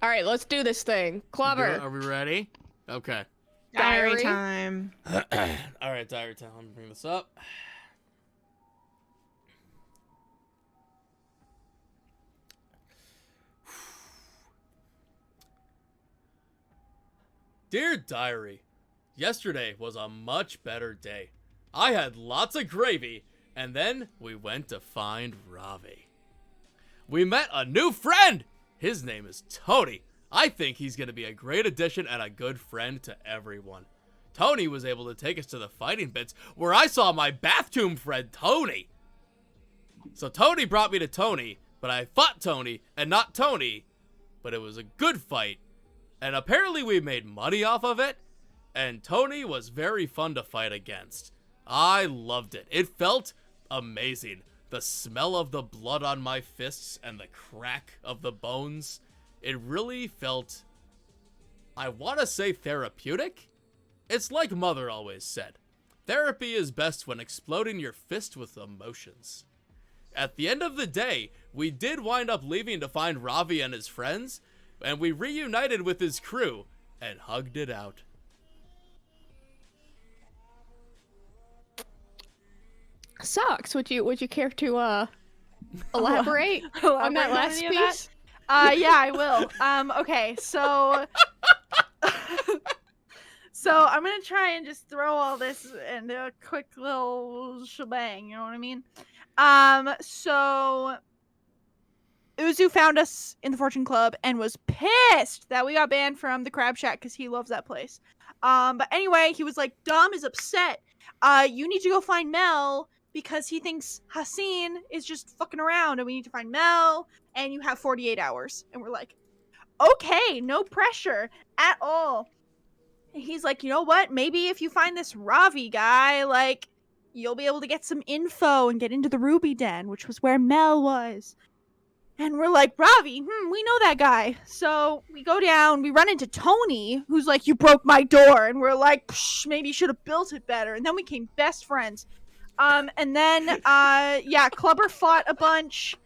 All right, let's do this thing. Klubbr. Are we ready? Okay. Diary time. All right, diary time. Let me bring this up. Dear Diary, yesterday was a much better day. I had lots of gravy, and then we went to find Ravi. We met a new friend! His name is Tony. I think he's going to be a great addition and a good friend to everyone. Tony was able to take us to the fighting bits where I saw my bathroom friend Tony. So Tony brought me to Tony, but I fought Tony and not Tony. But it was a good fight. And apparently we made money off of it. And Tony was very fun to fight against. I loved it. It felt amazing. The smell of the blood on my fists and the crack of the bones. It really felt, I want to say therapeutic? It's like Mother always said. Therapy is best when exploding your fist with emotions. At the end of the day, we did wind up leaving to find Ravi and his friends, and we reunited with his crew and hugged it out. Sucks. Would you care to elaborate on that last piece? Yeah, I will. Okay, so so I'm gonna try and just throw all this into a quick little shebang, you know what I mean? So Uzu found us in the Fortune Club and was pissed that we got banned from the Crab Shack because he loves that place. But anyway, he was like, Dom is upset. You need to go find Mel because he thinks Hassan is just fucking around and we need to find Mel and you have 48 hours. And we're like, okay, no pressure at all. And he's like, you know what? Maybe if you find this Ravi guy, like, you'll be able to get some info and get into the Ruby Den, which was where Mel was. And we're like, Ravi, we know that guy. So we go down, we run into Tony, who's like, you broke my door. And we're like, maybe you should have built it better. And then we became best friends. And then, yeah, Klubbr fought a bunch.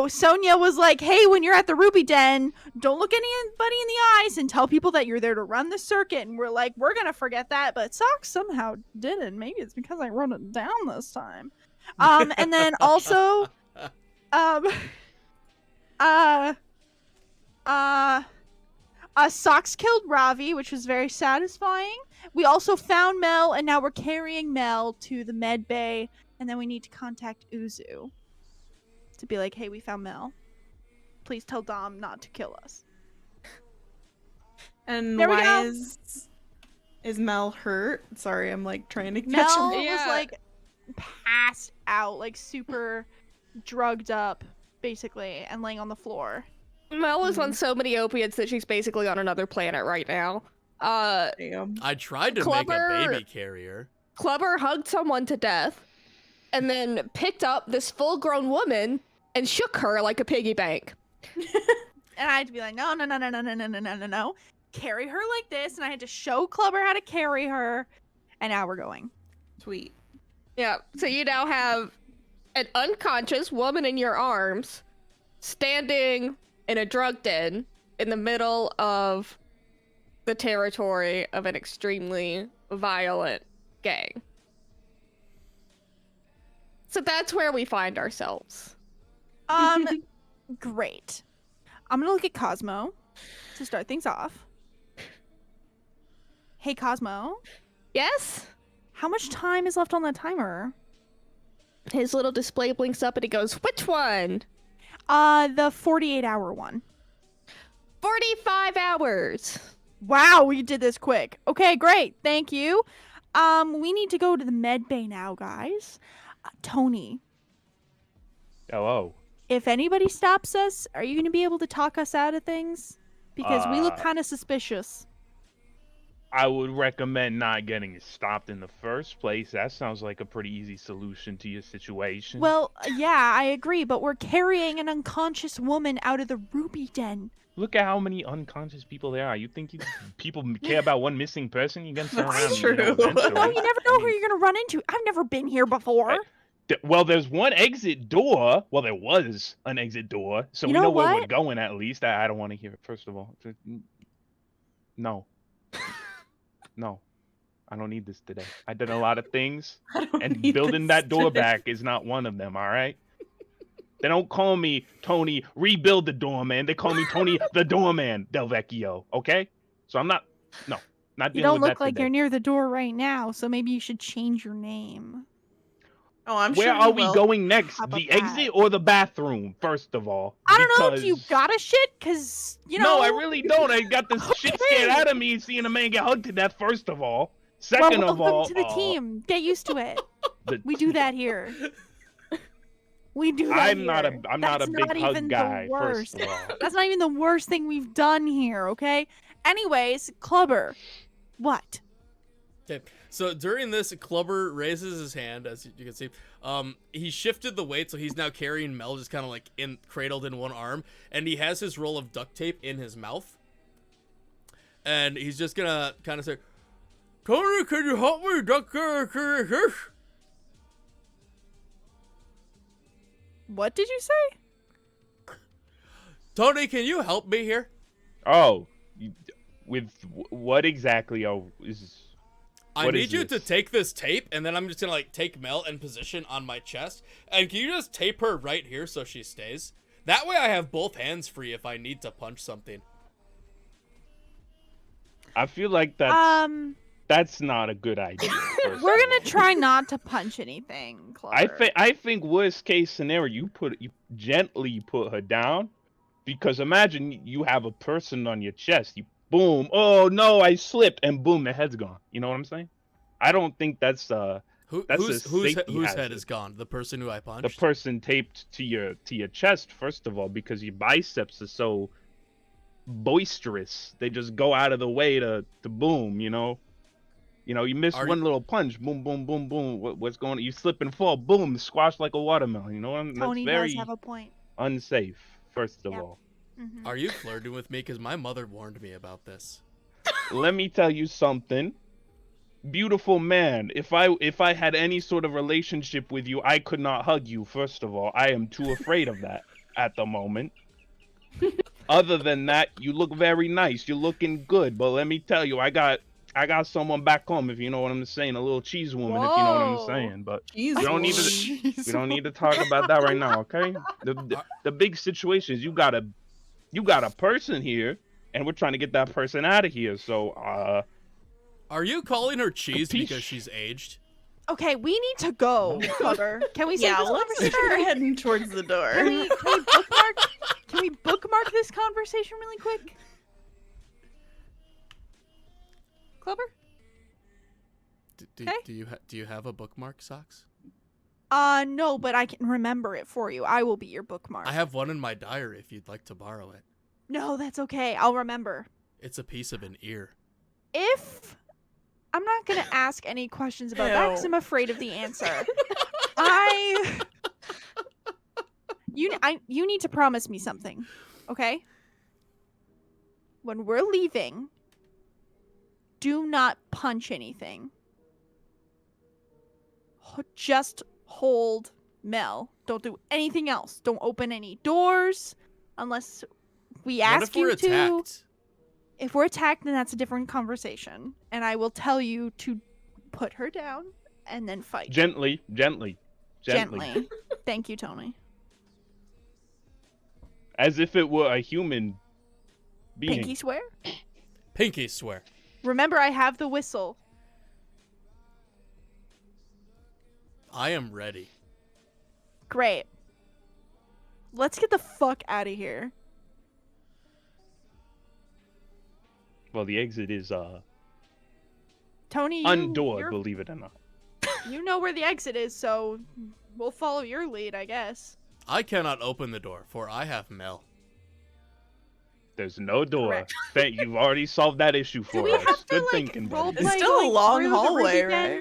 Sonia was like, hey, when you're at the Ruby Den, don't look anybody in the eyes and tell people that you're there to run the circuit. And we're like, we're gonna forget that. But Socks somehow didn't. Maybe it's because I wrote it down this time. And then also, Socks killed Ravi, which was very satisfying. We also found Mel, and now we're carrying Mel to the med bay, and then we need to contact Uzu to be like, hey, we found Mel. Please tell Dom not to kill us. And there why is Mel hurt? Sorry, I'm like trying to catch Mel him. was like passed out, like super drugged up, basically, and laying on the floor. Mel is on so many opiates that she's basically on another planet right now. Damn. I tried to make a baby carrier. Klubbr hugged someone to death, and then picked up this full-grown woman and shook her like a piggy bank. And I had to be like, no. Carry her like this, and I had to show Klubbr how to carry her, and now we're going. Sweet. Yeah, so you now have an unconscious woman in your arms, standing in a drug den in the middle of the territory of an extremely violent gang. So that's where we find ourselves. Great. I'm gonna look at Cosmo to start things off. Hey, Cosmo. Yes? How much time is left on that timer? His little display blinks up and he goes, which one? The 48-hour one. 45 hours. Wow, we did this quick. Okay, great. Thank you. We need to go to the med bay now, guys. Tony. Oh. If anybody stops us, are you going to be able to talk us out of things? Because we look kind of suspicious. I would recommend not getting stopped in the first place. That sounds like a pretty easy solution to your situation. Well, yeah, I agree, but we're carrying an unconscious woman out of the Ruby Den. Look at how many unconscious people there are. You think people care about one missing person? You're gonna turn around. That's true. Oh, you never know who you're going to run into. I've never been here before. Well, there's one exit door. Well, there was an exit door, so You we know know where we're what? going at least. I don't want to hear it. First of all, no, no, I don't need this today. I did a lot of things, I don't and need building this that door today. back is not one of them. All right. They don't call me Tony Rebuild the Doorman. They call me Tony the Doorman Del Vecchio. Okay, so I'm not. No, not You dealing don't with look that like today. you're near the door right now, so maybe you should change your name. Oh, I'm Where sure are you we will. going next? How about The that? exit or the bathroom? First of all, I don't know. Do you because- got a shit? Cause you know. No, I really don't. I got this shit scared Okay. out of me seeing a man get hugged to death. First of all, Well, second of welcome all, to the team. Get used to it. We do that here. We do that I'm not here. I'm not a That's big not hug even guy. the First worst. of all, That's not even the worst thing we've done here, okay? Anyways, Klubbr. What? Okay, so during this, Klubbr raises his hand, as you can see. He shifted the weight, so he's now carrying Mel just kind of like cradled in one arm, and he has his roll of duct tape in his mouth. And he's just gonna kind of say, "Tony, can you help me, duct tape?" What did you say? Tony, can you help me here? oh, with what exactly? I What need is you to this? take this tape, and then I'm just gonna like take Mel and position on my chest. And can you just tape her right here so she stays? That way I have both hands free if I need to punch something. I feel like that's not a good idea. first We're of gonna all. try not to punch anything, Klubbr. I think worst case scenario, you gently put her down, because imagine you have a person on your chest, you boom, oh no, I slipped, and boom, their head's gone. You know what I'm saying? I don't think that's That's a Whose safety head hazard. is gone? The person who I The punched? person taped to your chest, first of all, because your biceps are so boisterous, they just go out of the way to boom. You miss Are one you- little punch, boom, boom, boom, boom. What's going on? You slip and fall, boom, squash like a watermelon. That's Tony does very have a point. unsafe. First of Yep. all, Mhm. Are you flirting with me? Because my mother warned me about this. let me tell you something, beautiful man. If I had any sort of relationship with you, I could not hug you. First of all, I am too afraid of that at the moment. Other than that, you look very nice. You're looking good. But let me tell you, I got someone back home, if you know what I'm saying, a little cheese woman, if you know what I'm Whoa. saying. But Jeez, we don't need to Louise. we don't need to talk about that right now, okay? The big situation is you got a person here, and we're trying to get that person out of here. So Are you calling her cheese Capiche? because she's aged? Okay, we need to go, Klubbr. Can we save Yeah, this let's conversation? start heading towards the door. Can we bookmark this conversation really quick? Klubbr? Okay. Do you have a bookmark, Socks? No, but I can remember it for you. I will be your bookmark. I have one in my diary if you'd like to borrow it. No, that's okay. I'll remember. It's a piece of an ear. If I'm not gonna ask any questions about that because Ew. I'm afraid of the answer. You need to promise me something, okay? When we're leaving, do not punch anything. Just hold Mel. Don't do anything else. Don't open any doors unless we What ask if we're you to. attacked? If we're attacked, then that's a different conversation. And I will tell you to put her down and then fight. gently. Gently. Thank you, Tony. As if it were a human being. Pinky swear? Pinky swear. Remember, I have the whistle. I am ready. Great. Let's get the fuck out of here. Well, the exit is Tony, undoored, believe it or not. you know where the exit is, so we'll follow your lead, I guess. I cannot open the door, for I have Mel. There's no door. Correct. You've already solved that issue Do for we us. have to, Good like, thinking, role buddy. It's play still going a long through the hallway, rig again?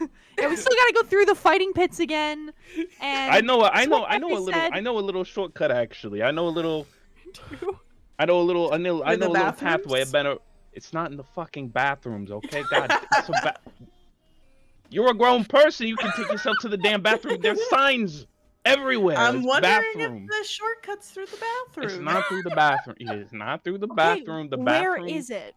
right? Yeah, we still gotta go through the fighting pits again. And I know like a little. said- I know a little shortcut actually. I know a little In the pathway. bathrooms? Better. It's not in the fucking bathrooms, okay? God, it's a You're a grown person. You can take yourself to the damn bathroom. There's signs everywhere. I'm It's wondering bathroom. if the shortcut's through the bathroom. It's not through the bathroom. It is not through the bathroom. The where bathroom. is it?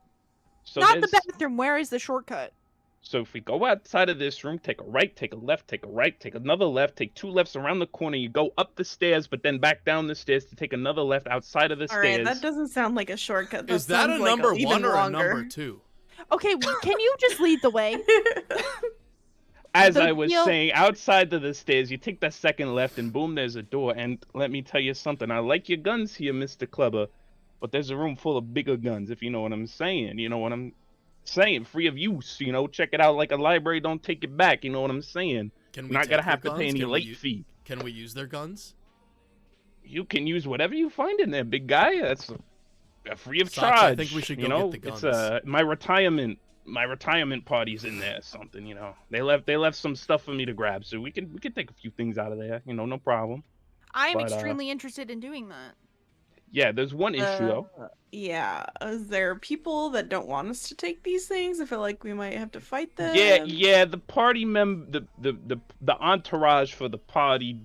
So Not the there's- bathroom. Where is the shortcut? So if we go outside of this room, take a right, take a left, take a right, take another left, take 2 lefts around the corner, you go up the stairs, but then back down the stairs to take another left outside of the All right, stairs. that doesn't sound like a shortcut. Is that a sounds like number even 1 or a longer. number 2? Okay, can you just lead the way? As the I was deal- saying, outside of the stairs, you take that second left and boom, there's a door. And let me tell you something, I like your guns here, Mr. Klubbr, but there's a room full of bigger guns, if you know what I'm saying. You know what I'm saying? Free of use, you know? Check it out like a library, don't take it back, you know what I'm saying? Can we Not take gonna their have to pay guns? any Can we late u- fee. Can we use their guns? You can use whatever you find in there, big guy. That's free of Socks, charge. I think we should you go know, get the it's guns. my retirement party's in there or something, you know. They left some stuff for me to grab, so we can take a few things out of there, you know, no problem. I am But, extremely interested in doing that. Yeah, there's one issue though. Yeah, is there people that don't want us to take these things? I feel like we might have to fight them. Yeah, the party the entourage for the party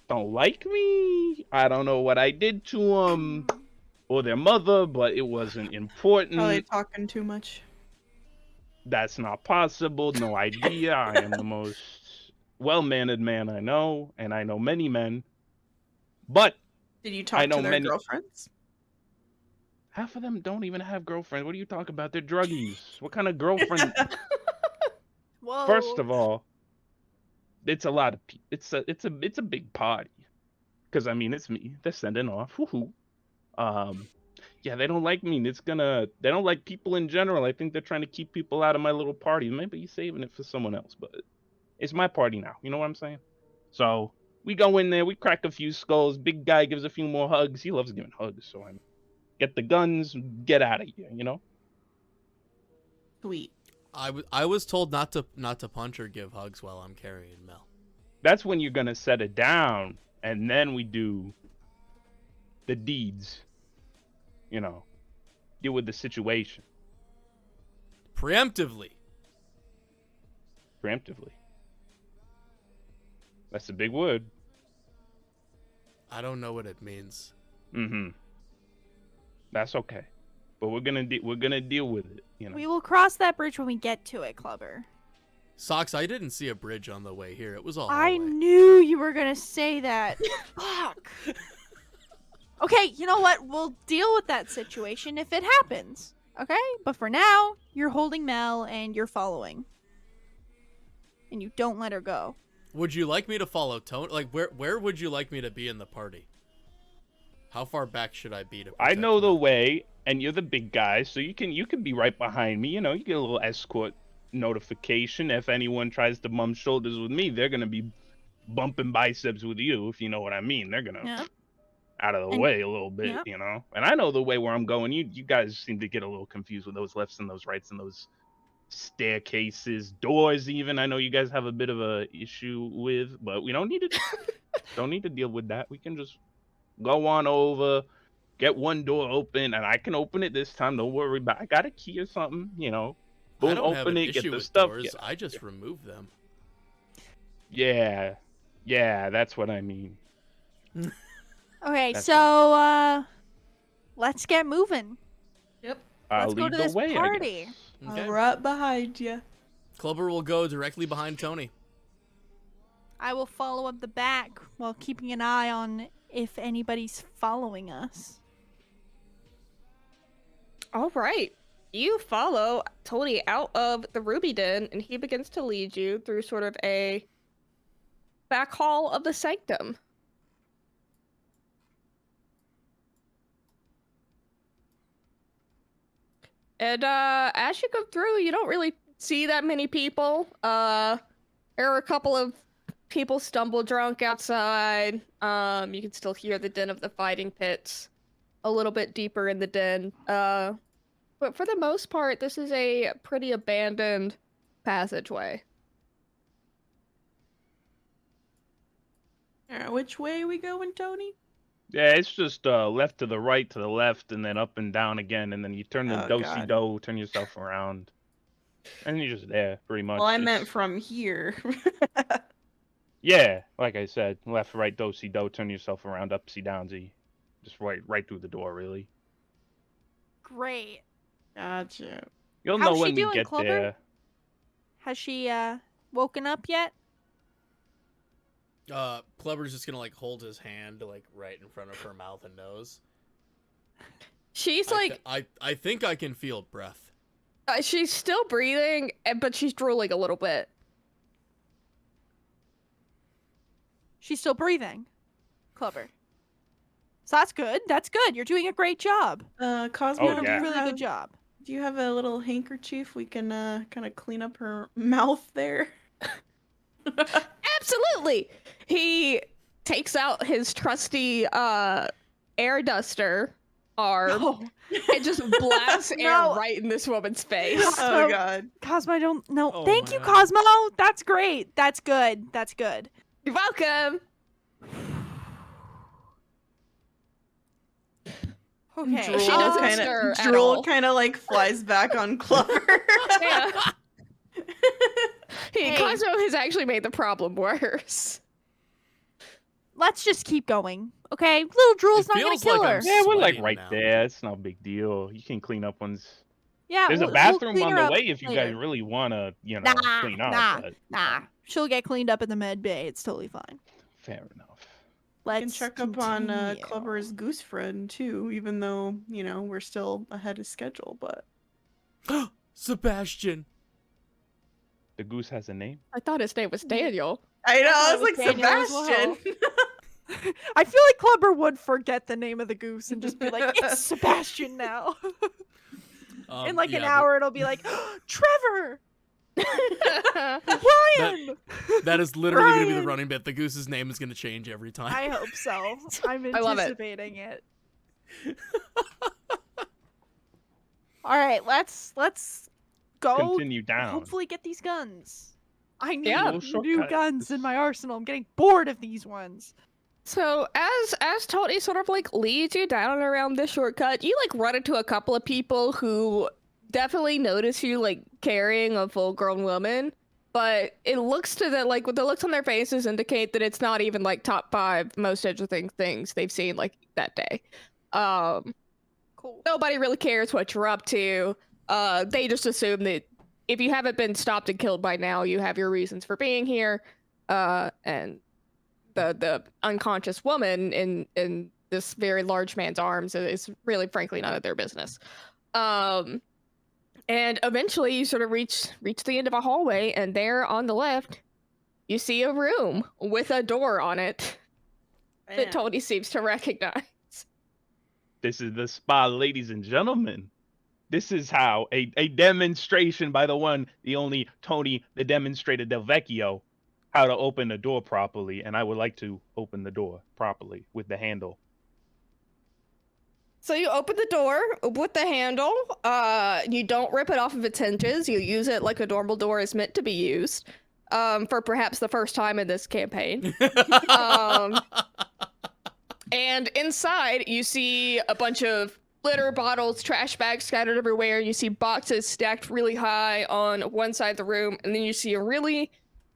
don't like me. I don't know what I did to them or their mother, but it wasn't important. Probably talking too much. That's not possible. No idea. I am the most well-mannered man I know, and I know many men. But Did you I talk know to their many- girlfriends? half of them don't even have girlfriends. What are you talking about? They're druggies. What kind of girlfriend? Whoa. First of all, it's a lot of it's a big party. Cause I mean it's me. They're sending off. Woohoo. Yeah, they don't like me. They don't like people in general. I think they're trying to keep people out of my little party. Maybe he's saving it for someone else, but it's my party now. You know what I'm saying? So we go in there, we crack a few skulls. Big guy gives a few more hugs. He loves giving hugs, so I get the guns, get out of here. You know? Sweet. I was told not to punch or give hugs while I'm carrying Mel. That's when you're gonna set it down, and then we do the deeds. You know, deal with the situation Preemptively. preemptively. That's a big word. I don't know what it means. Mm-hmm. That's okay, but we're gonna deal with it. You know. We will cross that bridge when we get to it, Klubbr. Socks, I didn't see a bridge on the way here. It was all I hallway. knew you were gonna say that. Fuck. Okay, you know what? We'll deal with that situation if it happens. Okay? But for now, you're holding Mel and you're following. And you don't let her go. Would you like me to follow Tone? Like, where would you like me to be in the party? How far back should I be to I protect know the Mel? way, and you're the big guy, so you can be right behind me. You know, you get a little escort notification. If anyone tries to bump shoulders with me, they're gonna be bumping biceps with you, if you know what I mean. They're gonna Yeah. out of the And- way a little bit, yeah. you know. And I know the way where I'm going. You guys seem to get a little confused with those lefts and those rights and those staircases, doors. Even I know you guys have a bit of a issue with, but we don't need to deal with that. We can just go on over, get one door open, and I can open it this time. Don't worry about. I got a key or something, you know. Boom, I don't have open an it, issue get the with stuff. doors. Get, I just remove them. yeah, that's what I mean. Okay, That's so let's get moving. Yep. I'll Let's go lead to the this way, I party. guess. Okay. I'm right behind you. Klubbr will go directly behind Tony. I will follow up the back while keeping an eye on if anybody's following us. All right. You follow Tony out of the Ruby Den, and he begins to lead you through sort of a back hall of the sanctum. And as you go through, you don't really see that many people. There are a couple of people stumble drunk outside. You can still hear the din of the fighting pits a little bit deeper in the den. But for the most part, this is a pretty abandoned passageway. Alright, which way are we going, Tony? Yeah, it's just left to the right, to the left, and then up and down again, and then you turn the Oh, do-si God. do, turn yourself around. And you're just there, pretty much. Well, I It's- meant from here. Yeah, like I said, left, right, do-si-do, turn yourself around, upsy downsy. Just right through the door, really. Great. Gotcha. You'll How's know she when we doing, get Klubbr? there. Has she woken up yet? Klubbr's just gonna like hold his hand like right in front of her mouth and nose. She's like, I think I can feel breath. she's still breathing, but she's drooling a little bit. She's still breathing. Klubbr. So that's good. That's good. You're doing a great job. Cosmo, Oh, You're doing yeah. a really good job. Do you have a little handkerchief we can kind of clean up her mouth there? Absolutely. He takes out his trusty air duster arm Oh, and just blasts air No. right in this woman's face. Oh, Oh god. Cosmo, I don't know. Oh, Thank you, man. Cosmo. That's great. That's good. That's good. You're welcome. Okay. She doesn't kinda, stir at drool all. kind of like flies back on Klubbr. Yeah. Hey. Cosmo has actually made the problem worse. Let's just keep going. Okay? Little drool's It not gonna feels kill like her. I'm Yeah, we're like sweating right now. there. It's no big deal. You can clean up once. Yeah. There's we'll a bathroom clean on her the up way if you guys later. really want to, Nah, clean up. nah, But Nah. She'll get cleaned up in the med bay. It's totally fine. fair enough. You can Let's check up on continue. Klubber's goose friend too, even though, we're still ahead of schedule, but Sebastian. The goose has a name. I thought his name was Daniel. I know, thought I it was was like Daniel as well. Sebastian. I feel like Klubbr would forget the name of the goose and just be like, it's Sebastian now. In like an yeah, hour, it'll be like, Trevor! Oh, Brian! That is literally gonna be the Brian! running bit. The goose's name is gonna change every time. I hope so. I'm I love it. anticipating it. All right, let's go. Continue down. Hopefully, get these guns. I need Yeah. Little new shortcut. guns in my arsenal. I'm getting bored of these ones. So as Tony sort of like leads you down around this shortcut, you like run into a couple of people who definitely notice you like carrying a full-grown woman, but it looks to the like the looks on their faces indicate that it's not even like top 5 most interesting things they've seen like that day. Cool. Nobody really cares what you're up to. They just assume that if you haven't been stopped and killed by now, you have your reasons for being here. And the unconscious woman in this very large man's arms is really, frankly, none of their business. And eventually, you sort of reach the end of a hallway, and there on the left, you see a room with a door on it that Man. Tony seems to recognize. This is the spa, ladies and gentlemen. This is how a demonstration by the one, the only Tony, the demonstrator Del Vecchio, how to open a door properly. And I would like to open the door properly with the handle. So you open the door with the handle. You don't rip it off of its hinges. You use it like a normal door is meant to be used. For perhaps the first time in this campaign. And inside, you see a bunch of litter bottles, trash bags scattered everywhere. You see boxes stacked really high on one side of the room, and then you see a really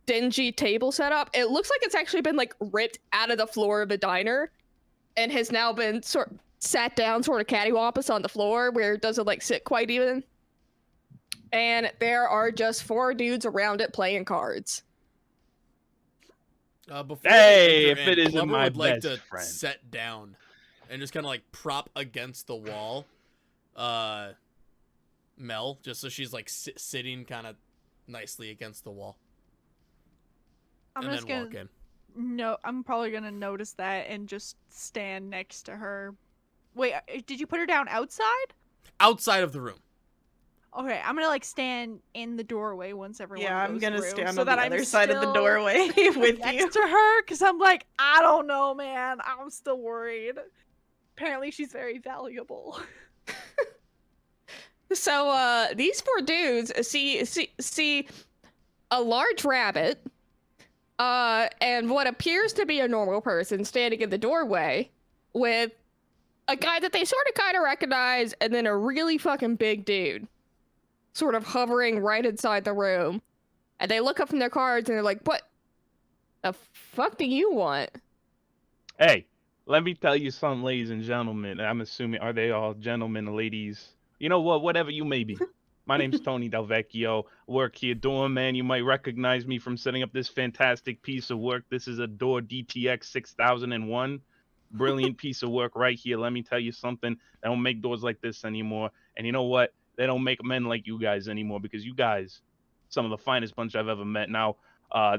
dingy table set up. It looks like it's actually been like ripped out of the floor of a diner, and has now been sat down sort of cattywampus on the floor where it doesn't like sit quite even. And there are just 4 dudes around it playing cards. Before Hey, we enter if it in, isn't Klubbr my would like best to friend. set down and just kind of like prop against the wall, Mel, just so she's like sitting kind of nicely against the wall, I'm and just then gonna walk in. no. I'm probably gonna notice that and just stand next to her. Wait, did you put her down outside? Outside of the room. Okay, I'm gonna like stand in the doorway once everyone Yeah, I'm goes gonna through, stand so on the that I'm other side of the still doorway with next you. to her, because I'm like, I don't know, man. I'm still worried. Apparently, she's very valuable. So these 4 dudes see a large rabbit, and what appears to be a normal person standing in the doorway with a guy that they sort of kind of recognize, and then a really fucking big dude. sort of hovering right inside the room. And they look up from their cards and they're like, what the fuck do you want? Hey, let me tell you something, ladies and gentlemen. I'm assuming, are they all gentlemen and ladies? You know what? Whatever you may be. My name's Tony Del Vecchio. Work here, doorman. You might recognize me from setting up this fantastic piece of work. This is a door DTX 6001. Brilliant piece of work right here. Let me tell you something. They don't make doors like this anymore. And you know what? They don't make men like you guys anymore, because you guys, some of the finest bunch I've ever met. Now,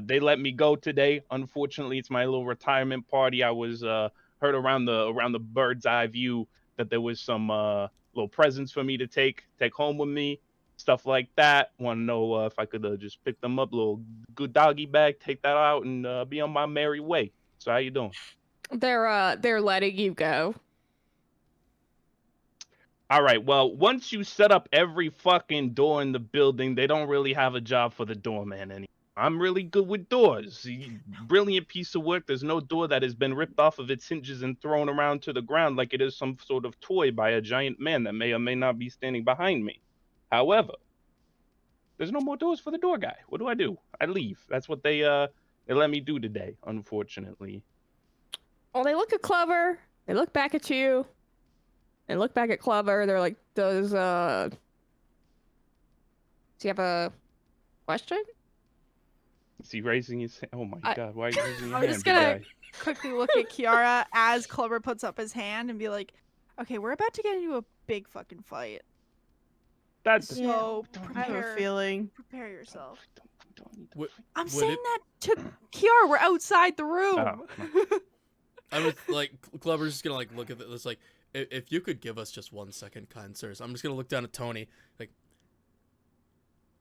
they let me go today. Unfortunately, it's my little retirement party. I was heard around the bird's eye view that there was some little presents for me to take home with me, stuff like that. Want to know if I could just pick them up, little good doggy bag, take that out, and be on my merry way. So how you doing? They're letting you go. All right. Well, once you set up every fucking door in the building, they don't really have a job for the doorman anymore. I'm really good with doors. Brilliant piece of work. There's no door that has been ripped off of its hinges and thrown around to the ground like it is some sort of toy by a giant man that may or may not be standing behind me. However, there's no more doors for the door guy. What do? I leave. That's what they let me do today, unfortunately. Well, they look at Klubbr. They look back at you. And look back at Klubbr. They're like, does he have a question? Is he raising his hand? Oh my god, why are you raising your I'm hand, just big gonna guy? quickly look at Kirara as Klubbr puts up his hand and be like, okay, we're about to get into a big fucking fight. That's So I have a feeling. prepare yourself. don't need to Would- fight. I'm Would saying it- that to Kiara. We're outside the room. Oh. I was like, Klubbr's just gonna like look at this like, if you could give us just 1 second, kind sirs. I'm just gonna look down at Tony like,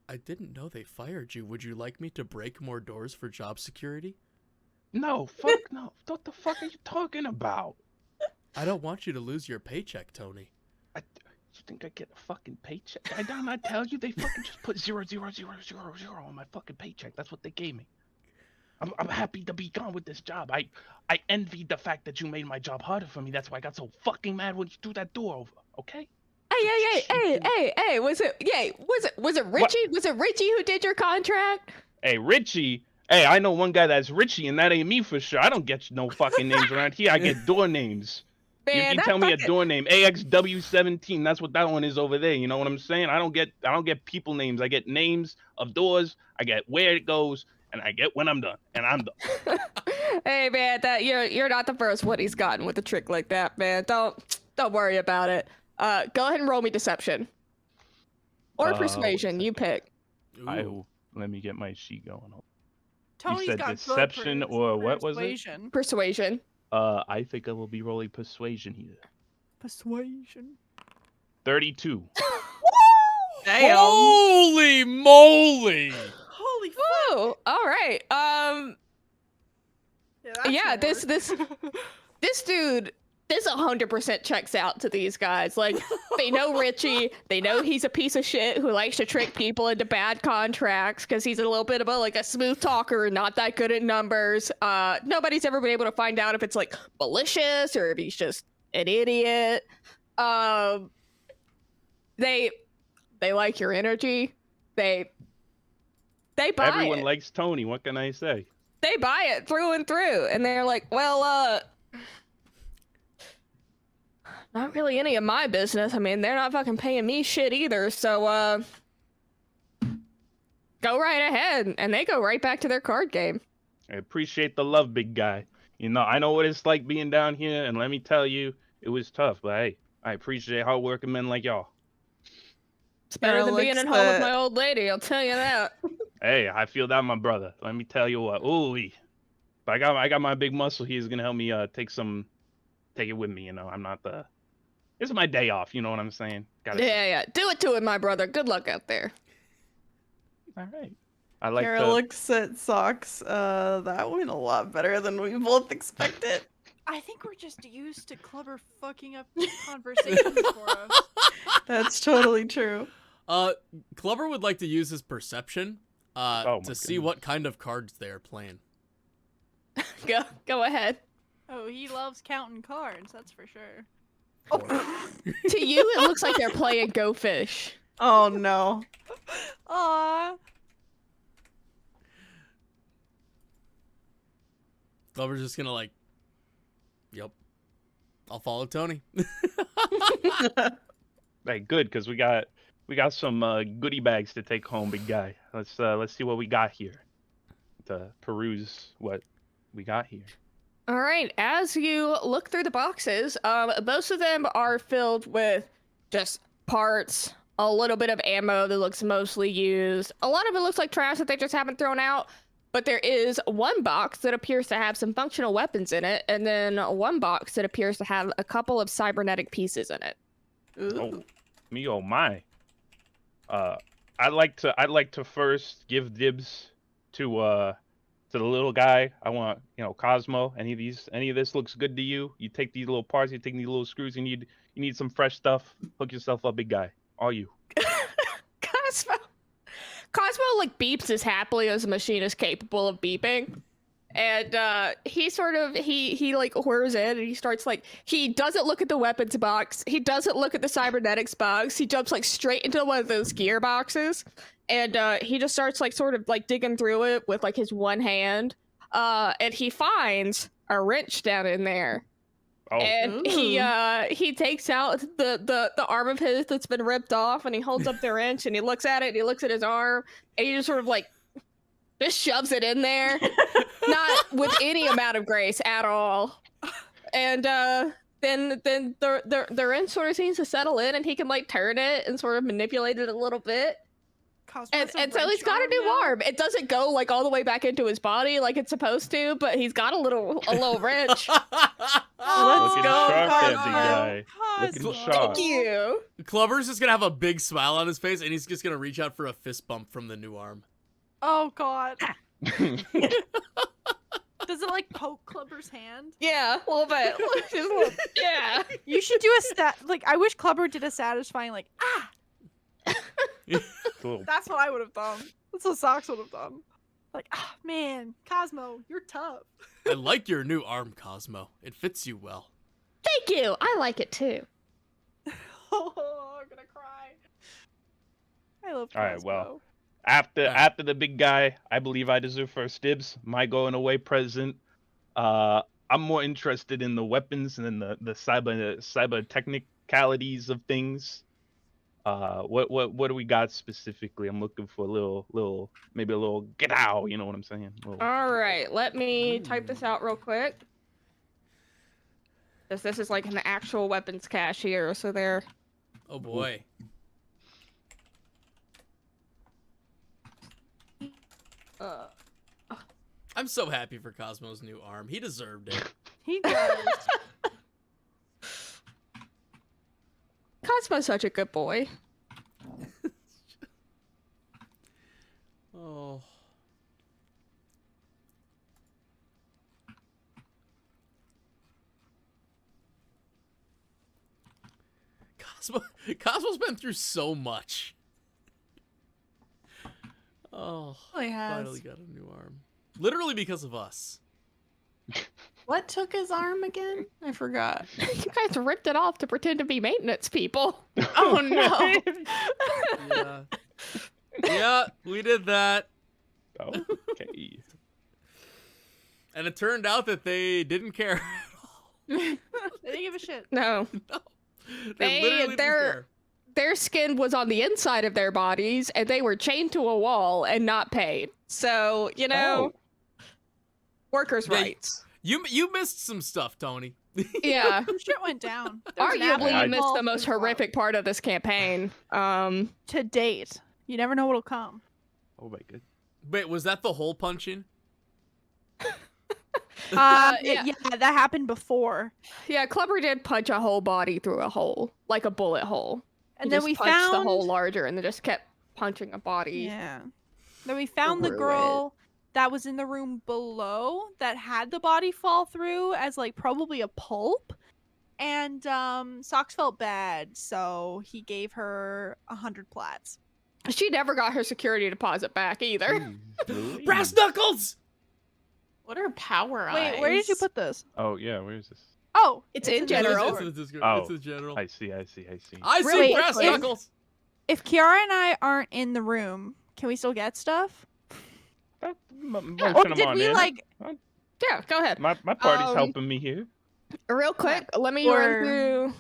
I didn't know they fired you. Would you like me to break more doors for job security? No, fuck no. What the fuck are you talking about? I don't want you to lose your paycheck, Tony. You think I get a fucking paycheck? I don't I tell you, they fucking just put 0,000,000 on my fucking paycheck. That's what they gave me. I'm happy to be gone with this job. I envied the fact that you made my job harder for me. That's why I got so fucking mad when you threw that door over. Okay? Hey, was it Richie? Was it Richie who did your contract? Hey, Richie. Hey, I know one guy that's Richie, and that ain't me for sure. I don't get no fucking names around here. I get door names. Man, You can that tell me a fucking- door name. AXW17. That's what that one is over there. You know what I'm saying? I don't get people names. I get names of doors. I get where it goes, and I get when I'm done. And I'm done. Hey man, that you're not the first one he's gotten with a trick like that, man. Don't worry about it. Go ahead and roll me deception. Or persuasion, you pick. Ooh. Let me get my sheet going. Tony's said got good deception or what was it? persuasion. Persuasion. I think I will be rolling persuasion here. Persuasion. 32. Damn. Holy moly! Holy fuck. Oh, all right. Yeah, this dude, this 100% checks out to these guys. Like, they know Richie. They know he's a piece of shit who likes to trick people into bad contracts because he's a little bit of a smooth talker, not that good at numbers. Nobody's ever been able to find out if it's like malicious or if he's just an idiot. They like your energy. They buy Everyone it. likes Tony. What can I say? They buy it through and through, and they're like, well, not really any of my business. I mean, they're not fucking paying me shit either, so, go right ahead. And they go right back to their card game. I appreciate the love, big guy. You know, I know what it's like being down here, and let me tell you, it was tough, but hey, I appreciate hardworking men like y'all. It's better than being at home with Alexa. my old lady, I'll tell you that. Hey, I feel that, my brother. Let me tell you what. Ooh, but I got my big muscle here. Is gonna help me take it with me. You know, I'm not the. This is my day off. You know what I'm saying? Yeah. Do it to it, my brother. Good luck out there. All right. I like Kara to. looks at Socks. That went a lot better than we both expected. I think we're just used to Klubbr fucking up conversations for us. That's totally true. Klubbr would like to use his perception Oh my to see goodness. what kind of cards they're playing. Go ahead. Oh, he loves counting cards, that's for sure. To you, it looks like they're playing Go Fish. Oh no. Aw. Klubbr's just gonna like, yep, I'll follow Tony. Hey, good, because we got some goodie bags to take home, big guy. Let's see what we got here. To peruse what we got here. All right, as you look through the boxes, most of them are filled with just parts, a little bit of ammo that looks mostly used. A lot of it looks like trash that they just haven't thrown out, but there is one box that appears to have some functional weapons in it, and then one box that appears to have a couple of cybernetic pieces in it. Ooh. Oh my. I'd like to first give dibs to the little guy. I want, Cosmo. Any of this looks good to you? You take these little parts, you take these little screws, you need some fresh stuff. Hook yourself up, big guy. All you. Cosmo like beeps as happily as a machine is capable of beeping. And he like whirs in and he starts like, he doesn't look at the weapons box, he doesn't look at the cybernetics box, he jumps like straight into one of those gear boxes, and he just starts like sort of like digging through it with like his one hand, and he finds a wrench down in there. Oh. And he takes out the arm of his that's been ripped off, and he holds up the wrench and he looks at it and he looks at his arm and he just sort of like just shoves it in there, not with any amount of grace at all. And then the wrench sort of seems to settle in, and he can like turn it and sort of manipulate it a little bit. And so he's got a new arm. It doesn't go like all the way back into his body like it's supposed to, but he's got a little wrench. Oh, Looking go, sharp, that big Cosmo. guy. Cosmo. Looking sharp. Thank you. Klubbr's just gonna have a big smile on his face, and he's just gonna reach out for a fist bump from the new arm. Oh god. Does it like poke Klubbr's hand? Yeah, a little bit. Just a little, yeah. You should do I wish Klubbr did a satisfying like Cool. That's what I would have done. That's what Socks would have done. Like, man, Cosmo, you're tough. I like your new arm, Cosmo. It fits you well. Thank you. I like it too. Oh, I'm gonna cry. I love Cosmo. All right, well. After the big guy, I believe I deserve first dibs. My going away present. I'm more interested in the weapons and the cyber technicalities of things. What do we got specifically? I'm looking for maybe a little get out. You know what I'm saying? All right, let me type this out real quick. This is like an actual weapons cache here, so there. Oh boy. I'm so happy for Cosmo's new arm. He deserved it. He does. Cosmo's such a good boy. Oh. Cosmo's been through so much. Oh, Really has. finally got a new arm. Literally because of us. What took his arm again? I forgot. You guys ripped it off to pretend to be maintenance people. Oh no. Yeah. Yeah, we did that. Okay. And it turned out that they didn't care at all. They didn't give a shit. No. No. They literally didn't care. Their skin was on the inside of their bodies, and they were chained to a wall and not paid. So, workers' Yeah, rights. You missed some stuff, Tony. Yeah. Some shit went down. There was an apple Arguably, you missed involved the most as well. horrific part of this campaign. To date. You never know what'll come. Oh my god. Wait, was that the hole punching? Yeah. Yeah, that happened before. Yeah, Klubbr did punch a whole body through a hole, like a bullet hole. And He then just we punched found the hole larger, and then just kept punching a body. Yeah. Then we found the through girl that was in the room below that had the body fall through as like probably a pulp. And Socks felt bad, so he gave her 100 plats. She never got her security deposit back either. Brass knuckles! What are power eyes? Wait, where did you put this? Oh yeah, where is this? Oh, It's in the general. It's in Oh. general. I see. I Really, see brass if- knuckles. If Kiara and I aren't in the room, can we still get stuff? Mention Or them did on we in. like? Yeah, go ahead. My party's Um, helping me here. Real quick, let me run through.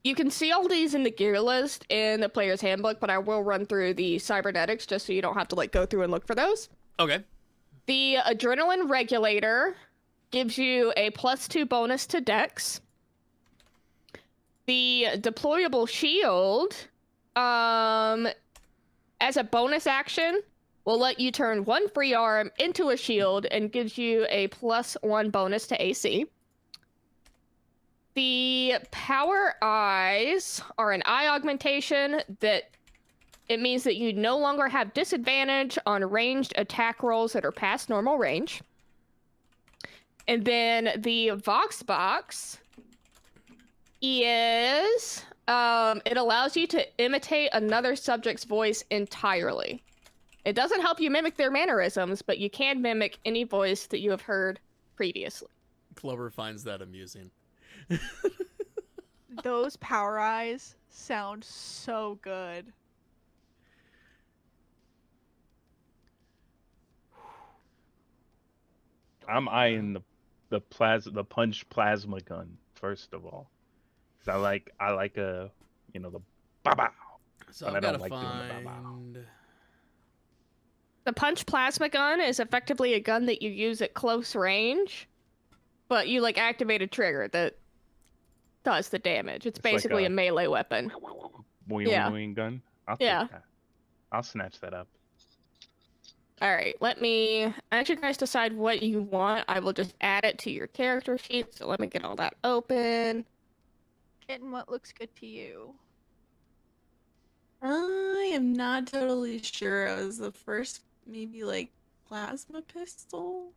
You can see all these in the gear list in the player's handbook, but I will run through the cybernetics just so you don't have to like go through and look for those. Okay. The adrenaline regulator gives you a +2 bonus to dex. The deployable shield, as a bonus action, will let you turn one free arm into a shield and gives you a +1 bonus to AC. The power eyes are an eye augmentation that it means that you no longer have disadvantage on ranged attack rolls that are past normal range. And then the Vox box is it allows you to imitate another subject's voice entirely. It doesn't help you mimic their mannerisms, but you can mimic any voice that you have heard previously. Klubbr finds that amusing. Those power eyes sound so good. I'm eyeing the punch plasma gun first of all, 'cause I like the ba-bow. So But I I've don't gotta like doing the bow-bow. find. The punch plasma gun is effectively a gun that you use at close range, but you like activate a trigger that does the damage. It's It's like basically a- a melee weapon. Yeah. Boing gun. I'll Yeah. take that. I'll snatch that up. All right, let me, as you guys decide what you want, I will just add it to your character sheet. So let me get all that open. Getting what looks good to you. I am not totally sure. It was the first, maybe like plasma pistol.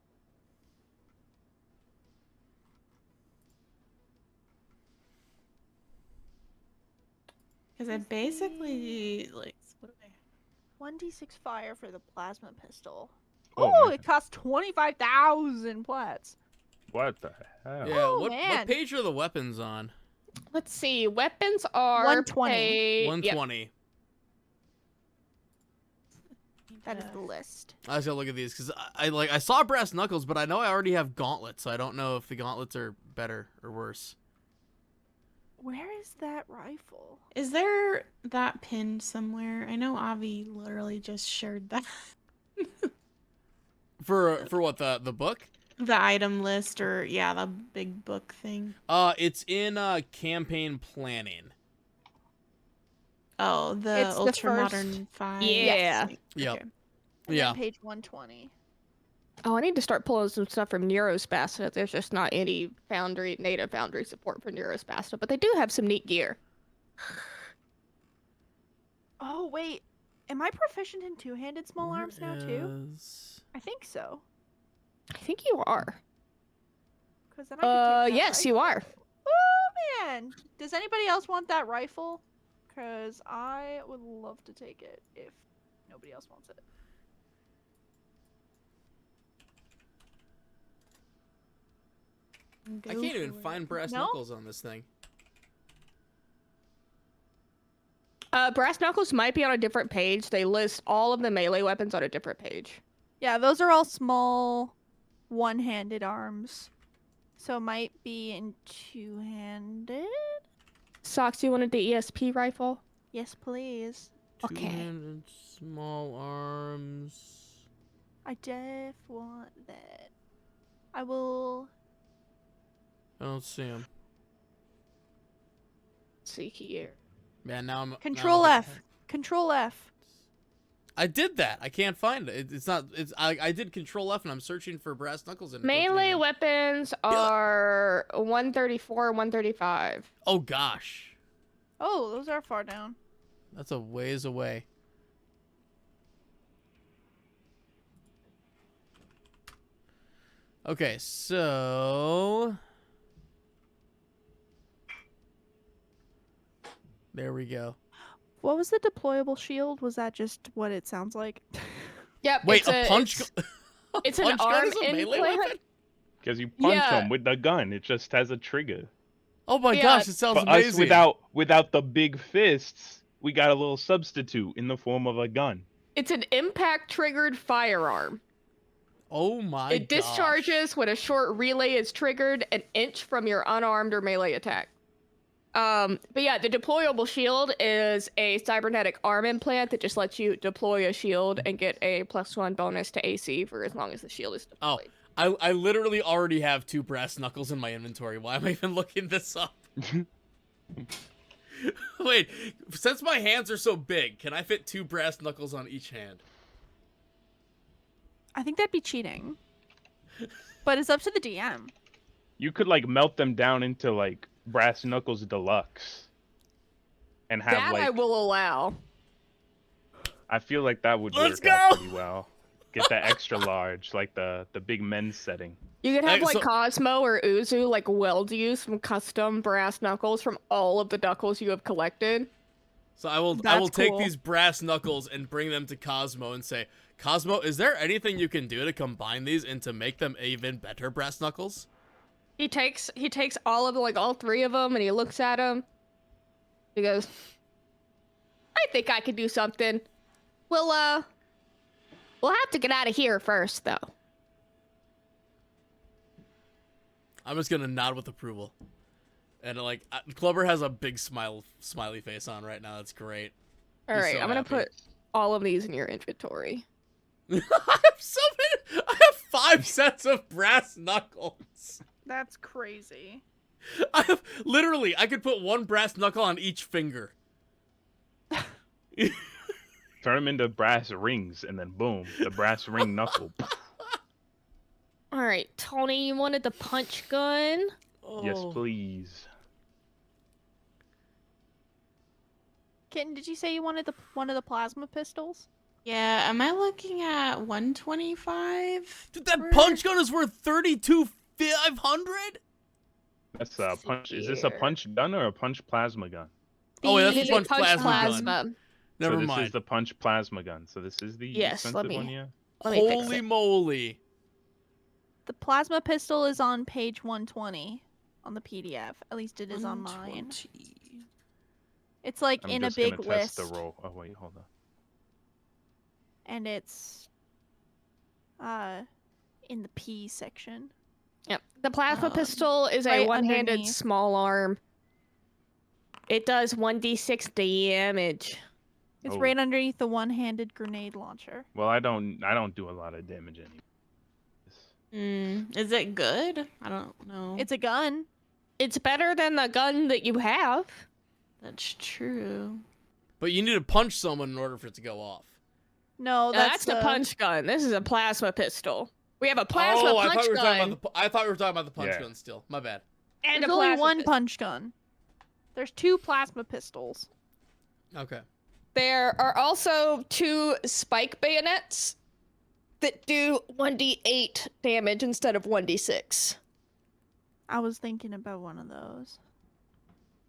Because I basically like what do I? 1d6 fire for the plasma pistol. Oh, Oh, man. it costs 25,000 plats. What the hell? Yeah, Oh, what man. page are the weapons on? Let's see, weapons are 120. 120. That is the list. I was gonna look at these because I saw brass knuckles, but I know I already have gauntlets, so I don't know if the gauntlets are better or worse. Where is that rifle? Is there that pinned somewhere? I know Avi literally just shared that. For what, the book? The item list, or yeah, the big book thing. It's in campaign planning. Oh, the It's the Ultra first- Modern 5. Yeah. Yep. Okay. And Yeah. then page 120. Oh, I need to start pulling some stuff from Neurospasta. There's just not any native Foundry support for Neurospasta, but they do have some neat gear. Oh, wait. Am I proficient in two-handed small arms now, too? I think so. I think you are. Because then I could take that Yes, you rifle. are. Oh, man. Does anybody else want that rifle? Because I would love to take it if nobody else wants it. I can't even find brass No? knuckles on this thing. Brass Knuckles might be on a different page. They list all of the melee weapons on a different page. Yeah, those are all small one-handed arms. So it might be in two-handed? Socks, you wanted the ESP rifle? Yes, please. Okay. Two-handed small arms. I def want that. I will... I don't see them. Let's see here. Man, now I'm Control now I'm F. Control F. I did that. I can't find it. It's not. It's. I did Control F and I'm searching for brass knuckles. And it doesn't Melee even- weapons are 134, 135. Oh gosh, Oh, those are far down. that's a ways away. Okay, so there we go. What was the deployable shield? Was that just what it sounds like? Yep. Wait, a punch? It's a an punch gun arm is a melee implant. weapon? Because you punch Yeah. them with the gun. It just has a trigger. Oh my Yeah. gosh, it sounds For us amazing. without the big fists, we got a little substitute in the form of a gun. It's an impact-triggered firearm. Oh my It discharges when a short relay is triggered an inch from your unarmed or melee attack. But yeah, the deployable shield is a cybernetic arm implant that just lets you deploy a shield and get a +1 bonus to AC for as long as the shield is deployed. I literally already have 2 brass knuckles in my inventory. Why am I even looking this up? Wait, since my hands are so big, can I fit 2 brass knuckles on each hand? I think that'd be cheating. But it's up to the DM. You could like melt them down into like brass knuckles deluxe, and have That like. I will allow. I feel like that would Let's work out go! pretty well. Get that extra large, like the big men's setting. You could have Hey, like so- Cosmo or Uzu like weld you some custom brass knuckles from all of the knuckles you have collected. So I will That's take cool. these brass knuckles and bring them to Cosmo and say, Cosmo, is there anything you can do to combine these and to make them even better brass knuckles? He takes all 3 of them and he looks at them. He goes, I think I could do something. We'll have to get out of here first though. I'm just gonna nod with approval. And like, Klubbr has a big smiley face on right now. That's great. All He's right, so I'm gonna happy. put all of these in your inventory. I have so many. I have 5 sets of brass knuckles. That's crazy. I have literally. I could put 1 brass knuckle on each finger. Turn them into brass rings, and then boom, the brass ring knuckle. All right, Tony, you wanted the punch gun? Yes, Oh. please. Kitten, did you say you wanted one of the plasma pistols? Yeah, am I looking at 125? Dude, that punch gun is worth 32,500. That's a punch. Is this a punch gun or a punch plasma gun? Oh, wait, that's It is a punch plasma gun. plasma. Never so this mind. is the punch plasma gun. So this is the Yes, let expensive me- one, yeah. Let me fix Holy it. moly. The plasma pistol is on page 120 on the PDF. At least it is on mine. 120. It's like I'm in a just big gonna list, test the roll. Oh wait, hold on. and it's in the P section. Yep. The plasma Um, pistol is a right one-handed underneath. small arm. It does 1d6 damage. It's Oh. right underneath the one-handed grenade launcher. Well, I don't do a lot of damage anymore. Is it good? I don't know. It's a gun. It's better than the gun that you have. That's true. But you need to punch someone in order for it to go off. No, Now, that's the punch gun. This is a plasma pistol. We have a plasma I punch thought we were gun talking about I thought we were talking about the punch Yeah. gun still. My bad. and There's a only plasma one pistol. punch gun. There's 2 plasma pistols. Okay. There are also 2 spike bayonets that do 1d8 damage instead of 1d6. I was thinking about one of those.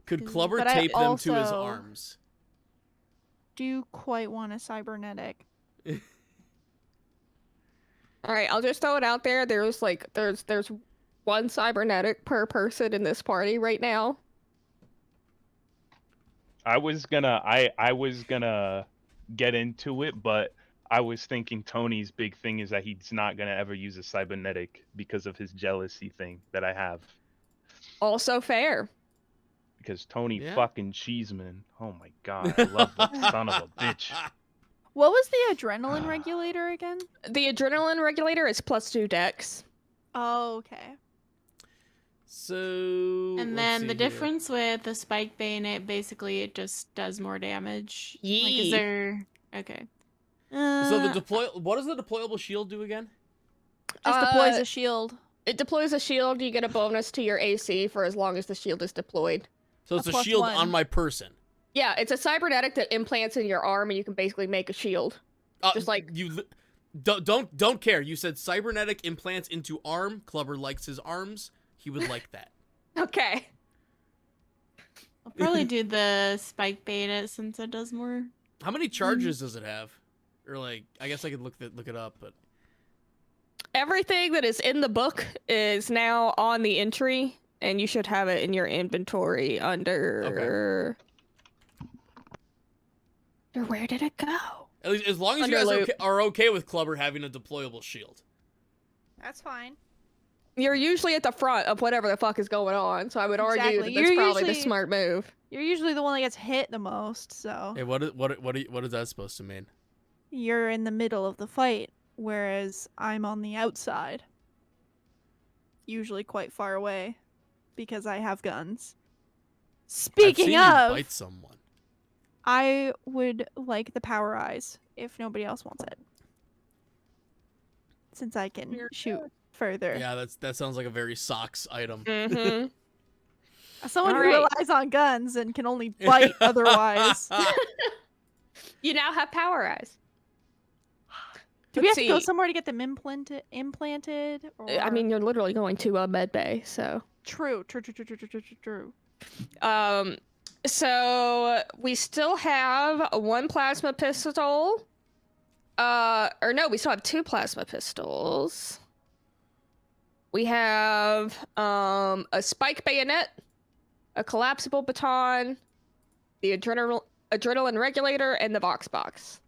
Could But Klubbr I tape them to his also- arms? Do quite want a cybernetic. All right, I'll just throw it out there. There's 1 cybernetic per person in this party right now. I was gonna get into it, but I was thinking Tony's big thing is that he's not gonna ever use a cybernetic because of his jealousy thing that I have. Also fair. Because Tony Yeah. fucking Cheeseman. Oh my god, I love that son of a bitch. What was the adrenaline regulator again? The adrenaline regulator is +2 dex. Oh, okay. So. And let's then see the here. difference with the spike bayonet, basically, it just does more damage. Like, Yee. is there? Okay. So the what does the deployable shield do again? Just deploys Uh, a shield. It deploys a shield. You get a bonus to your AC for as long as the shield is deployed. So it's a plus shield 1. on my person. Yeah, it's a cybernetic that implants in your arm, and you can basically make a shield. Just like- you don't care. You said cybernetic implants into arm. Klubbr likes his arms. He would like that. Okay. I'll probably do the spike bayonet since it does more. How many charges does it have? Or like, I guess I could look it up, but Everything that is in the book is now on the entry, and you should have it in your inventory under Or where did it go? At least as long as you guys Underloop. are okay with Klubbr having a deployable shield. That's fine. You're usually at the front of whatever the fuck is going on, so I would argue Exactly. that that's You're probably the usually- smart move. You're usually the one that gets hit the most, so Hey, what is that supposed to mean? you're in the middle of the fight, whereas I'm on the outside. Usually quite far away, because I have guns. I've Speaking seen of, you bite someone. I would like the power eyes if nobody else wants it. Since I can shoot further. Yeah, that sounds like a very socks item. Mm-hmm. As someone who Alright. relies on guns and can only bite otherwise. You now have power eyes. Do we have Let's to go see. somewhere to get them implanted? Or... I mean, you're literally going to a med bay, so. True. So we still have one plasma pistol. Or no, we still have two plasma pistols. We have a spike bayonet, a collapsible baton, the adrenaline regulator, and the Vox box.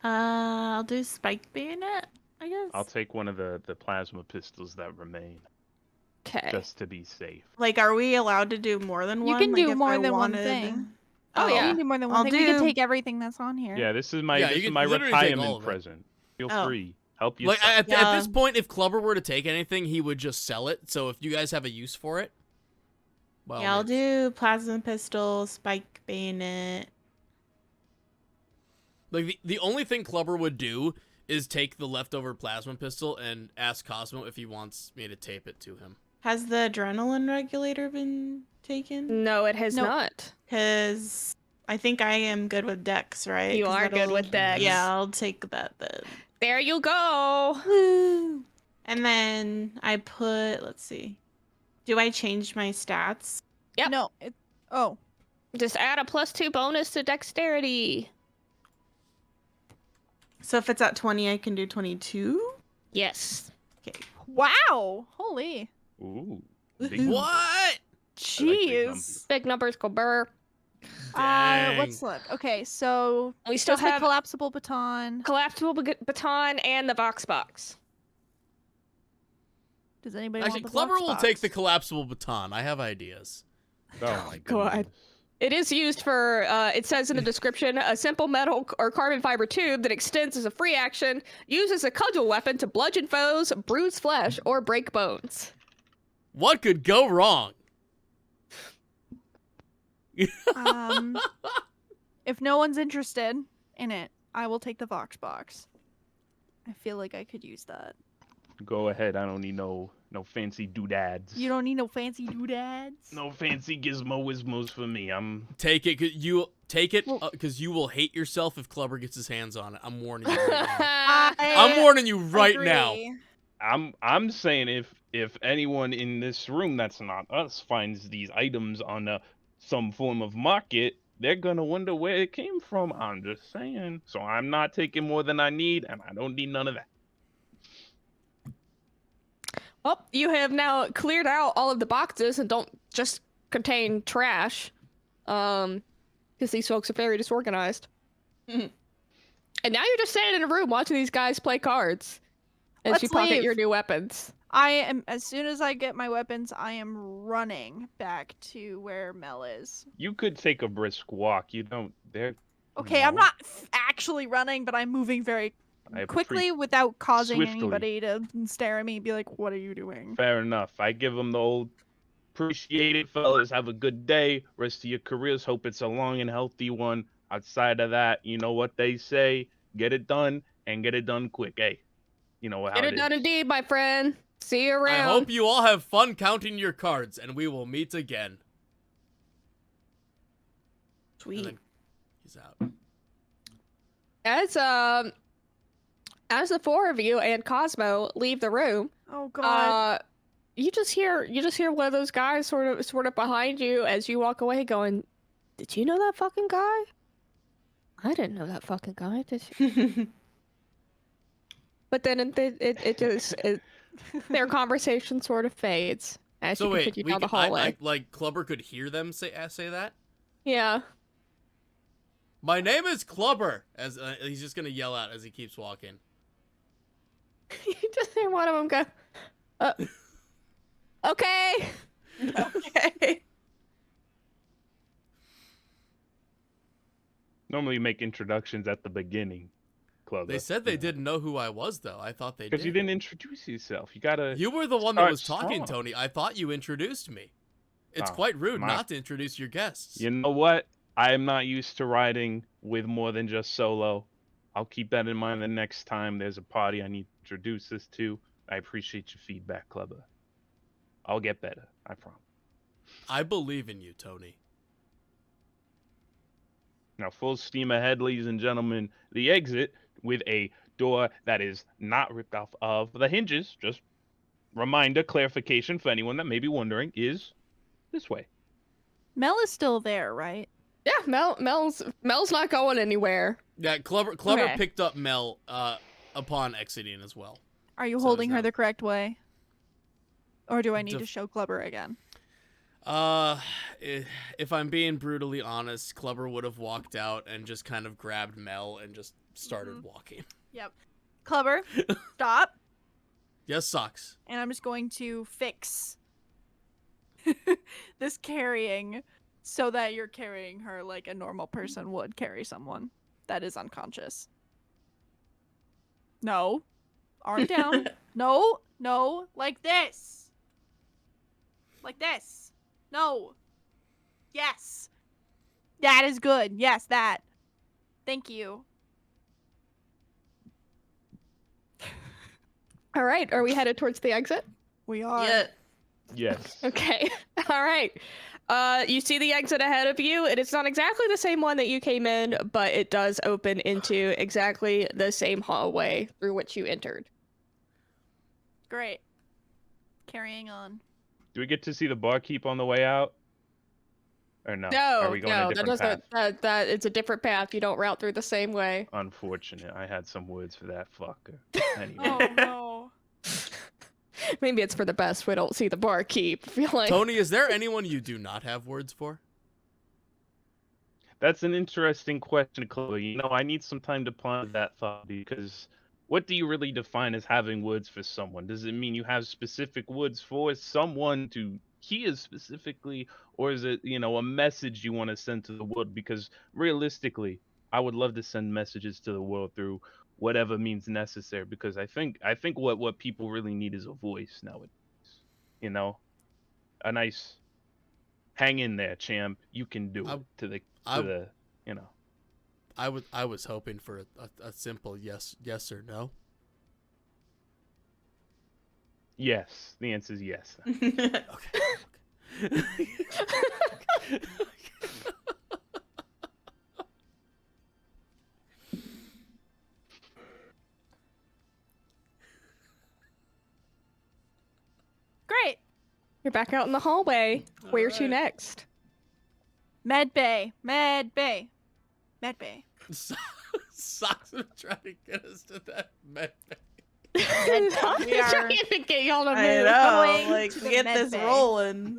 I'll do spike bayonet, I guess. I'll take one of the plasma pistols that remain, Okay. just to be safe. Like, are we allowed to do more than You one? can Like, do if more I than one wanted- thing. Oh, You yeah. can do more than one I'll thing. We can do- take everything that's on here. Yeah, this is my Yeah, you can literally take all retirement of it. present. Feel Oh. free. Help yourself. Like at Yeah. this point, if Klubbr were to take anything, he would just sell it. So if you guys have a use for it, well, Yeah, I'll do plasma pistol, spike bayonet. Like the only thing Klubbr would do is take the leftover plasma pistol and ask Cosmo if he wants me to tape it to him. Has the adrenaline regulator been taken? No, it has Nope. not. Because I think I am good with Dex, right? You 'Cause are good that'll- with Dex. Yeah, I'll take that then. There you go. Woo! And then I put, let's see. Do I change my stats? Yep. No. Oh. Just add a +2 bonus to dexterity. So if it's at 20, I can do 22? Yes. Okay. Wow. Holy. Ooh. Woohoo. Big What? I like big Jeez. Big numbers go burr. Dang. Let's look. Okay, so We still just the have collapsible baton. collapsible baton and the Vox box. Does anybody Actually, want the Klubbr Vox will box? take the collapsible baton. I have ideas. Oh my God. goodness. It is used for, it says in the description, a simple metal or carbon fiber tube that extends as a free action, used as a cudgel weapon to bludgeon foes, bruise flesh, or break bones. What could go wrong? If no one's interested in it, I will take the Vox box. I feel like I could use that. Go ahead. I don't need no fancy doodads. You don't need no fancy doodads. No fancy gizmo-wismos for me. I'm Take it. You take it because you will hate yourself if Klubbr gets his hands on it. I'm warning you. Right now. I'm warning you right now. agree. I'm saying if anyone in this room that's not us finds these items on some form of market, they're gonna wonder where it came from. I'm just saying. So I'm not taking more than I need, and I don't need none of that. Well, you have now cleared out all of the boxes and don't just contain trash. Because these folks are very disorganized. And now you're just standing in a room watching these guys play cards. As Let's you pocket leave. your new weapons. I am, as soon as I get my weapons, I am running back to where Mel is. You could take a brisk walk. You don't. They're Okay, I'm No. not actually running, but I'm moving very I quickly without causing swiftly. anybody to stare at me and be like, what are you doing? Fair enough. I give them the old appreciate it, fellas. Have a good day. Rest of your careers. Hope it's a long and healthy one. Outside of that, you know what they say. Get it done and get it done quick. Hey, you know how Get it done indeed, my friend. See you around. I hope you all have fun counting your cards, and we will meet again. And Sweet. then he's out. As the four of you and Cosmo leave the room, Oh god. you just hear one of those guys sort of behind you as you walk away going, "Did you know that fucking guy? I didn't know that fucking guy, did you?" But then their conversation sort of fades as So you wait, continue down the hallway. like Klubbr could hear them say that? Yeah. My name is Klubbr. As he's just gonna yell out as he keeps walking. You just hear one of them go, okay. Okay. Normally you make introductions at the beginning, Club. They said they didn't know who I was, though. I thought they did. Because you didn't introduce yourself. You gotta. You were the one that start was talking, strong. Tony. I thought you introduced me. It's Oh, quite rude my- not to introduce your guests. You know what? I am not used to riding with more than just solo. I'll keep that in mind the next time there's a party I need to introduce this to. I appreciate your feedback, Clubber. I'll get better. I promise. I believe in you, Tony. Now, full steam ahead, ladies and gentlemen. The exit with a door that is not ripped off of the hinges. Just reminder, clarification for anyone that may be wondering, is this way. Mel is still there, right? Yeah, Mel's not going anywhere. Yeah, Klubbr Okay. picked up Mel upon exiting as well. Are you So holding is her that- the correct way? Or do I need Def- to show Klubbr again? If I'm being brutally honest, Klubbr would have walked out and just kind of grabbed Mel and just started walking. Yep. Klubbr, stop. Yes, socks. And I'm just going to fix this carrying so that you're carrying her like a normal person would carry someone that is unconscious. No. Arm down. No. No. Like this. Like this. No. Yes. That is good. Yes, that. Thank you. All right, are we headed towards the exit? We are. Yeah. Yes. Okay. All right. You see the exit ahead of you. It is not exactly the same one that you came in, but it does open into exactly the same hallway through which you entered. Great. Carrying on. Do we get to see the barkeep on the way out? Or no? No, Are we going a no, that different path? doesn't. That it's a different path. You don't route through the same way. Unfortunate. I had some words for that fucker. Anyway. Oh no. Maybe it's for the best we don't see the barkeep. I feel like Tony, is there anyone you do not have words for? That's an interesting question, Chloe. You know, I need some time to ponder that thought because what do you really define as having words for someone? Does it mean you have specific words for someone to hear specifically, or is it, you know, a message you want to send to the world? Because realistically, I would love to send messages to the world through whatever means necessary, because I think what people really need is a voice nowadays. You know, a nice hang in there, champ. You can do it to the you know. I was hoping for a simple yes or no. Yes, the answer is yes. Okay. Great. you're back out in the hallway. Where to Alright. next? Medbay. Medbay. Medbay. Socks are trying to get us to that med. We are- Trying to get y'all to I move. know. Going Like, to the get this med bay. rolling.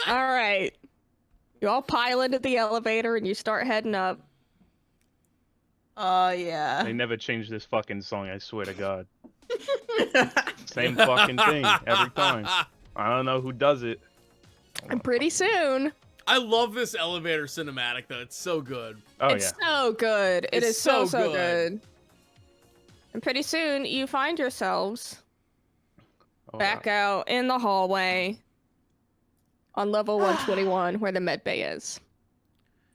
All right. You all pile into the elevator and you start heading up. Oh, yeah. They never change this fucking song, I swear to God. Same fucking thing every time. I don't know who does it. And pretty soon, I love this elevator cinematic though. It's so good. Oh it's yeah. so good. It It's is so so good. good. And pretty soon, you find yourselves Oh, back out in the hallway on level 121 where the med bay is.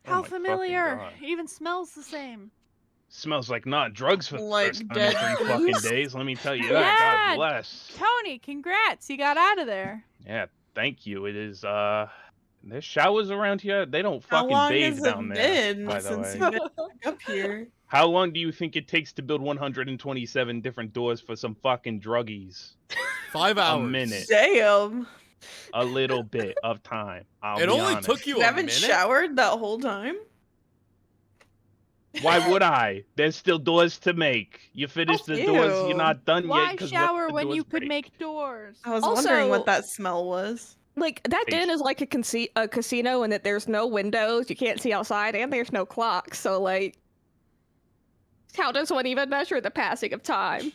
Oh How my fucking familiar. God. Even smells the same. Smells like not drugs for the Like first time dead in 3 fucking goose. days. Let me tell you Yeah. that. God bless. Tony, congrats. You got out of there. Yeah, thank you. It is there's showers around here. They don't How fucking long bathe has down it there. been By the since way. you've been back up here? How long do you think it takes to build 127 different doors for some fucking druggies? 5 hours. minute. Damn. A little bit of time. I'll It be only honest. took you You a haven't minute. showered that whole time? Why would I? There's still doors to make. You finish the doors. You're Ew. not done yet. Why 'cause shower the when doors you could break. make doors? I was Also- wondering what that smell was. Like that den is like a casino in that there's no windows, you can't see outside, and there's no clock. So like, how does one even measure the passing of time?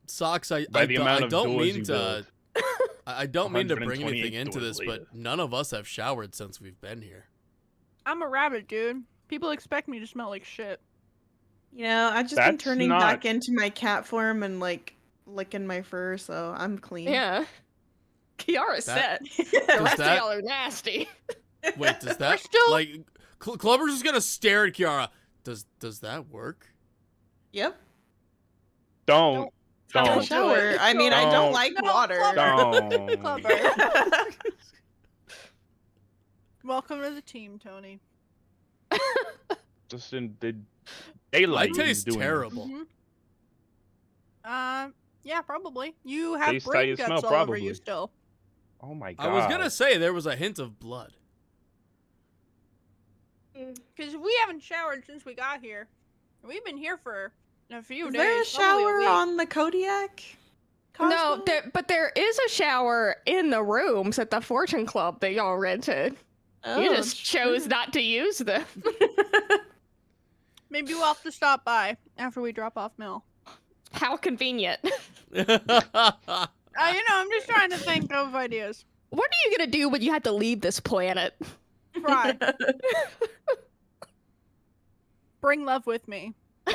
Socks, I By the amount of don't doors mean you to. build. I don't mean to bring 128 anything into doors this, later. but none of us have showered since we've been here. I'm a rabbit, dude. People expect me to smell like shit. You know, I've just been That's turning not- back into my cat form and like licking my fur, so I'm clean. Yeah. Kiara's That- set. The Does rest of that- y'all are nasty. Wait, does that still- like Klubbr's just gonna stare at Kiara? Does that work? Yep. Don't. Don't Don't. shower. I mean, I Don't. don't like No, water. Don't. Klubbr. Welcome to the team, Tony. Just in the I daylight. he's taste doing it. terrible. Yeah, probably. You have Taste how brain you guts smell, all over probably. you still. Oh my god. I was gonna say there was a hint of blood. Because we haven't showered since we got here. We've been here for a few Is days. there a probably shower week. on the Kodiak? No, Cosmo? but there is a shower in the rooms at the Fortune Club that y'all rented. You Oh, just chose not to use them. Maybe we'll have to stop by after we drop off Mill. How convenient. You know, I'm just trying to think of ideas. What are you gonna do when you have to leave this planet? Try. Bring love with me. You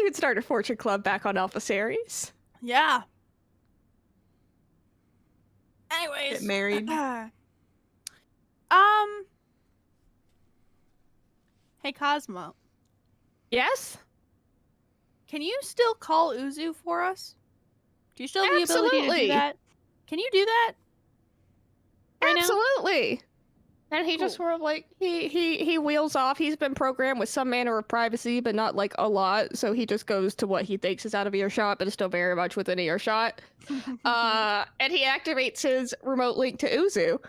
could start a Fortune Club back on Alpha Series. Yeah. Anyways. Get married. Hey Cosmo, Yes? can you still call Uzu for us? Do you still have the ability to Absolutely. do that? Can you do that? Right now? Absolutely. And he just Cool. sort of like he wheels off. He's been programmed with some manner of privacy, but not like a lot. So he just goes to what he thinks is out of earshot, but is still very much within earshot. And he activates his remote link to Uzu.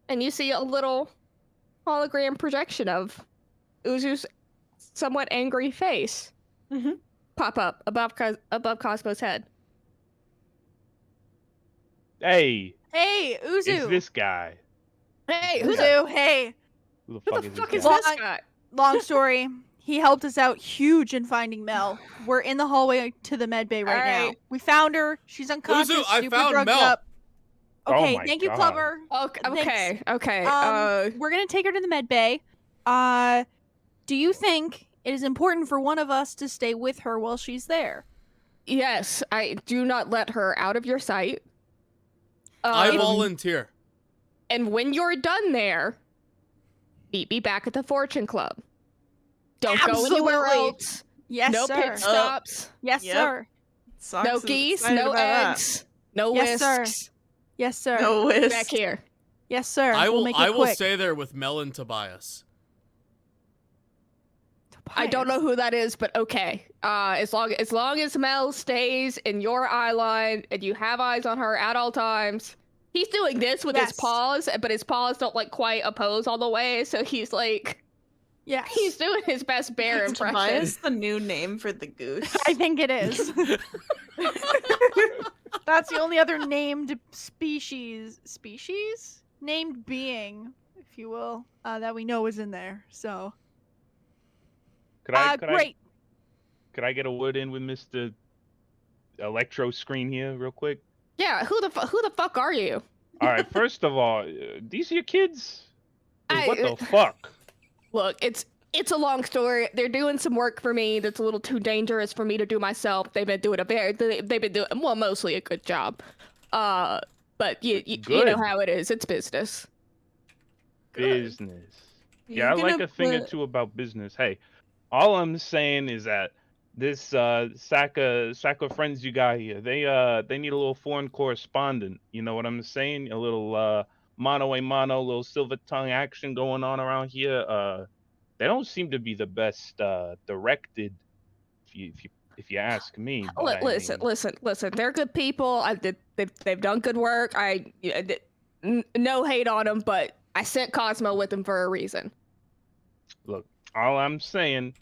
And you see a little hologram projection of Uzu's somewhat angry face Mhm. pop up above Cosmo's head. Hey, Hey, Uzu. it's this guy. Hey, who's Uzu, hey. Who the who fuck the is fuck this is guy? this guy? Long story. He helped us out huge in finding Mel. We're in the hallway to the med bay right now. Alright. We found her. She's unconscious. Uzu, I super found drugged Mel. up. Oh Okay, my thank you, God. Klubbr. Okay, okay. We're gonna take her to the med bay. Do you think it is important for one of us to stay with her while she's there? Yes, I do not let her out of your sight. I Um, volunteer. and when you're done there, meet me back at the Fortune Club. Don't go anywhere Absolutely. else. Yes, No sir. pit stops. Yes, Yep. sir. Socks No is geese. excited No about that. eggs. No Yes, sir. whisks. Yes, sir. No whisk. Back here. Yes, sir. I We'll will make it I will quick. stay there with Mel and Tobias. I don't know who that is, but okay. As long as Mel stays in your eye line and you have eyes on her at all times. He's doing this with his Yes. paws, but his paws don't like quite oppose all the way, so he's like Yes. he's doing his best bear Is impression. Tobias the new name for the goose? I think it is. That's the only other named species named being, if you will, that we know is in there. So, Could I great. could I get a word in with Mr. Electro Screen here real quick? Yeah, who the fuck are you? All right, first of all, these are your kids? What I- the fuck? Look, it's a long story. They're doing some work for me that's a little too dangerous for me to do myself. They've been doing mostly a good job. But you know Good. how it is. It's business. Business. You Yeah, I like gonna a thing or put- two about business. Hey, all I'm saying is that this sack of friends you got here, they need a little foreign correspondent. You know what I'm saying? A little mano a mano, little silver tongue action going on around here. They don't seem to be the best directed, if you ask me. but I Listen. They're good people. They've done good work. No hate on them, but I sent Cosmo with them for a reason. Look, all I'm saying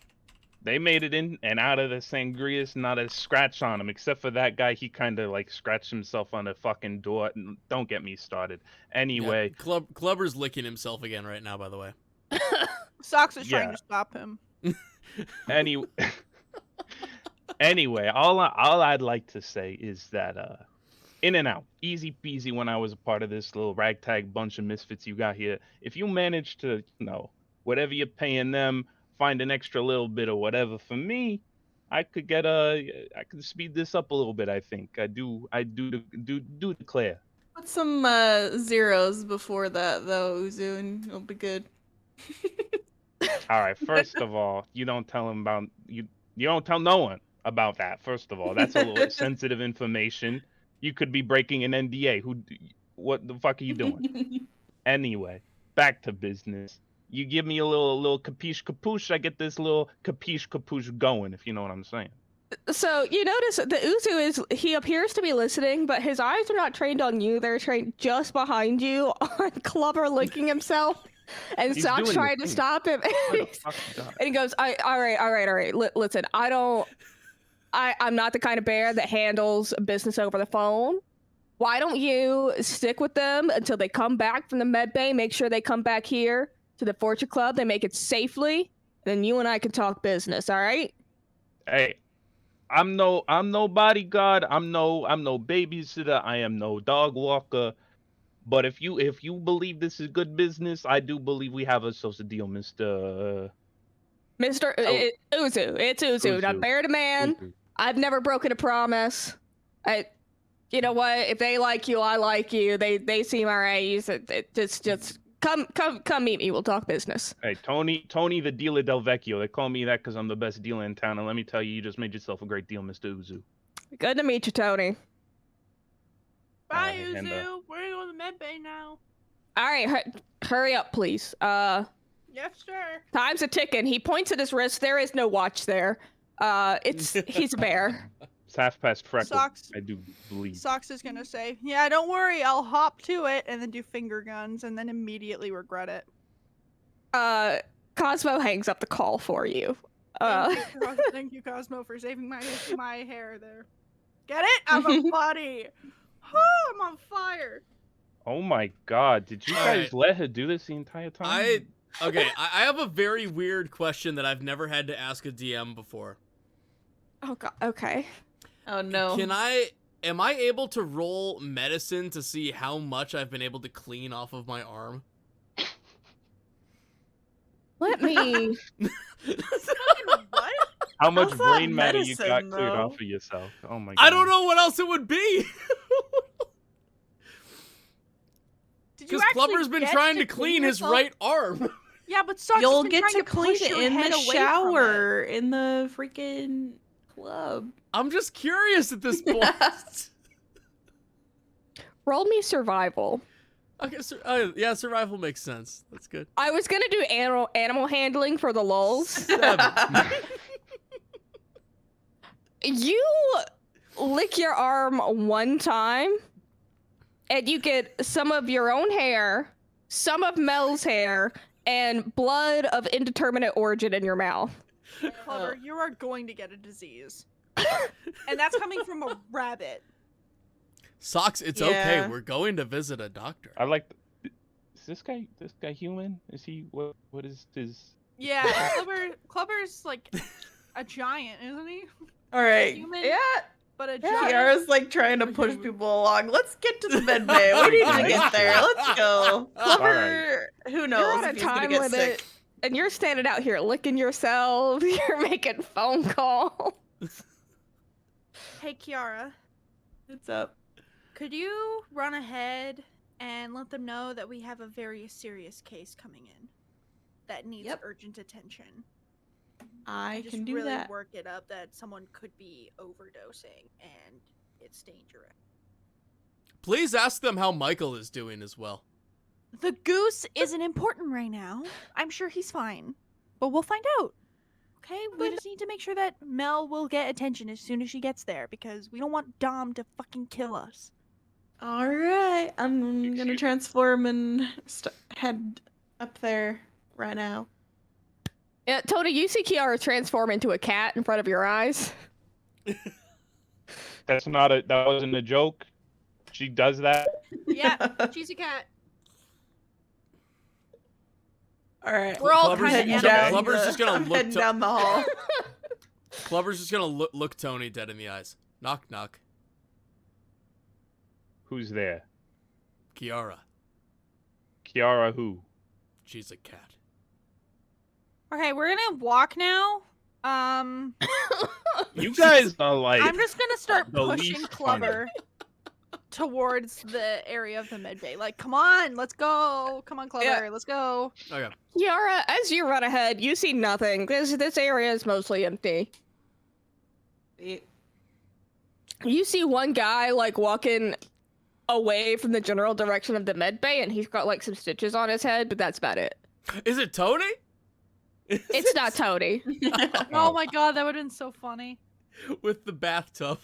They made it in and out of the sangrias, not a scratch on him, except for that guy. He kind of like scratched himself on the fucking door. Don't get me started. Anyway, Yeah, Klubbr's licking himself again right now, by the way. Socks is trying Yeah. to stop him. any, anyway, all I'd like to say is that in and out, easy peasy. When I was a part of this little ragtag bunch of misfits you got here, if you manage to, whatever you're paying them, find an extra little bit or whatever for me, I could I could speed this up a little bit. I think I do declare. Put some zeros before that though, Uzu, and it'll be good. All right, first of all, you don't tell him about you don't tell no one about that. First of all, that's a little sensitive information. You could be breaking an NDA. What the fuck are you doing? Anyway, back to business. You give me a little capiche capuche, I get this little capiche capuche going, if you know what I'm saying. So you notice the Uzu he appears to be listening, but his eyes are not trained on you. They're trained just behind you on Klubbr licking himself. And He's Sock's doing trying the to thing. stop him. Where the fuck is that? And he goes, all right. Listen, I'm not the kind of bear that handles business over the phone. Why don't you stick with them until they come back from the Medbay, make sure they come back here to the Fortune Club, they make it safely, and then you and I can talk business, all right? Hey, I'm no bodyguard, I'm no babysitter, I am no dog walker. But if you believe this is good business, I do believe we have ourselves a deal, Mr. Mr. Uzu, it's Uzu, not Uzu. bear to man. Uzu. I've never broken a promise. You know what? If they like you, I like you. They seem alright. Just come meet me. We'll talk business. Hey, Tony the dealer del Vecchio. They call me that because I'm the best dealer in town. And let me tell you, you just made yourself a great deal, Mr. Uzu. Good to meet you, Tony. Bye, Alright, and, Uzu. We're gonna go to the med bay now. All right, hurry up, please. Yes, sir. Time's a ticking. He points at his wrist. There is no watch there. He's a bear. It's half past freckle. Socks. I do believe. Socks is gonna say, "Yeah, don't worry. I'll hop to it and then do finger guns and then immediately regret it." Cosmo hangs up the call for you. Thank you, Cosmo, for saving my hair there. Get it? I'm a body. I'm on fire. Oh my god, did you guys let her do this the entire time? I have a very weird question that I've never had to ask a DM before. Oh god. Okay. Oh no. Am I able to roll medicine to see how much I've been able to clean off of my arm? Let me. What? How much How's that brain matter you got medicine, cleared though? off of yourself? Oh my god. I don't know what else it would be. Did you Because actually Klubbr's been get trying to clean his yourself? right arm. Yeah, but Socks You'll has been get trying to clean push it your in head the away from it. shower in the freaking club. I'm just curious at this point. Roll me survival. Okay, yeah, survival makes sense. That's good. I was gonna do animal handling for the lulz. 7. You lick your arm one time, and you get some of your own hair, some of Mel's hair, and blood of indeterminate origin in your mouth. Klubbr, you are going to get a disease. And that's coming from a rabbit. Socks, it's okay. Yeah. We're going to visit a doctor. I like. Is this guy human? Is he what is his? Yeah, Klubber's like a giant, isn't he? All right. Human, Yeah. but a Yeah. giant. Kiara's like trying to push people along. Let's get to the med bay. We need to get there. Let's go. Klubbr, who knows You're on a if he's gonna time get limit, sick. and you're standing out here licking yourself. You're making phone calls. Hey, Kiara, What's up? could you run ahead and let them know that we have a very serious case coming in that needs Yep. urgent attention? I Just can do really that. work it up that someone could be overdosing and it's dangerous. Please ask them how Michael is doing as well. The goose isn't important right now. I'm sure he's fine, but we'll find out. Okay, we just need to make sure that Mel will get attention as soon as she gets there because we don't want Dom to fucking kill us. All right, I'm gonna transform and head up there right now. Yeah, Tony, you see Kirara transform into a cat in front of your eyes. That wasn't a joke. She does that. Yeah, she's a cat. All right. We're all Klubber's- kind of Klubber's just gonna look heading to- down the hall. Klubber's just gonna look Tony dead in the eyes. Knock, knock. Who's there? Kirara. Kiara who? She's a cat. Okay, we're gonna walk now. You guys are like I'm just gonna start the pushing least funny. Klubbr towards the area of the Medbay. Like, come on, let's go. Come on, Klubbr, Yeah. let's go. Okay. Kirara, as you run ahead, you see nothing. This area is mostly empty. You see one guy like walking away from the general direction of the medbay, and he's got like some stitches on his head, but that's about it. Is it Tony? It's not Tony. Oh my god, that would have been so funny. With the bathtub.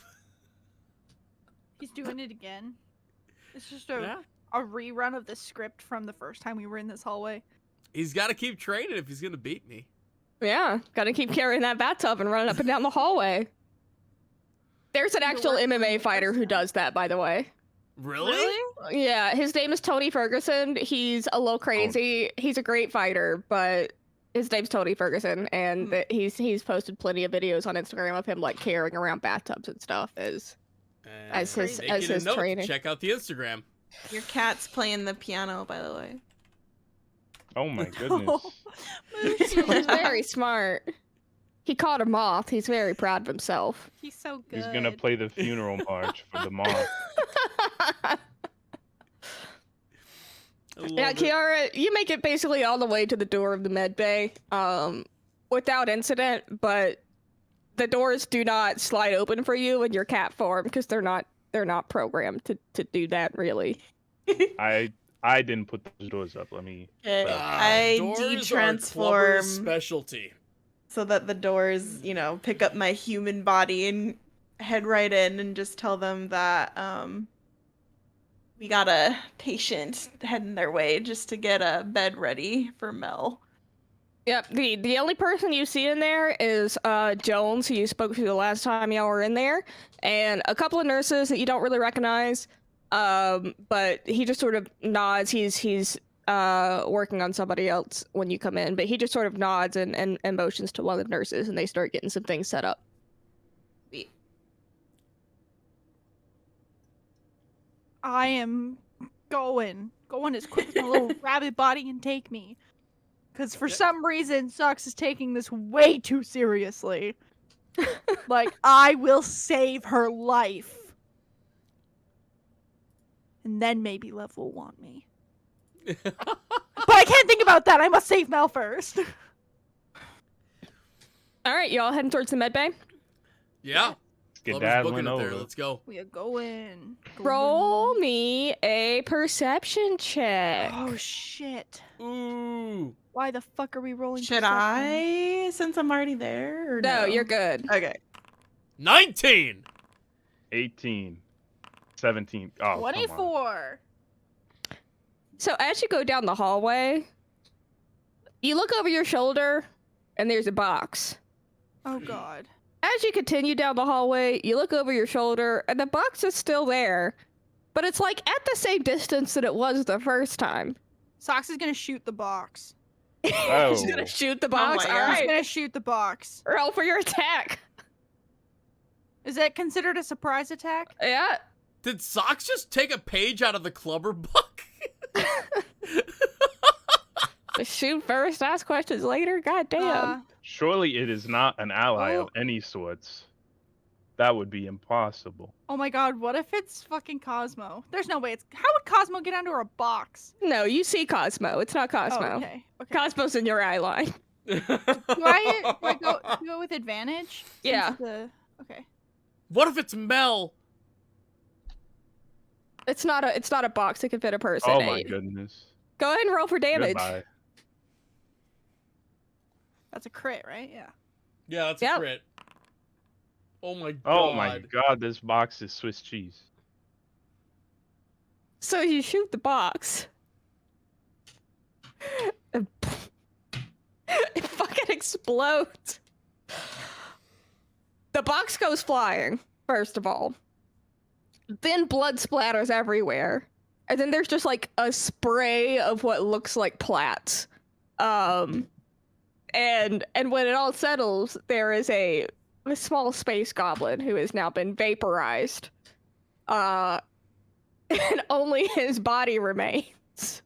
He's doing it again. It's just Yeah. a rerun of the script from the first time we were in this hallway. He's got to keep training if he's gonna beat me. Yeah, gotta keep carrying that bathtub and running up and down the hallway. There's an You're actual working on MMA the fighter first who time. does that, by the way. Really? Yeah, his name is Tony Ferguson. He's a little crazy. He's a great fighter, but his name's Tony Ferguson, and he's posted plenty of videos on Instagram of him like carrying around bathtubs and stuff as his Making a his note, training. Check out the Instagram. Your cat's playing the piano, by the way. Oh my goodness. He's very smart. He caught a moth. He's very proud of himself. He's so good. He's gonna play the funeral march for the moth. Yeah, Kirara, you make it basically all the way to the door of the med bay, without incident, but the doors do not slide open for you in your cat form because they're not programmed to do that really. I didn't put those doors up. Let me. Okay, Ah, I doors are de-transform Klubber's specialty. so that the doors, pick up my human body and head right in and just tell them that we got a patient heading their way just to get a bed ready for Mel. Yep, the only person you see in there is Jones, who you spoke to the last time y'all were in there, and a couple of nurses that you don't really recognize. But he just sort of nods. He's working on somebody else when you come in, but he just sort of nods and motions to one of the nurses, and they start getting some things set up. Sweet. I am going as quick as my little rabbit body can take me. Because for some reason, Sux is taking this way too seriously. Like, I will save her life. And then maybe Lev will want me. But I can't think about that. I must save Mel first. All right, y'all heading towards the med bay. Yeah. Get Klubber's that booking one it there. over. Let's go. We are going. Roll me a perception check. Oh, shit. Ooh. Why the fuck are we rolling? Should perception? I, since I'm already there? Or No, you're good. Okay. 19. 18. 17. Oh, come on. 24. So as you go down the hallway, you look over your shoulder, and there's a box. Oh, God. As you continue down the hallway, you look over your shoulder, and the box is still there, but it's like at the same distance that it was the first time. Sox is gonna shoot the box. Oh. He's gonna shoot the box. my All God. He's right, gonna shoot the box. roll for your attack. Is that considered a surprise attack? Yeah. Did Socks just take a page out of the Klubbr book? Shoot first, ask questions later. God damn. Surely it is not an ally of any sorts. That would be impossible. Oh my god, what if it's fucking Cosmo? There's no way it's. How would Cosmo get under a box? No, you see Cosmo. It's not Cosmo. Oh, okay. Okay. Cosmo's in your eye line. Do I go with advantage? Since Yeah. Okay. What if it's Mel? It's not a box that can fit a person. Oh my Eight. goodness. Go ahead and roll for damage. Goodbye. That's a crit, right? Yeah. Yeah, that's Yep. a crit. Oh my god. Oh my god, this box is Swiss cheese. So you shoot the box. It fucking explodes. The box goes flying, first of all. Then blood splatters everywhere. And then there's just like a spray of what looks like plats. And when it all settles, there is a small space goblin who has now been vaporized. And only his body remains.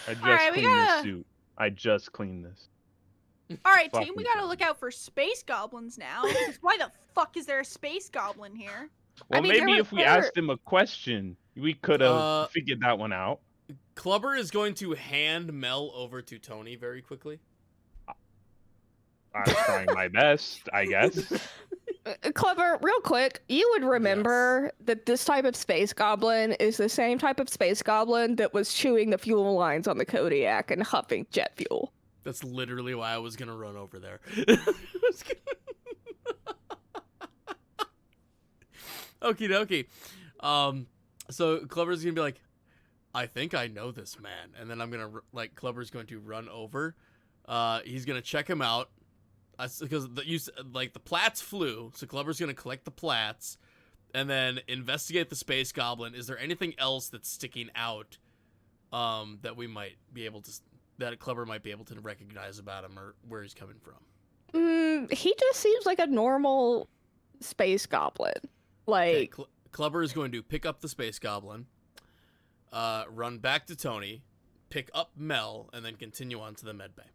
I just Alright, we cleaned this gotta- suit. I just cleaned this. All right, team, Fucking we gotta fine. look out for space goblins now. 'Cause why the fuck is there a space goblin here? Well, mean, maybe there if we were- asked him a question, we could have figured that one out. Klubbr is going to hand Mel over to Tony very quickly. I'm trying my best, I guess. Klubbr, real quick, you would remember that this type of space goblin is the same type of space goblin that was chewing the fuel lines on the Kodiak and huffing jet fuel. That's literally why I was gonna run over there. Okie dokie. So Klubber's gonna be like, I think I know this man, and then I'm gonna Klubber's going to run over. He's gonna check him out, because the plats flew. So Klubber's gonna collect the plats, and then investigate the space goblin. Is there anything else that's sticking out, that we might be able to, that Klubbr might be able to recognize about him or where he's coming from? He just seems like a normal space goblin. Okay, Like, Klubbr is going to pick up the space goblin, run back to Tony, pick up Mel, and then continue on to the medbay.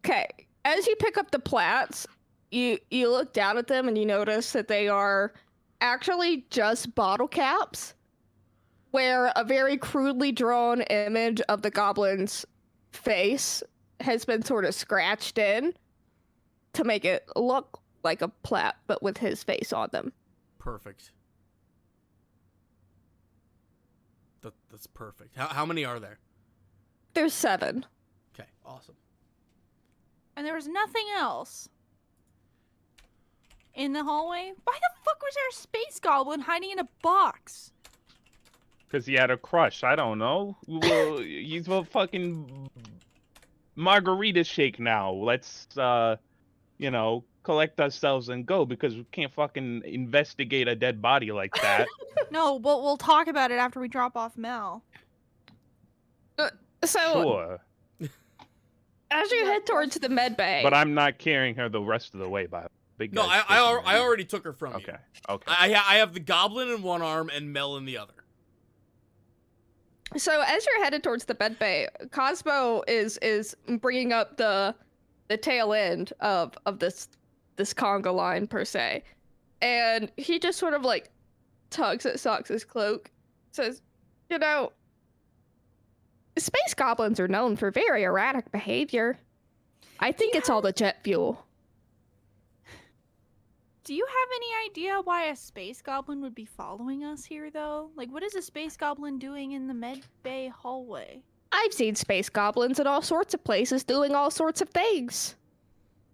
okay, as you pick up the plats, you look down at them and you notice that they are actually just bottle caps, where a very crudely drawn image of the goblin's face has been sort of scratched in to make it look like a plat, but with his face on them. Perfect. That's perfect. How many are there? There's 7. Okay, awesome. And there was nothing else in the hallway. Why the fuck was there a space goblin hiding in a box? Because he had a crush. I don't know. Well, he's a fucking margarita shake now. Let's, collect ourselves and go, because we can't fucking investigate a dead body like that. No, but we'll talk about it after we drop off Mel. So, Sure. as you head towards the med bay, But I'm not carrying her the rest of the way, by big No, guy's I taking her. already took her from you. Okay. I have the goblin in one arm and Mel in the other. So as you're headed towards the med bay, Cosmo is bringing up the tail end of this conga line per se, and he just sort of like tugs at Sox's cloak, says, space goblins are known for very erratic behavior. I think it's all the jet fuel. Do you have any idea why a space goblin would be following us here, though? Like, what is a space goblin doing in the med bay hallway? I've seen space goblins in all sorts of places doing all sorts of things.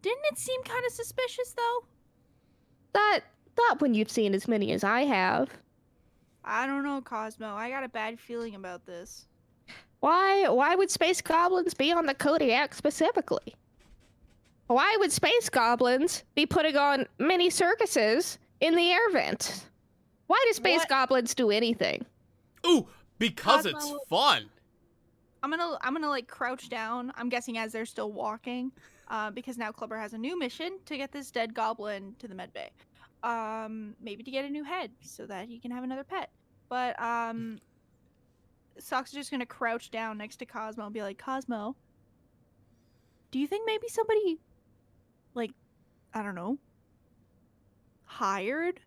Didn't it seem kind of suspicious, though? Not when you've seen as many as I have. I don't know, Cosmo. I got a bad feeling about this. Why would space goblins be on the Kodiak specifically? Why would space goblins be putting on mini circuses in the air vent? Why do space What? goblins do anything? Ooh, because it's Cosmo- fun. I'm gonna like crouch down. I'm guessing as they're still walking, because now Klubbr has a new mission to get this dead goblin to the med bay. Maybe to get a new head so that he can have another pet. But Sox is just gonna crouch down next to Cosmo and be like, Cosmo, do you think maybe somebody, like, I don't know, hired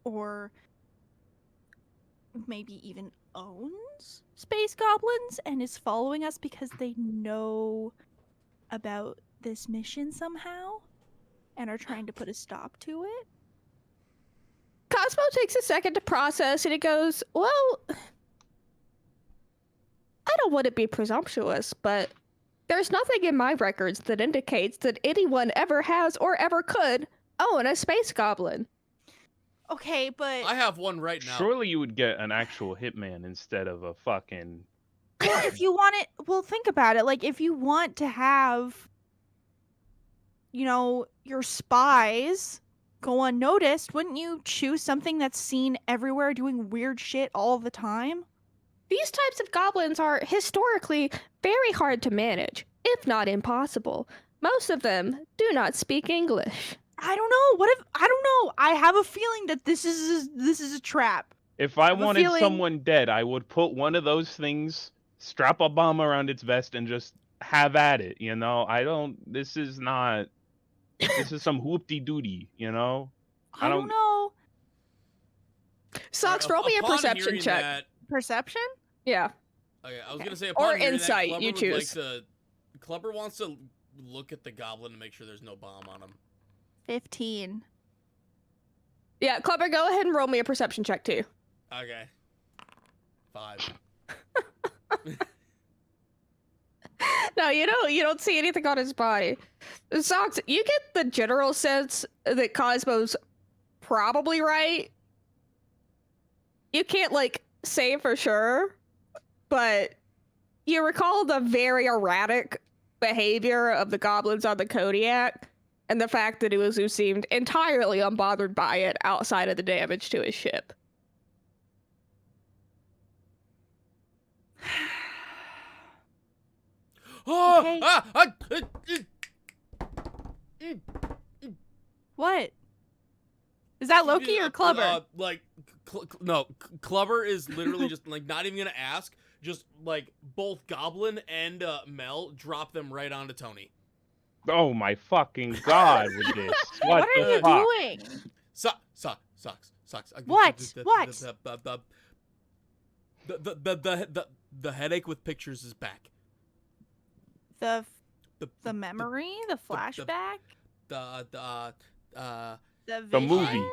or maybe even owns space goblins and is following us because they know about this mission somehow and are trying to put a stop to it? Cosmo takes a second to process and he goes, well, I don't want to be presumptuous, but there's nothing in my records that indicates that anyone ever has or ever could own a space goblin. Okay, but I have one right now. Surely you would get an actual hitman instead of a fucking Well, if you want it, well, think about it. Like, if you want to have, your spies go unnoticed, wouldn't you choose something that's seen everywhere doing weird shit all the time? These types of goblins are historically very hard to manage, if not impossible. Most of them do not speak English. I don't know. What if I don't know? I have a feeling that this is a trap. If I have a wanted feeling- someone dead, I would put one of those things, strap a bomb around its vest, and just have at it. This is some whoop-de-doody, I don't know. Socks, roll me a Upon perception hearing check. that- Perception? Yeah. okay, I was Okay. gonna say Or upon hearing insight, that, you Klubbr would like choose. Klubbr wants to look at the goblin to make sure there's no bomb on him. 15. Yeah, Klubbr, go ahead and roll me a perception check too. Okay. 5. No, you don't see anything on his body. Socks, you get the general sense that Cosmo's probably right. You can't say for sure, but you recall the very erratic behavior of the goblins on the Kodiak, and the fact that Uzu seemed entirely unbothered by it outside of the damage to his ship. Oh, Okay. What? Is that Loki or Klubbr? No, Klubbr is literally just not even gonna ask. Just both Goblin and Mel drop them right onto Tony. Oh my fucking god with this. What What are the you fuck? doing? Socks. What? What? The headache with pictures is back. The memory, the flashback, The the The vision. movie.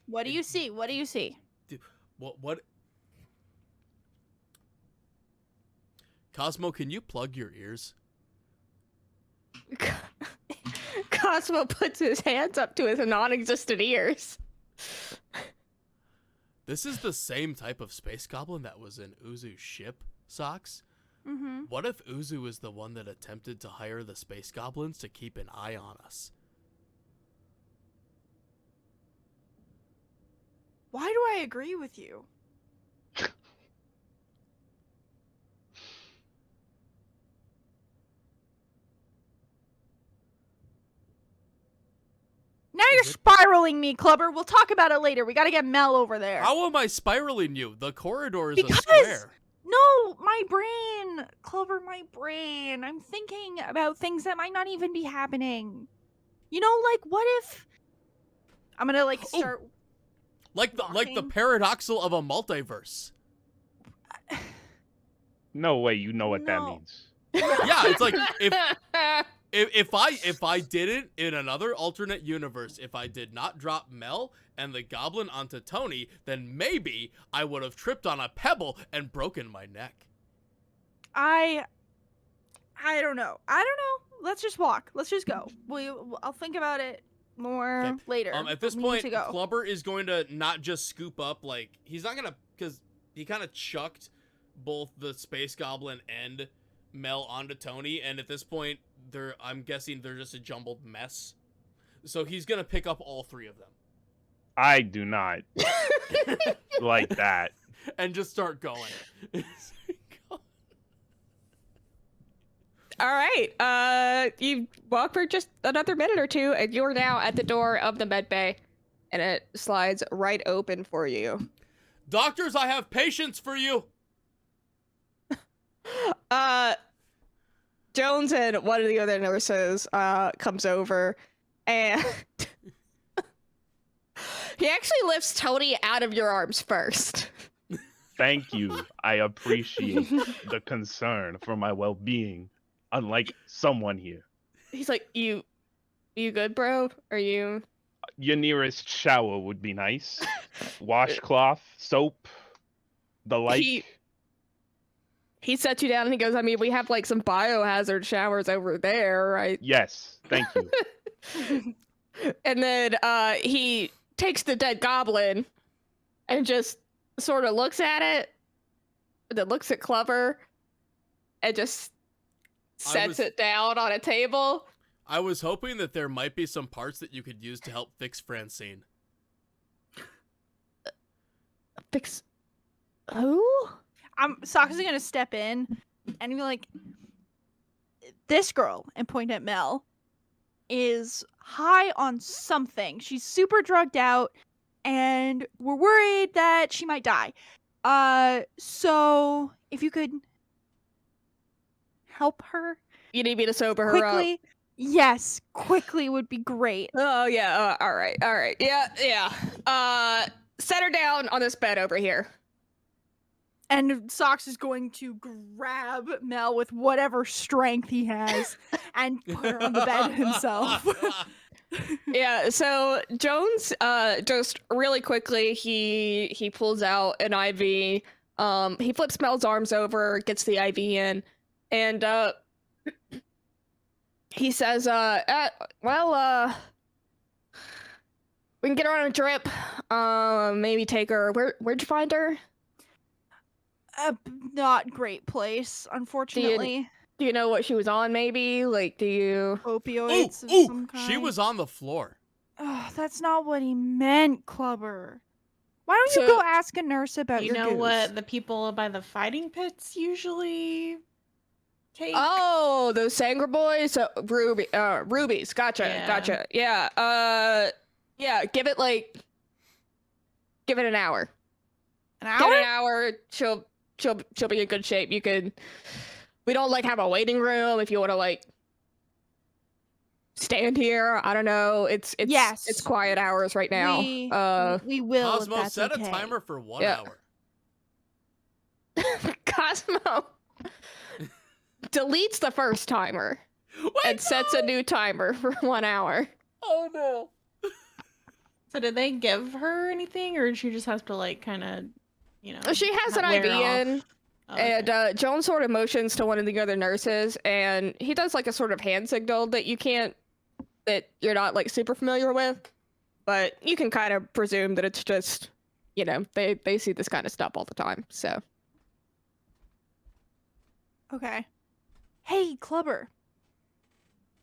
What do you see? What do you see? What? Cosmo, can you plug your ears? Cosmo puts his hands up to his non-existent ears. This is the same type of space goblin that was in Uzu's ship, Socks. Mm-hmm. What if Uzu is the one that attempted to hire the space goblins to keep an eye on us? Why do I agree with you? Now you're spiraling me, Klubbr. We'll talk about it later. We gotta get Mel over there. How am I spiraling you? The corridor is Because- a square. No, my brain. Klubbr, my brain. I'm thinking about things that might not even be happening. What if... I'm gonna, start... Like the walking. paradoxal of a multiverse. No way you know what that No. means. Yeah, it's like if I didn't in another alternate universe, if I did not drop Mel and the goblin onto Tony, then maybe I would have tripped on a pebble and broken my neck. I don't know. Let's just walk. Let's just go. I'll think about it more Okay. later. At this We need point, to go. Klubbr is going to not just scoop up, he's not gonna, because he kind of chucked both the space goblin and Mel onto Tony, and at this point, I'm guessing they're just a jumbled mess. So he's gonna pick up all 3 of them I do not like that. and just start going. All right. You walk for just another minute or two, and you're now at the door of the med bay, and it slides right open for you. Doctors, I have patience for you. Jones and one of the other nurses comes over, and he actually lifts Tony out of your arms first. Thank you. I appreciate the concern for my well-being, unlike someone here. He's like, You good, bro? Are you? Your nearest shower would be nice. Washcloth, soap, the like. He sets you down and he goes, I mean, we have some biohazard showers over there, right? Yes, thank you. And then he takes the dead goblin and just sort of looks at it and then looks at Klubbr and just sets it down on a table. I was hoping that there might be some parts that you could use to help fix Francine. Fix who? Socks is gonna step in and be like, this girl, and point at Mel, is high on something. She's super drugged out, and we're worried that she might die. So if you could help her You need me to sober her up? quickly. Yes, quickly would be great. Oh yeah. All right. Yeah. Set her down on this bed over here. And Socks is going to grab Mel with whatever strength he has and put her on the bed himself. Yeah. So Jones, just really quickly, he pulls out an IV. He flips Mel's arms over, gets the IV in, and he says, we can get her on a drip. Maybe take her. Where'd you find her? A not great place, unfortunately. Do you know what she was on? Maybe like, do you? Opioids of some kind. She was on the floor. Oh, that's not what he meant, Klubbr. Why don't So- you go ask a nurse about You your know goose? what the people by the fighting pits usually take? Oh, those Sangra boys, rubies. Gotcha. Yeah. Yeah. Give it an hour. An Give it hour? an hour. She'll be in good shape. We don't have a waiting room if you want to stand here. I don't know. It's Yes. quiet hours right now. We will. if Cosmo, that's set okay. a timer for 1 Yeah. hour. Cosmo deletes the first timer Wait, and sets a new timer for 1 hour. Oh no. So did they give her anything, or did she just have to kind of, She has not an IV wear off? in. Oh, okay. And Jones sort of motions to one of the other nurses, and he does a sort of hand signal that you're not super familiar with, but you can kind of presume that it's just, they see this kind of stuff all the time. So Okay. Hey, Klubbr.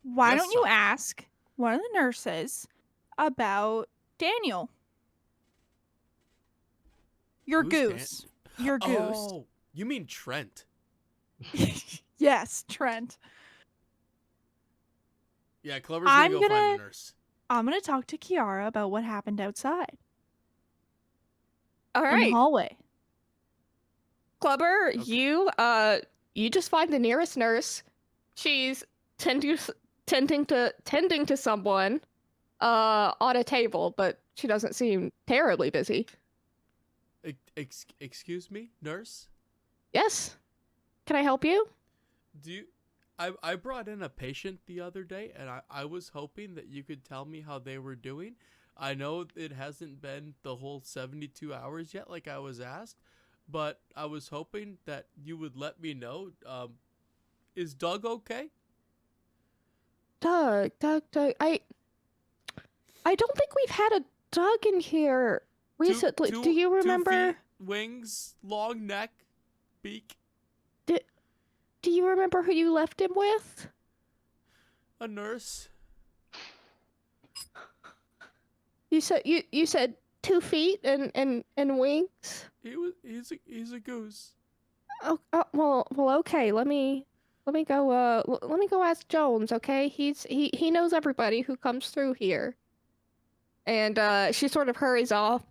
Why Yes, don't you Socks? ask one of the nurses about Daniel? Your Who's Dan- goose. Your goose. Oh, you mean Trent? Yes, Trent. Yeah, Clover's I'm gonna go find gonna- a nurse. I'm gonna talk to Kirara about what happened outside all in the right, hallway. Klubbr, Okay. you just find the nearest nurse. She's tending to someone on a table, but she doesn't seem terribly busy. Excuse me, nurse? Yes, can I help you? I brought in a patient the other day, and I was hoping that you could tell me how they were doing. I know it hasn't been the whole 72 hours yet, like I was asked, but I was hoping that you would let me know. Is Doug okay? Doug. I don't think we've had a Doug in here recently. Do you 2 remember? feet, wings, long neck, beak, Do you remember who you left him with? a nurse. You said 2 feet and wings. He's a goose. Oh, well, okay. Let me go. Let me go ask Jones. Okay, he knows everybody who comes through here. And she sort of hurries off,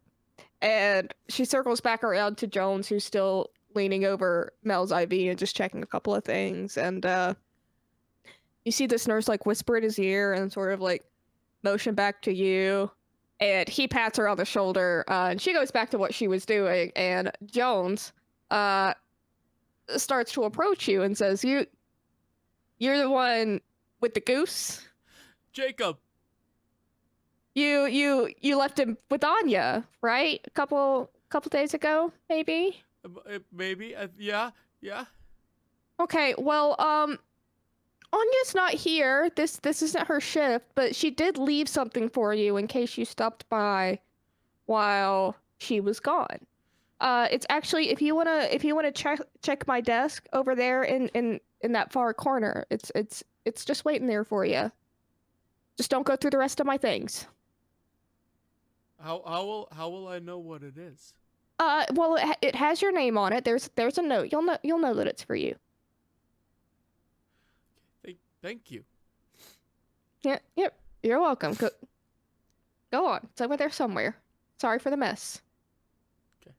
and she circles back around to Jones, who's still leaning over Mel's IV and just checking a couple of things. And you see this nurse whisper in his ear and sort of motion back to you. And he pats her on the shoulder, and she goes back to what she was doing. And Jones starts to approach you and says, "You're the one with the goose? Jacob. You left him with Anya, right? A couple days ago, maybe." Maybe. Yeah. Okay, well, Anya's not here. This isn't her shift, but she did leave something for you in case you stopped by while she was gone. It's actually if you wanna check my desk over there in that far corner. It's just waiting there for you. Just don't go through the rest of my things. How will I know what it is? Well, it has your name on it. There's a note. You'll know that it's for you. Thank you. Yeah, yep. You're welcome. Go on. It's over there somewhere. Sorry for the mess. Okay.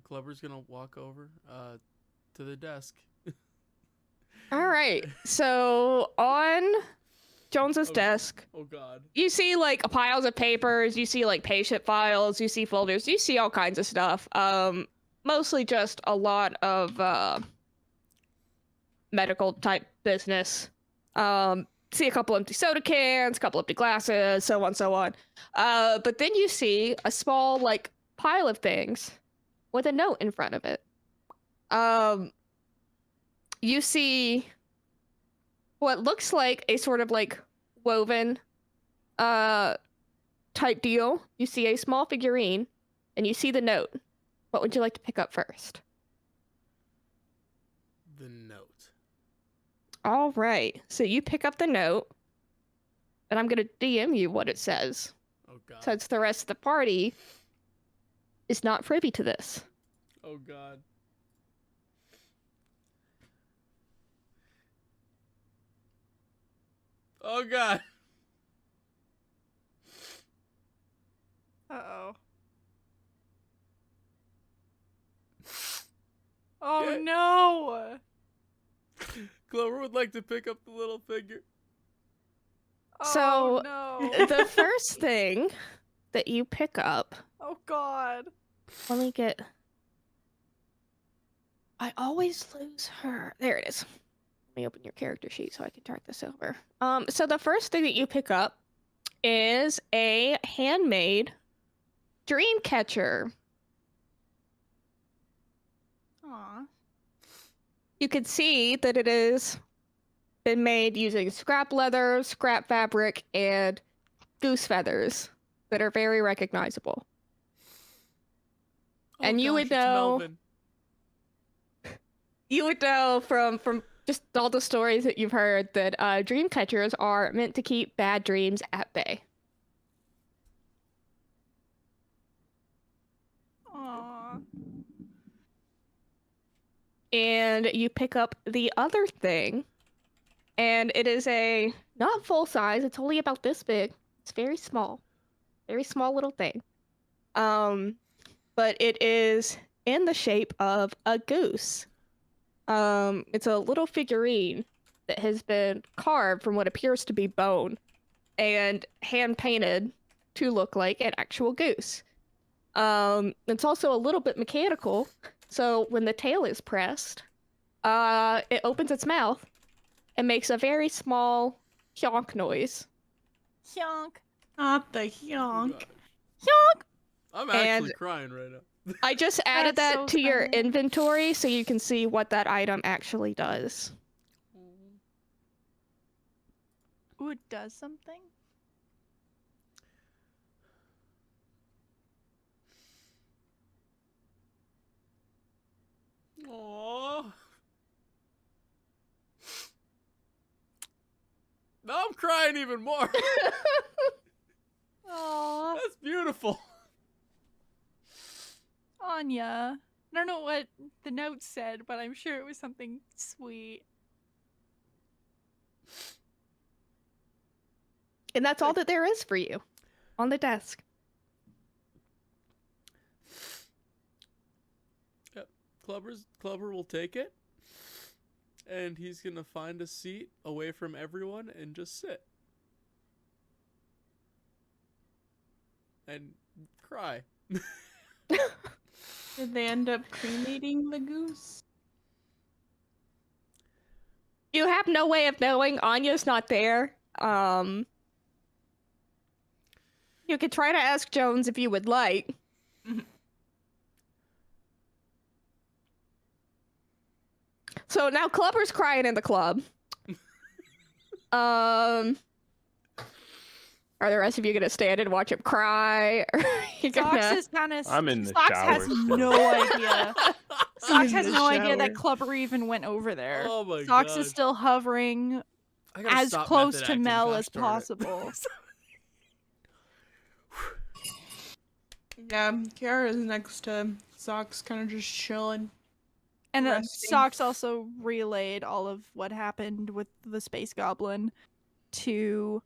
Klubbr's gonna walk over to the desk. All right. So on Jones's desk, Oh God. you see like piles of papers. You see like patient files. You see folders. You see all kinds of stuff. Mostly just a lot of medical type business. See a couple empty soda cans, a couple empty glasses, so on, so on. But then you see a small like pile of things with a note in front of it. You see what looks like a sort of like woven type deal. You see a small figurine and you see the note. What would you like to pick up first? The note. All right. So you pick up the note and I'm going to DM you what it says. Oh God. Since the rest of the party is not privy to this. Oh God. Oh God. Uh-oh. Oh Yeah. no! Klubbr would like to pick up the little figure. Oh So, no! The first thing that you pick up, Oh god! let me get. I always lose her. There it is. Let me open your character sheet so I can track this over. So the first thing that you pick up is a handmade dream catcher. Aw. You can see that it has been made using scrap leather, scrap fabric, and goose feathers that are very recognizable. Oh, And you gosh, would it's know- Melvin. You would know from just all the stories that you've heard that dream catchers are meant to keep bad dreams at bay. Aw. And you pick up the other thing, and it is a not full size. It's only about this big. It's very small little thing. But it is in the shape of a goose. It's a little figurine that has been carved from what appears to be bone and hand painted to look like an actual goose. It's also a little bit mechanical, so when the tail is pressed, it opens its mouth and makes a very small honk noise. Hyonk. Not the Oh, honk. God. Hyonk! I'm actually And- crying right now. I just added That's that so to your funny. inventory so you can see what that item actually does. Ooh, it does something? Aww. Now I'm crying even more. Aw. That's beautiful. Anya. I don't know what the note said, but I'm sure it was something sweet. And that's all that there is for you on the desk. Klubbr will take it, and he's gonna find a seat away from everyone and just sit and cry. Did they end up cremating the goose? You have no way of knowing. Anya's not there. You could try to ask Jones if you would like. So now Klubbr's crying in the club. All Are the rest of you gonna stand and watch him cry? Or are you Socks gonna... is kind of. I'm in the Socks shower has still. no idea. Socks In has the no idea that shower. Klubbr even went over there. Oh my Socks god. is still hovering I gotta as stop close method to acting, Mel gosh as darn it. possible. Yeah, Kirara's next to Socks, kind of just chilling. And Resting. Socks also relayed all of what happened with the space goblin to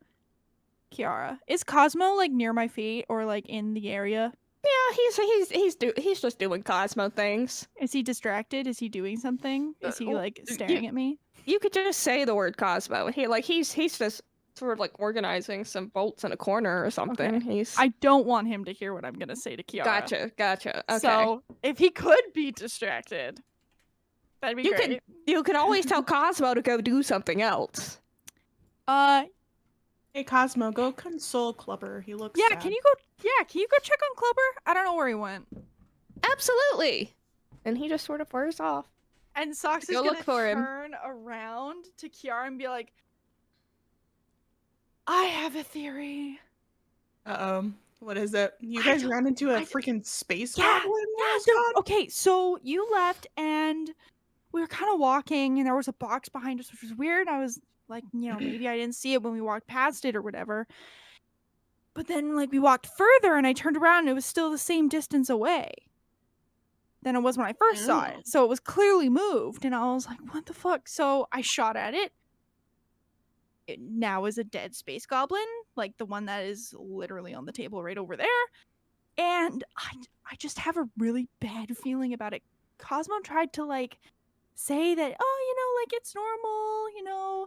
Kirara. Is Cosmo like near my feet or like in the area? Yeah, he's just doing Cosmo things. Is he distracted? Is he doing something? Is he like staring at me? You could just say the word Cosmo. He's just sort of like organizing some bolts in a corner or something. Okay. I don't want him to hear what I'm gonna say to Kirara. Gotcha. Okay. So if he could be distracted, that'd be great. You can always tell Cosmo to go do something else. Hey Cosmo, go console Klubbr. He looks Yeah, sad. can you go check on Klubbr? I don't know where he went. Absolutely. And he just sort of wears off. And Socks is Go gonna look for him. turn around to Kirara and be like, I have a theory. Uh-oh. What is it? You I guys don't- ran into a I- freaking space Yeah, goblin? Okay, so you left and we were kind of walking and there was a box behind us, which was weird. I was like, maybe I didn't see it when we walked past it or whatever. But then like we walked further and I turned around and it was still the same distance away than it was when I first saw Oh. it. So it was clearly moved and I was like, what the fuck? So I shot at it. It now is a dead space goblin, like the one that is literally on the table right over there. And I just have a really bad feeling about it. Cosmo tried to like say that, like it's normal,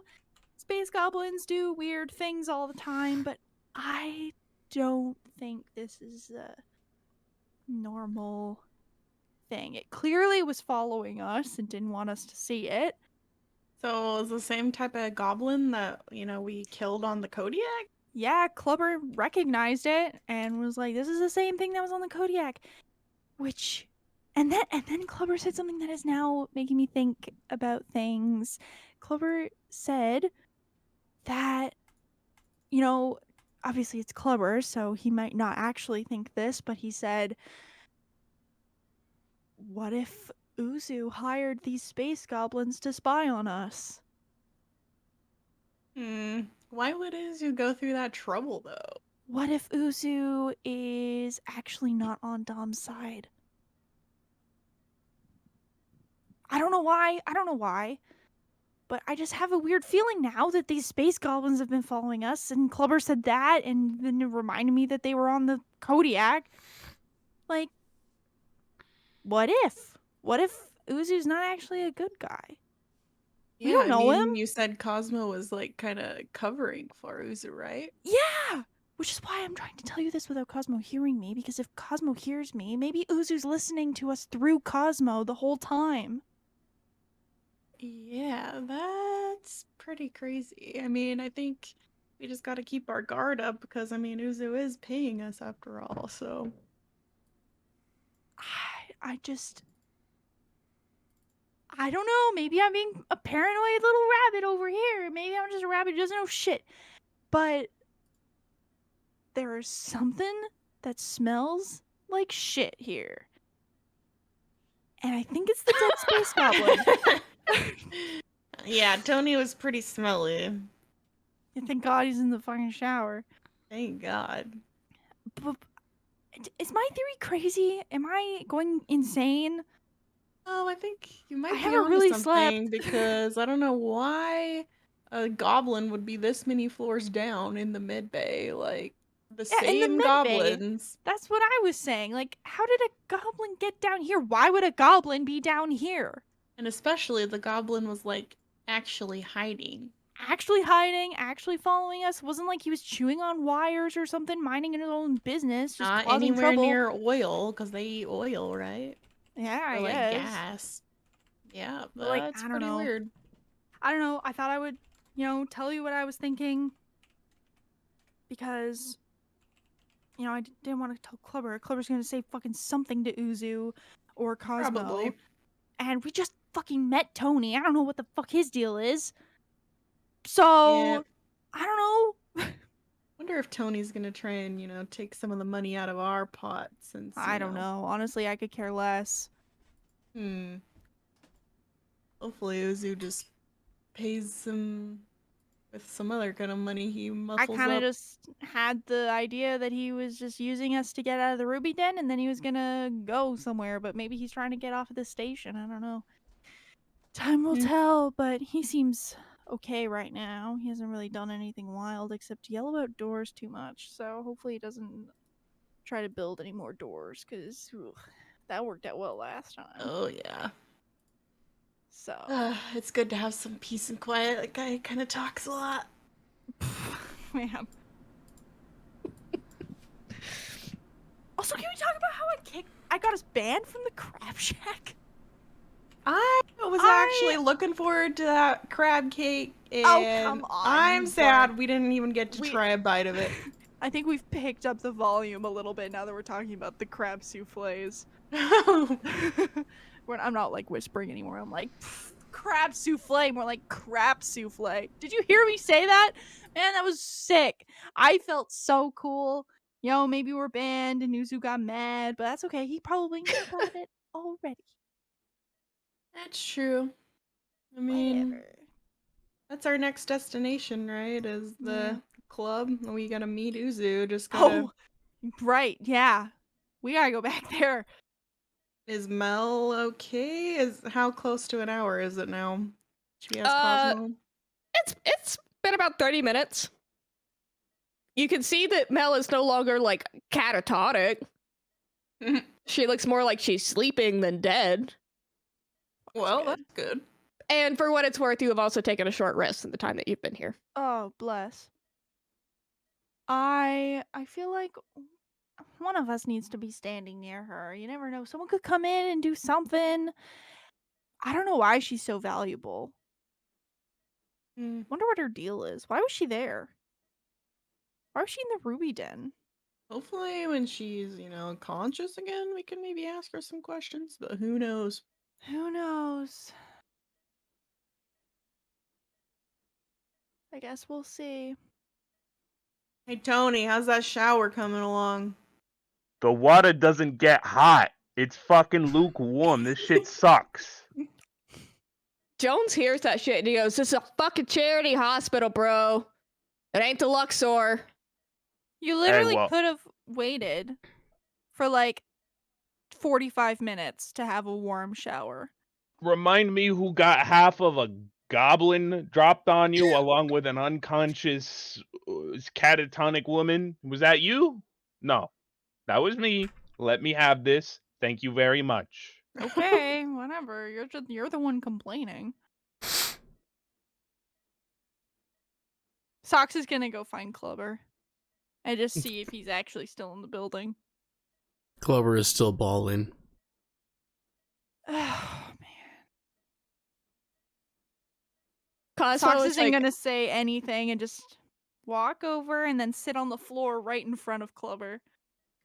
space goblins do weird things all the time, but I don't think this is a normal thing. It clearly was following us and didn't want us to see it. So it's the same type of goblin that, we killed on the Kodiak? Yeah, Klubbr recognized it and was like, this is the same thing that was on the Kodiak. And then Klubbr said something that is now making me think about things. Klubbr said that, obviously it's Klubbr, so he might not actually think this, but he said, what if Uzu hired these space goblins to spy on us? Why would Uzu go through that trouble, though? What if Uzu is actually not on Dom's side? I don't know why. But I just have a weird feeling now that these space goblins have been following us, and Klubbr said that, and then it reminded me that they were on the Kodiak. Like, what if? What if Uzu's not actually a good guy? Yeah, don't know him. You said Cosmo was, like, kind of covering for Uzu, right? Yeah! Which is why I'm trying to tell you this without Cosmo hearing me, because if Cosmo hears me, maybe Uzu's listening to us through Cosmo the whole time. Yeah, that's pretty crazy. I mean, I think we just got to keep our guard up because, Uzu is paying us after all, so. I don't know. Maybe I'm being a paranoid little rabbit over here. Maybe I'm just a rabbit who doesn't know shit. But there is something that smells like shit here. And I think it's the dead space goblin. Yeah, Tony was pretty smelly. Thank God he's in the fucking shower. Thank God. But is my theory crazy? Am I going insane? Oh, I think you might I be haven't onto really something slept. because I don't know why a goblin would be this many floors down in the Medbay. Like, the Yeah, in the same Medbay. goblins. That's what I was saying. Like, how did a goblin get down here? Why would a goblin be down here? And especially the goblin was, like, actually hiding. Actually hiding, actually following us. Wasn't like he was chewing on wires or something, minding his own business, just Not causing anywhere trouble. near oil, because they eat oil, right? Yeah, I Or, like, guess. gas. Yeah, But, like, that's I don't pretty know. weird. I don't know. I thought I would, tell you what I was thinking. Because, I didn't want to tell Klubbr. Klubber's going to say fucking something to Uzu or Cosmo. Probably. And we just fucking met Tony. I don't know what the fuck his deal is. So, Yeah. I don't know. Wonder if Tony's gonna try and, take some of the money out of our pot since, I don't know. Honestly, I could care less. Hopefully Uzu just pays some with some other kind of money he I muffles kind of up. just had the idea that he was just using us to get out of the Ruby Den and then he was gonna go somewhere, but maybe he's trying to get off of the station. I don't know. Time will tell, but he seems okay right now. He hasn't really done anything wild except yell about doors too much, so hopefully he doesn't try to build any more doors, because that worked out well last time. Oh, yeah. So. It's good to have some peace and quiet. That guy kind of talks a lot. Man. Also, can we talk about how I got us banned from the Crab Shack? I was actually looking forward to that crab cake, and come on, I'm you sad weren't. we didn't even get to try a bite of it. I think we've picked up the volume a little bit now that we're talking about the crab souffles. I'm not like whispering anymore. I'm like, crab souffle, more like crap souffle. Did you hear me say that? Man, that was sick. I felt so cool. Maybe we're banned and Uzu got mad, but that's okay. He probably knew about it already. That's true. I mean, Whatever. that's our next destination, right? Is the club. We gotta meet Uzu. Just gotta... Oh, right. Yeah. We gotta go back there. Is Mel okay? How close to an hour is it now? She has Cosmo. It's been about 30 minutes. You can see that Mel is no longer like catatonic. She looks more like she's sleeping than dead. Well, that's good. And for what it's worth, you have also taken a short rest in the time that you've been here. Oh, bless. I feel like one of us needs to be standing near her. You never know. Someone could come in and do something. I don't know why she's so valuable. Wonder what her deal is. Why was she there? Why was she in the Ruby Den? Hopefully when she's, conscious again, we can maybe ask her some questions, but who knows? Who knows? I guess we'll see. Hey, Tony, how's that shower coming along? The water doesn't get hot. It's fucking lukewarm. This shit sucks. Jones hears that shit and he goes, "This is a fucking charity hospital, bro. It ain't the Luxor." You literally could have waited for like 45 minutes to have a warm shower. Remind me who got half of a goblin dropped on you along with an unconscious catatonic woman. Was that you? No, that was me. Let me have this. Thank you very much. Okay, whatever. You're the one complaining. Socks is gonna go find Klubbr and just see if he's actually still in the building. Klubbr is still balling. Oh man. Cosmo Socks is isn't like, gonna say anything and just walk over and then sit on the floor right in front of Klubbr.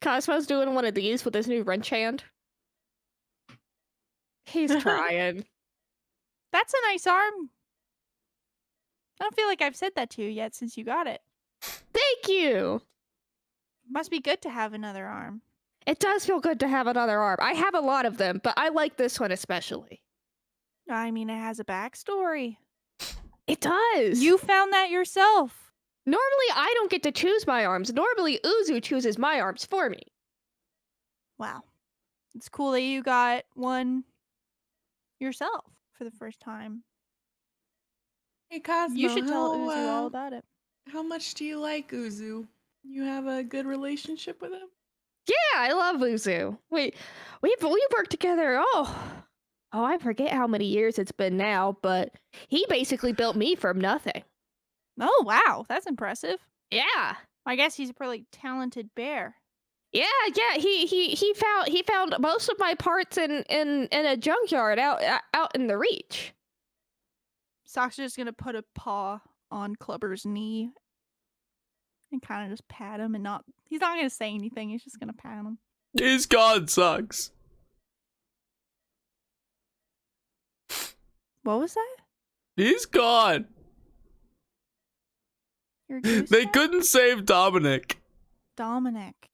Cosmo's doing one of these with his new wrench hand. He's trying. That's a nice arm. I don't feel like I've said that to you yet since you got it. Thank you. Must be good to have another arm. It does feel good to have another arm. I have a lot of them, but I like this one especially. I mean, it has a backstory. It does. You found that yourself. Normally, I don't get to choose my arms. Normally, Uzu chooses my arms for me. Wow. It's cool that you got one yourself for the first time. Hey, Cosmo, You should tell Uzu all about it. How much do you like Uzu? You have a good relationship with him? Yeah, I love Uzu. We've worked together. I forget how many years it's been now, but he basically built me from nothing. Oh wow, that's impressive. Yeah. I guess he's a pretty talented bear. Yeah. He found most of my parts in a junkyard out in the Reach. Sock's just gonna put a paw on Klubbr's knee and kind of just pat him and he's not gonna say anything, he's just gonna pat him. He's gone, Sucks. What was that? He's gone. Your goose They friend? couldn't save Dominic. Dominic.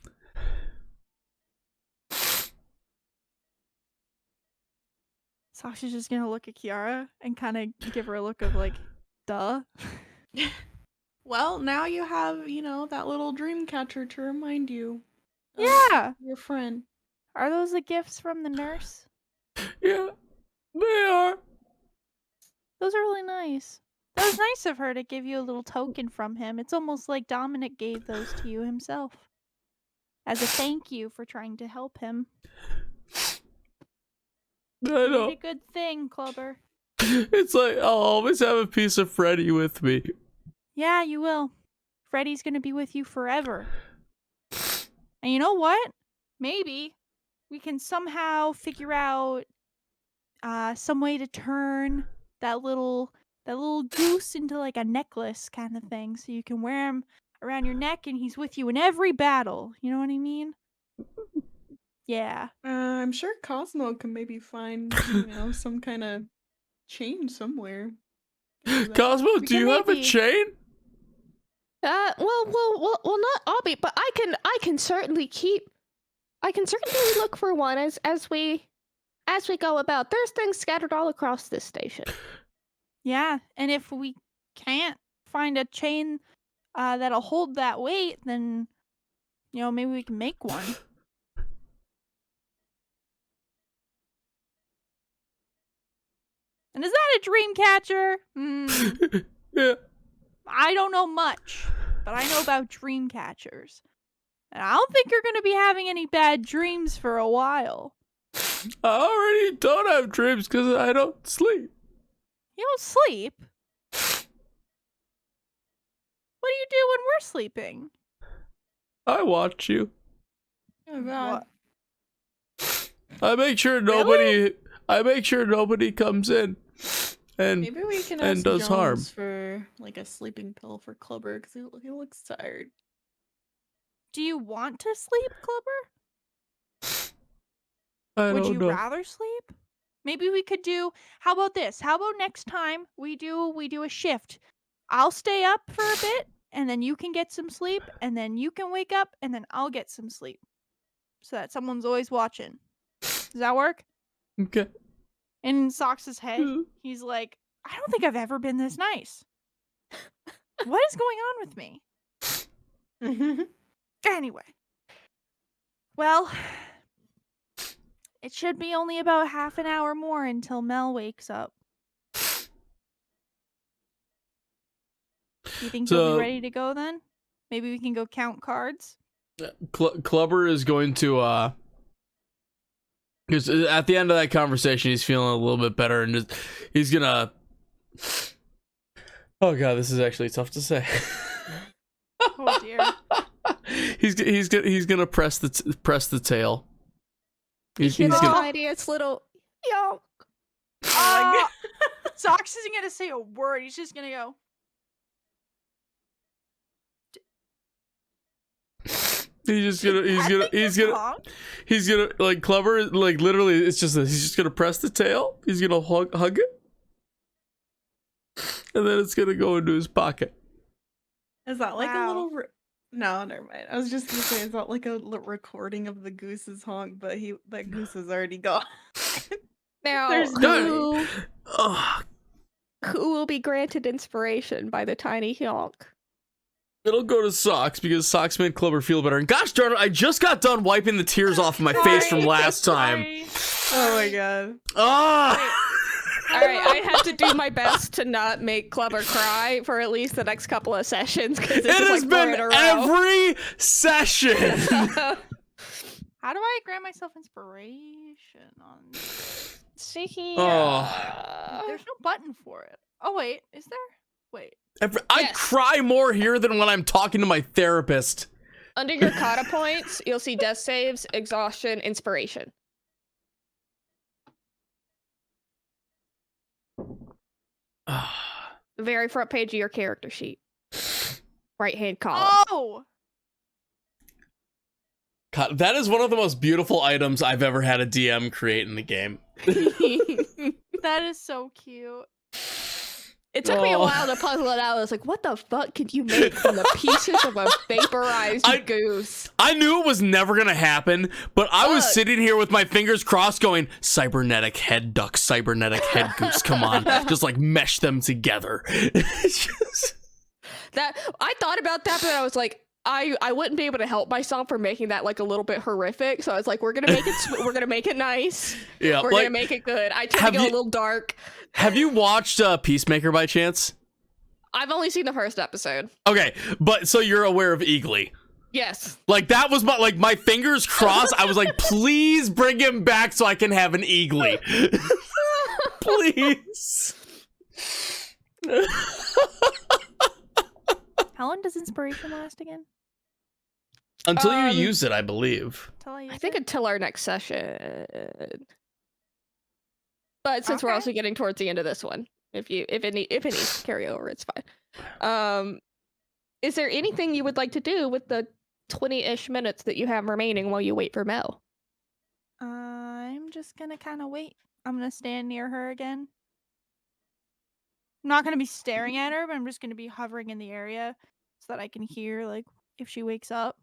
Sasha's just gonna look at Kiara and kind of give her a look of like, duh. Well, now you have, that little dream catcher to remind you. of Yeah. Your friend. Are those the gifts from the nurse? Yeah, they are. Those are really nice. That was nice of her to give you a little token from him. It's almost like Dominic gave those to you himself. As a thank you for trying to help him. I You know. did a good thing, Klubbr. It's like I'll always have a piece of Freddy with me. Yeah, you will. Freddy's gonna be with you forever. And you know what? Maybe we can somehow figure out some way to turn that little goose into like a necklace kind of thing, so you can wear him around your neck and he's with you in every battle. You know what I mean? Yeah. I'm sure Cosmo can maybe find, some kind of chain somewhere. Cosmo, We do can you have a maybe- chain? Well, not Obby, but I can certainly look for one as we go about. There's things scattered all across this station. Yeah, and if we can't find a chain that'll hold that weight, then maybe we can make one. And is that a dream catcher? Yeah. I don't know much, but I know about dream catchers. And I don't think you're going to be having any bad dreams for a while. I already don't have dreams because I don't sleep. You don't sleep? What do you do when we're sleeping? I watch you. Oh god. I make sure nobody comes in and Maybe we can and ask does Jones harm. for like a sleeping pill for Klubbr because he looks tired. Do you want to sleep, Klubbr? I Would don't you know. rather sleep? Maybe we could do. How about this? How about next time we do a shift? I'll stay up for a bit, and then you can get some sleep, and then you can wake up, and then I'll get some sleep, so that someone's always watching. Does that work? Okay. In Sox's head, he's like, I don't think I've ever been this nice. What is going on with me? Anyway. Well, it should be only about half an hour more until Mel wakes up. You think you'll So- be ready to go then? Maybe we can go count cards? Klubbr is going to because at the end of that conversation he's feeling a little bit better and he's gonna oh god, this is actually tough to say. Oh dear. he's gonna press the tail. He's The gonna tiniest little yo. Oh, Sox isn't gonna say a word. He's just gonna go. he's gonna like Klubbr, like literally it's just this. He's just gonna press the tail, he's gonna hug it, and then it's gonna go into his pocket. Is that like Wow. a little? No, never mind. I was just gonna say, is that like a recording of the goose's honk? But that goose is already gone. Now, There's who Ugh. will be granted inspiration by the tiny honk? It'll go to Socks because Socks made Klubbr feel better. And gosh darn it, I just got done wiping the tears off of my face from last time. Oh my god. Ah! All right, I have to do my best to not make Klubbr cry for at least the next couple of sessions because It has been every session. How do I grant myself inspiration on? See here. There's no button for it. Oh wait, is there? Wait. I Yes. cry more here than when I'm talking to my therapist. Under your kata points, you'll see death saves, exhaustion, inspiration. The very front page of your character sheet. Right hand column. Oh. God, that is one of the most beautiful items I've ever had a DM create in the game. That is so cute. It took me a Oh. while to puzzle it out. I was like, what the fuck could you make from the pieces of a vaporized goose? I knew it was never gonna happen, but I was Fuck. sitting here with my fingers crossed going, cybernetic head duck, cybernetic head goose, come on. Just like mesh them together. That I thought about that, but I was like, I wouldn't be able to help myself from making that like a little bit horrific. So I was like, we're gonna make it we're gonna make it nice. Yeah, We're gonna make it good. I tried to go a little dark. Have you watched Peacemaker by chance? I've only seen the first episode. Okay, but so you're aware of Eagly. Yes. Like that was my fingers crossed. I was like, please bring him back so I can have an Eagly. Please. How long does inspiration last again? Until you use it, I believe. Till I think until our next session. But since we're Okay. also getting towards the end of this one, if it needs to carry over, it's fine. Is there anything you would like to do with the 20-ish minutes that you have remaining while you wait for Mel? I'm just gonna kind of wait. I'm gonna stand near her again. I'm not gonna be staring at her, but I'm just gonna be hovering in the area so that I can hear like if she wakes up.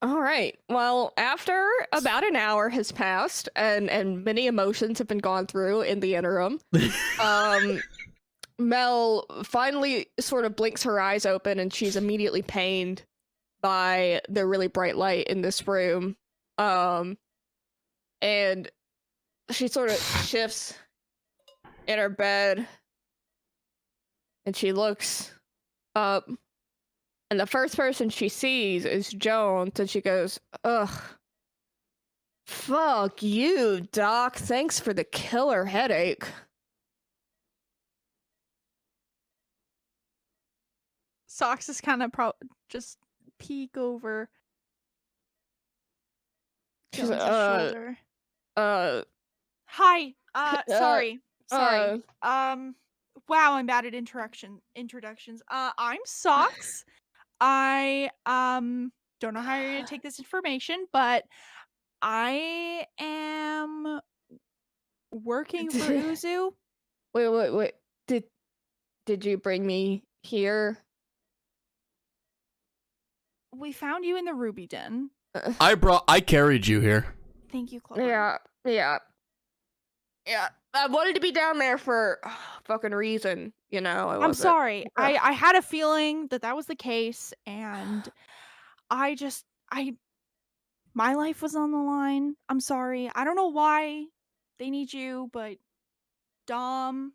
All right. Well, after about an hour has passed and many emotions have been gone through in the interim, Mel finally sort of blinks her eyes open and she's immediately pained by the really bright light in this room. And she sort of shifts in her bed and she looks up. And the first person she sees is Jones, and she goes, ugh. Fuck you, Doc. Thanks for the killer headache. Socks is kind of just peek over She's Jones's like, shoulder. Hi. Sorry. uh, Wow, I'm bad at introductions. I'm Socks. I don't know how you're gonna take this information, but I am working for Uzu. Wait. Did you bring me here? We found you in the Ruby Den. I carried you here. Thank you, Klubbr. Yeah. I wanted to be down there for fucking reason, you know. I'm sorry. I had a feeling that was the case, and my life was on the line. I'm sorry. I don't know why they need you, but Dom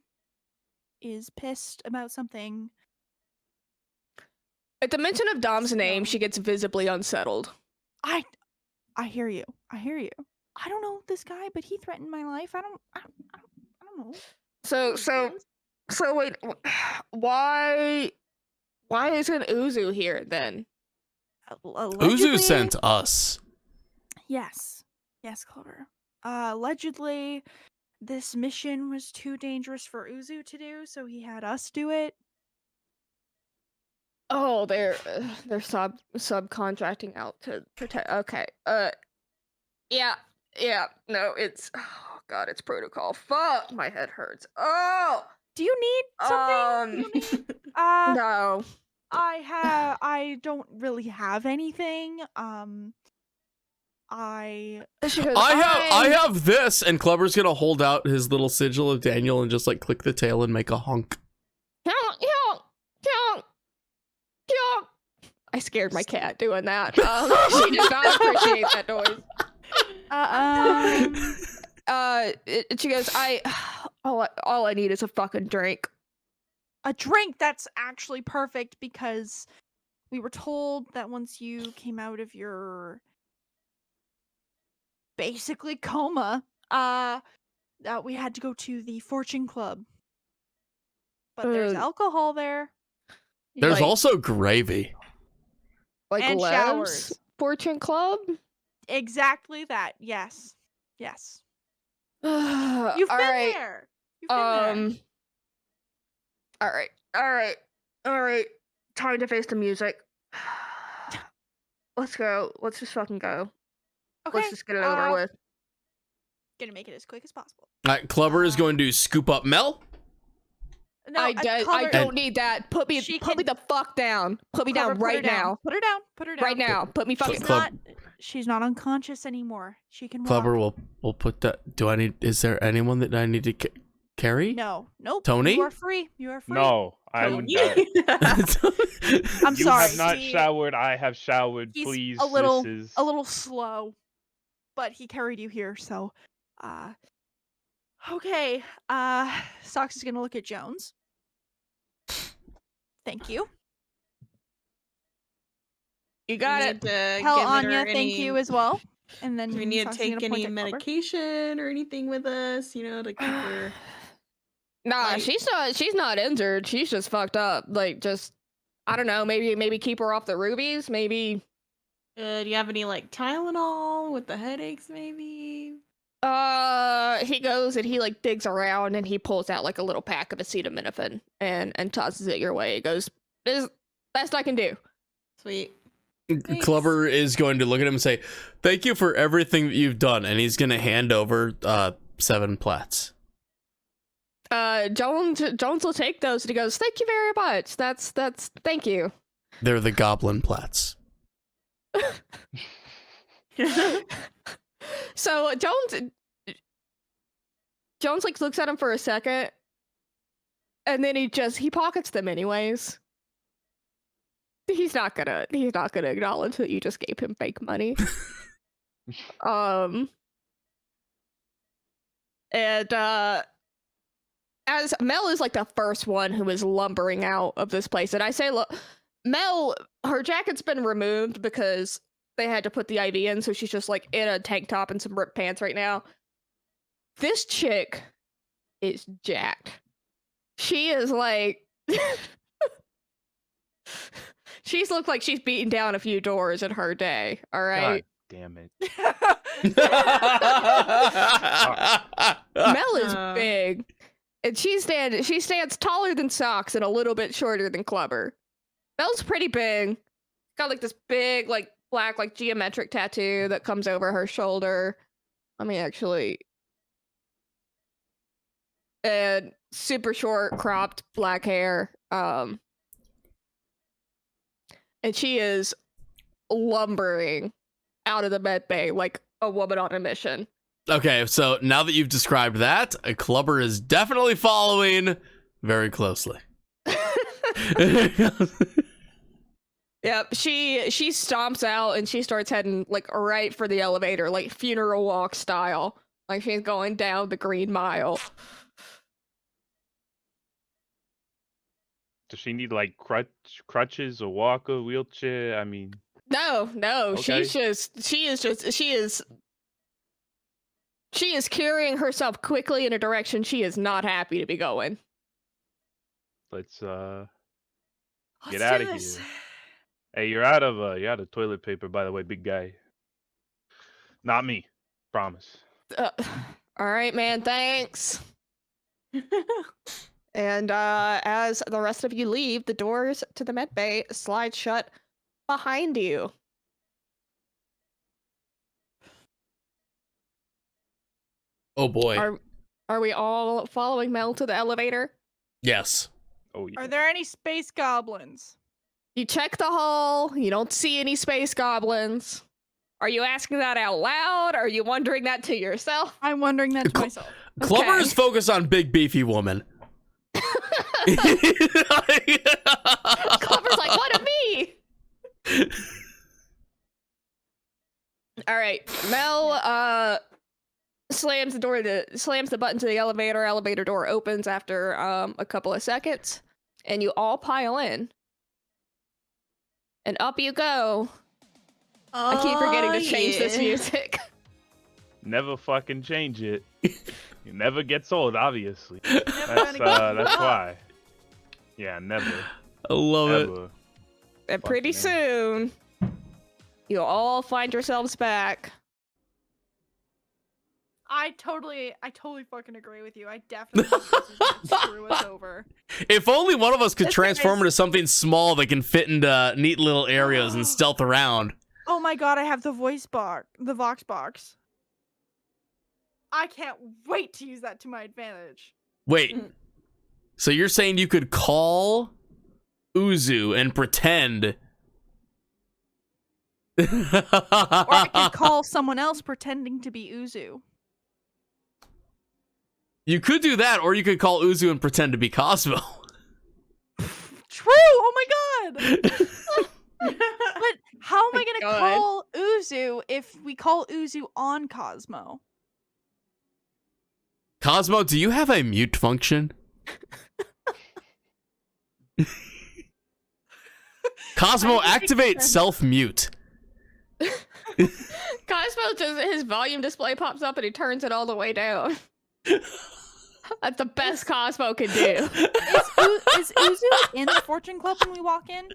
is pissed about something. At the mention of Dom's name, she gets visibly unsettled. I hear you. I don't know this guy, but he threatened my life. I don't know. So wait, why isn't Uzu here then? Uzu sent us. Yes, Klubbr. Allegedly, this mission was too dangerous for Uzu to do, so he had us do it. Oh, they're subcontracting out to protect. Okay. Yeah. No, it's it's protocol. Fuck, my head hurts. Oh. Do you need something? No. I don't really have anything. She goes, I have this, and Klubbr's gonna hold out his little sigil of Daniel and just like click the tail and make a honk. Honk. I scared my cat doing that. She did not appreciate that noise. She goes, all I need is a fucking drink. A drink. That's actually perfect because we were told that once you came out of your basically coma, that we had to go to the Fortune Club. But there's alcohol there. There's also gravy. Like and Lev's showers. Fortune Club? Exactly that. Yes. You've You've been there. All right. Time to face the music. Let's go. Let's just fucking go. Okay. Let's just get it over with. Gonna make it as quick as possible. All right, Klubbr is going to scoop up Mel, No, I Klubbr- don't need that. Put me She the fuck down. Put me Klubbr, down put her right down. now. Put her down. Put her down. Right now. Put me fucking Club- She's not unconscious anymore. She can walk. Klubbr will put that. Is there anyone that I need to carry? No. Nope. Tony? You are free. You are free. No, I'm. Tony. I'm You sorry. have not he- showered. I have showered. He's Please, a little this is... a little slow, but he carried you here, so okay. Socks is gonna look at Jones. Thank you. You got it. Tell Anya thank you as well. And then Do we need to Socks is gonna take point any at Klubbr. medication or anything with us? You know, to keep her. Nah, Like- she's not injured. She's just fucked up. Like, just I don't know. Maybe keep her off the rubies. Maybe. Do you have any like Tylenol with the headaches? Maybe. He goes and he like digs around and he pulls out like a little pack of acetaminophen and tosses it your way. He goes, "This is best I can do." Sweet. Klubbr is going to look at him and say, "Thank you for everything that you've done," and he's going to hand over 7 plats. Jones will take those and he goes, "Thank you very much. That's thank you." They're the goblin plats. So Jones like looks at him for a second, and then he pockets them anyways. He's not gonna acknowledge that you just gave him fake money. And as Mel is like the first one who is lumbering out of this place, and I say, look, Mel, her jacket's been removed because they had to put the IV in, so she's just like in a tank top and some ripped pants right now. This chick is jacked. She is like she's looked like she's beaten down a few doors in her day, all right? God damn it. Mel is big. And she stands taller than Socks and a little bit shorter than Klubbr. Mel's pretty big. Got like this big, like black, like geometric tattoo that comes over her shoulder. Let me actually. And super short, cropped black hair. And she is lumbering out of the med bay like a woman on a mission. Okay, so now that you've described that, a Klubbr is definitely following very closely. Yep, she stomps out and she starts heading like right for the elevator, like funeral walk style. Like she's going down the Green Mile. Does she need like crutches, a walker, wheelchair? I mean, No, Okay. she is carrying herself quickly in a direction she is not happy to be going. let's Let's get do out of this. here. Hey, you're out of toilet paper, by the way, big guy. Not me, promise. All right, man, thanks. And as the rest of you leave, the doors to the med bay slide shut behind you. Oh boy. Are we all following Mel to the elevator? Yes. Oh yeah. Are there any space goblins? You check the hall, you don't see any space goblins. Are you asking that out loud? Are you wondering that to yourself? I'm wondering that to Cl- myself. Klubbr Okay. is focused on big beefy woman. Klubr's like, what of me? All right, Mel slams the button to the elevator. Elevator door opens after a couple of seconds, and you all pile in. And up you go. I keep forgetting to change this music. Never fucking change it. It never gets old, obviously. Never That's gonna give that's up. why. Yeah, never. I love it. Ever. And pretty Fucking soon, you all find yourselves back. I totally fucking agree with you. I definitely think this is gonna screw us over. If only one of us could This transform guy's- into something small that can fit into neat little areas and stealth around. Oh my god, I have the vox box. I can't wait to use that to my advantage. Wait, So you're saying you could call Uzu and pretend. Or I could call someone else pretending to be Uzu. You could do that, or you could call Uzu and pretend to be Cosmo. True! Oh my god! But how am I gonna God. call Uzu if we call Uzu on Cosmo? Cosmo, do you have a mute function? Cosmo, activate self-mute. Cosmo just his volume display pops up and he turns it all the way down. That's the best Cosmo can do. Is Uzu in the Fortune Club when we walk in?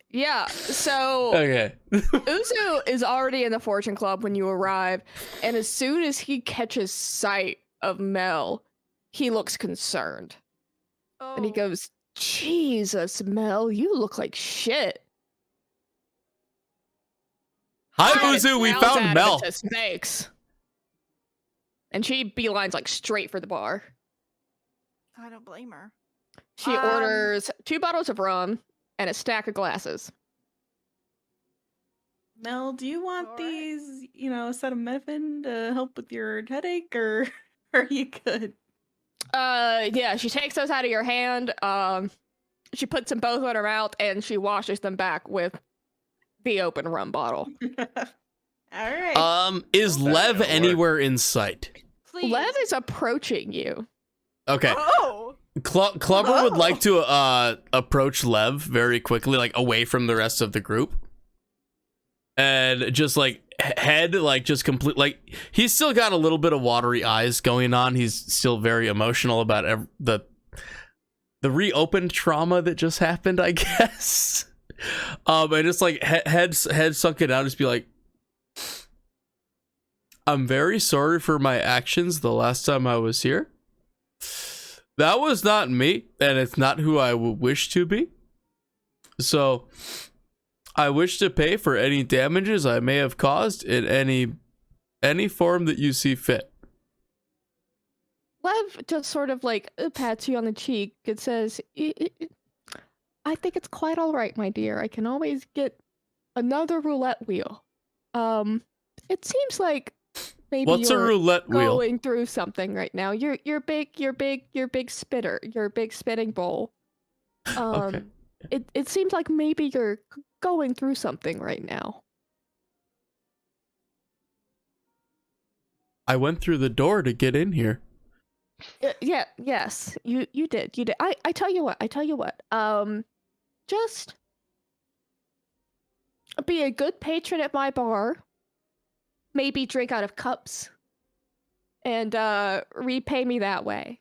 Yeah, so Okay. Uzu is already in the Fortune Club when you arrive, and as soon as he catches sight of Mel, he looks concerned. Oh. And he goes, Jesus, Mel, you look like shit. Hi, And Uzu, we growls found at him Mel. and says, thanks. And she beelines like straight for the bar. I don't blame her. She orders 2 bottles of rum and a stack of glasses. Mel, do you want Alright. these, acetaminophen to help with your headache, or are you good? Yeah, she takes those out of your hand. She puts them both in her mouth and she washes them back with the open rum bottle. All right. Is Well, that Lev didn't work. anywhere in sight? Please. Lev is approaching you. Okay. Oh! Klubbr would Oh. like to approach Lev very quickly, like away from the rest of the group, and just like head, like just complete, like he's still got a little bit of watery eyes going on. He's still very emotional about the reopened trauma that just happened, I guess. And just like head sunken down, just be like, I'm very sorry for my actions the last time I was here. That was not me, and it's not who I would wish to be. So, I wish to pay for any damages I may have caused in any form that you see fit. Lev just sort of like pats you on the cheek and says, I think it's quite all right, my dear. I can always get another roulette wheel. It seems like maybe What's a you're roulette wheel? going through something right now. You're big spitter, your big spitting bowl. Okay. It seems like maybe you're going through something right now. I went through the door to get in here. Yes, you did. I tell you what. Just be a good patron at my bar. Maybe drink out of cups. And repay me that way.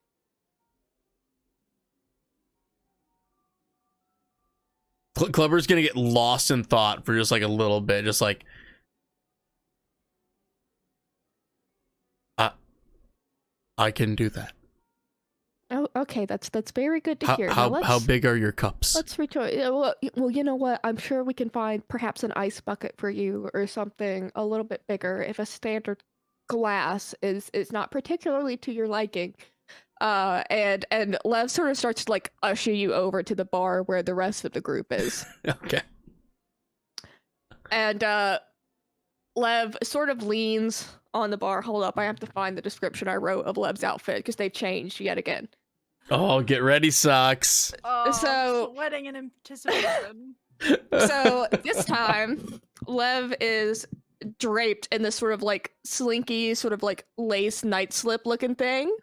Klubbr's gonna get lost in thought for just like a little bit, just like, I can do that. Oh, okay, that's very good to hear. Now How big are your cups? Let's rejoice. Well, you know what? I'm sure we can find perhaps an ice bucket for you or something a little bit bigger if a standard glass is not particularly to your liking. And Lev sort of starts to like usher you over to the bar where the rest of the group is. Okay. And Lev sort of leans on the bar. Hold up, I have to find the description I wrote of Lev's outfit because they've changed yet again. Oh, get ready, socks. Oh, So- sweating in anticipation. So this time, Lev is draped in this sort of like slinky, sort of like lace night slip looking thing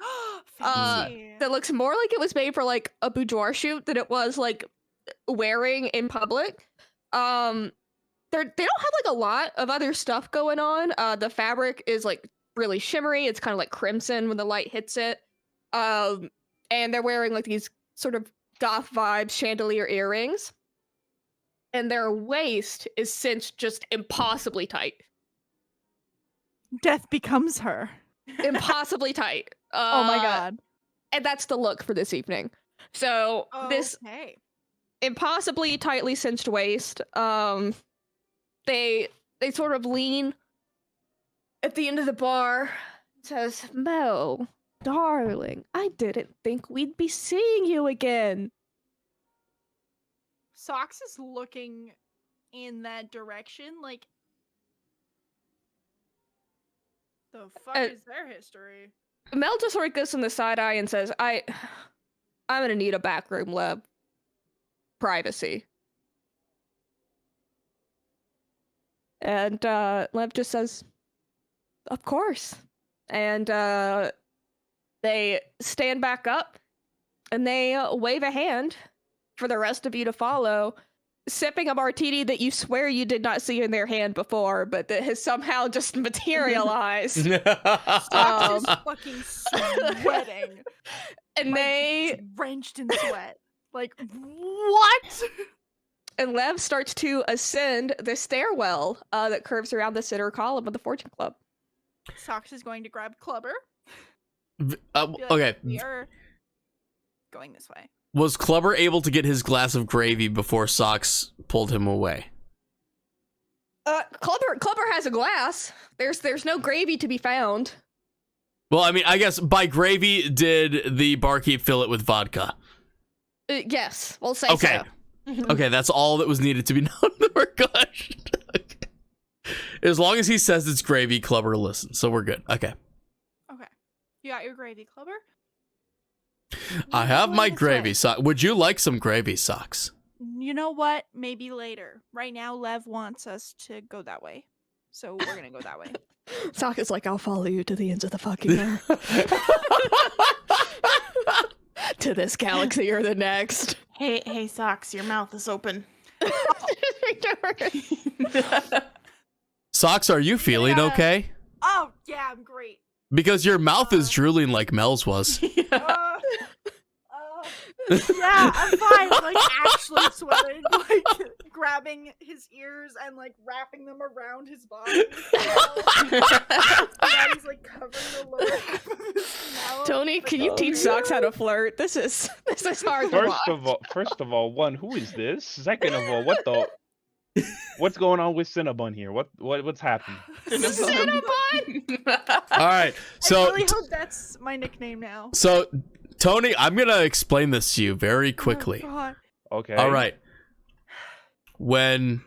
Fancy. that looks more like it was made for like a boudoir shoot than it was like wearing in public. They don't have like a lot of other stuff going on. The fabric is like really shimmery. It's kind of like crimson when the light hits it. And they're wearing like these sort of goth vibes chandelier earrings. And their waist is cinched just impossibly tight. Death becomes her. Impossibly tight. Oh my god. And that's the look for this evening. So this Okay. impossibly tightly cinched waist. They sort of lean at the end of the bar. It says, Mo, darling, I didn't think we'd be seeing you again. Socks is looking in that direction, like, the fuck is their history? Mel just sort of goes in the side eye and says, I'm gonna need a backroom lab. Privacy. And Lev just says, of course. And they stand back up and they wave a hand for the rest of you to follow, sipping a martini that you swear you did not see in their hand before, but that has somehow just materialized. Socks is fucking sweating. And they drenched in sweat. Like, what? And Lev starts to ascend the stairwell that curves around the center column of the Fortune Club. Socks is going to grab Klubbr. Okay. We are going this way. Was Klubbr able to get his glass of gravy before Socks pulled him away? Klubbr has a glass. There's no gravy to be found. Well, I mean, I guess by gravy, did the barkeep fill it with vodka? Yes, we'll say okay. so. Okay, that's all that was needed to be known. We're good. Okay. As long as he says it's gravy, Klubbr listens, so we're good. Okay. Okay. You got your gravy, Klubbr? I have my gravy socks. Would you like some gravy socks? You know what? Maybe later. Right now, Lev wants us to go that way. So we're gonna go that way. Sock is like, I'll follow you to the ends of the fucking earth. To this galaxy or the next. Hey, Socks, your mouth is open. Socks, are you feeling okay? Oh, yeah, I'm great. Because your mouth is drooling like Mel's was. Yeah, I'm fine. Like, actually sweating. Like, grabbing his ears and, like, wrapping them around his body. Now he's, like, covering the lower half of his mouth. Tony, can you teach Socks how to flirt? This is hard to watch. First of all, one, who is this? Second of all, what's going on with Cinnabon here? What's happening? Cinnabon! All right, so I really hope that's my nickname now. So, Tony, I'm gonna explain this to you very quickly. Oh, God. Okay. All right. When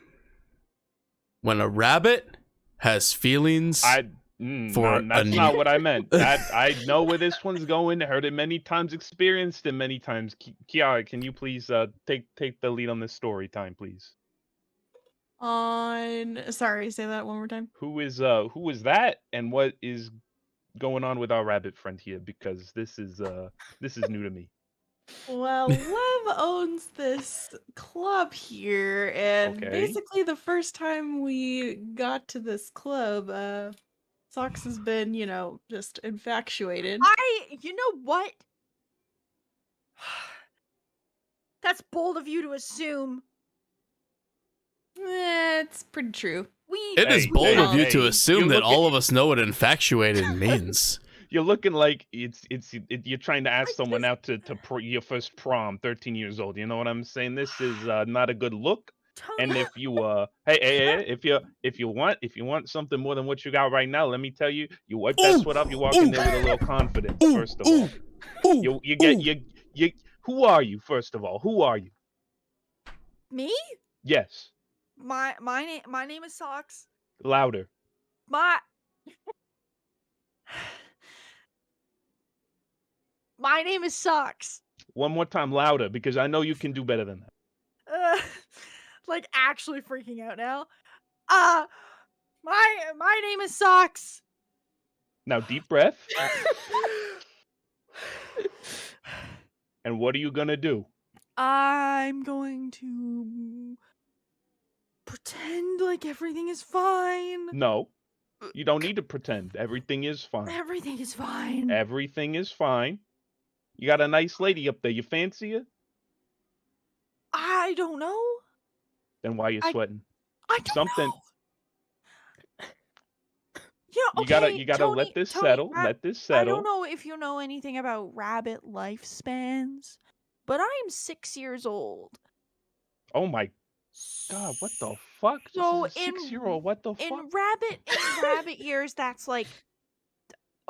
a rabbit has feelings that's not what I meant. I know where this one's going. Heard it many times, experienced it many times. Kirara, can you please take the lead on this story time, please? Sorry, say that one more time. Who is that, and what is going on with our rabbit friend here? Because this is new to me. Well, Lev owns this club here, and Okay. basically the first time we got to this club, Socks has been, just infatuated. You know what? That's bold of you to assume. It's pretty true. It is Hey, bold of you hey, to assume you that look all at- of us know what infatuated means. You're looking like you're trying to ask someone out to your first prom, 13 years old. You know what I'm saying? This is not a good look. And if you if you want something more than what you got right now, let me tell you, you wipe that sweat off, you walk in there with a little confidence. First of all, who are you? First of all, who are you? Me? Yes, My name is Socks. louder. My name is Socks. One more time, louder, because I know you can do better than that. Like actually freaking out now. My name is Socks. Now, deep breath. And what are you gonna do? I'm going to pretend like everything is fine. No, you don't need to pretend. Everything is fine. Everything is fine. Everything is fine. You got a nice lady up there. You fancy her? I don't know. Then why you I- sweating? I don't Something- know. Yeah, okay, You gotta let this settle. Let this I settle. don't know if you know anything about rabbit lifespans, but I'm 6 years old. Oh my god! What the fuck? So This is a 6-year-old. What the fuck? In rabbit years, that's like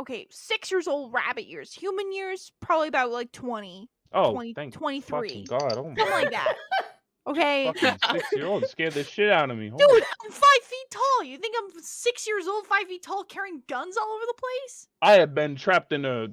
okay, 6 years old rabbit years. Human years, probably about like 20, Oh, 20, thank 23. fucking God. Oh my Something like God. that. Okay. Fucking 6-year-old scared the shit out of me. Holy Dude, I'm 5 feet tall. You think I'm 6 years old, 5 feet tall, carrying guns all over the place? I have been trapped in a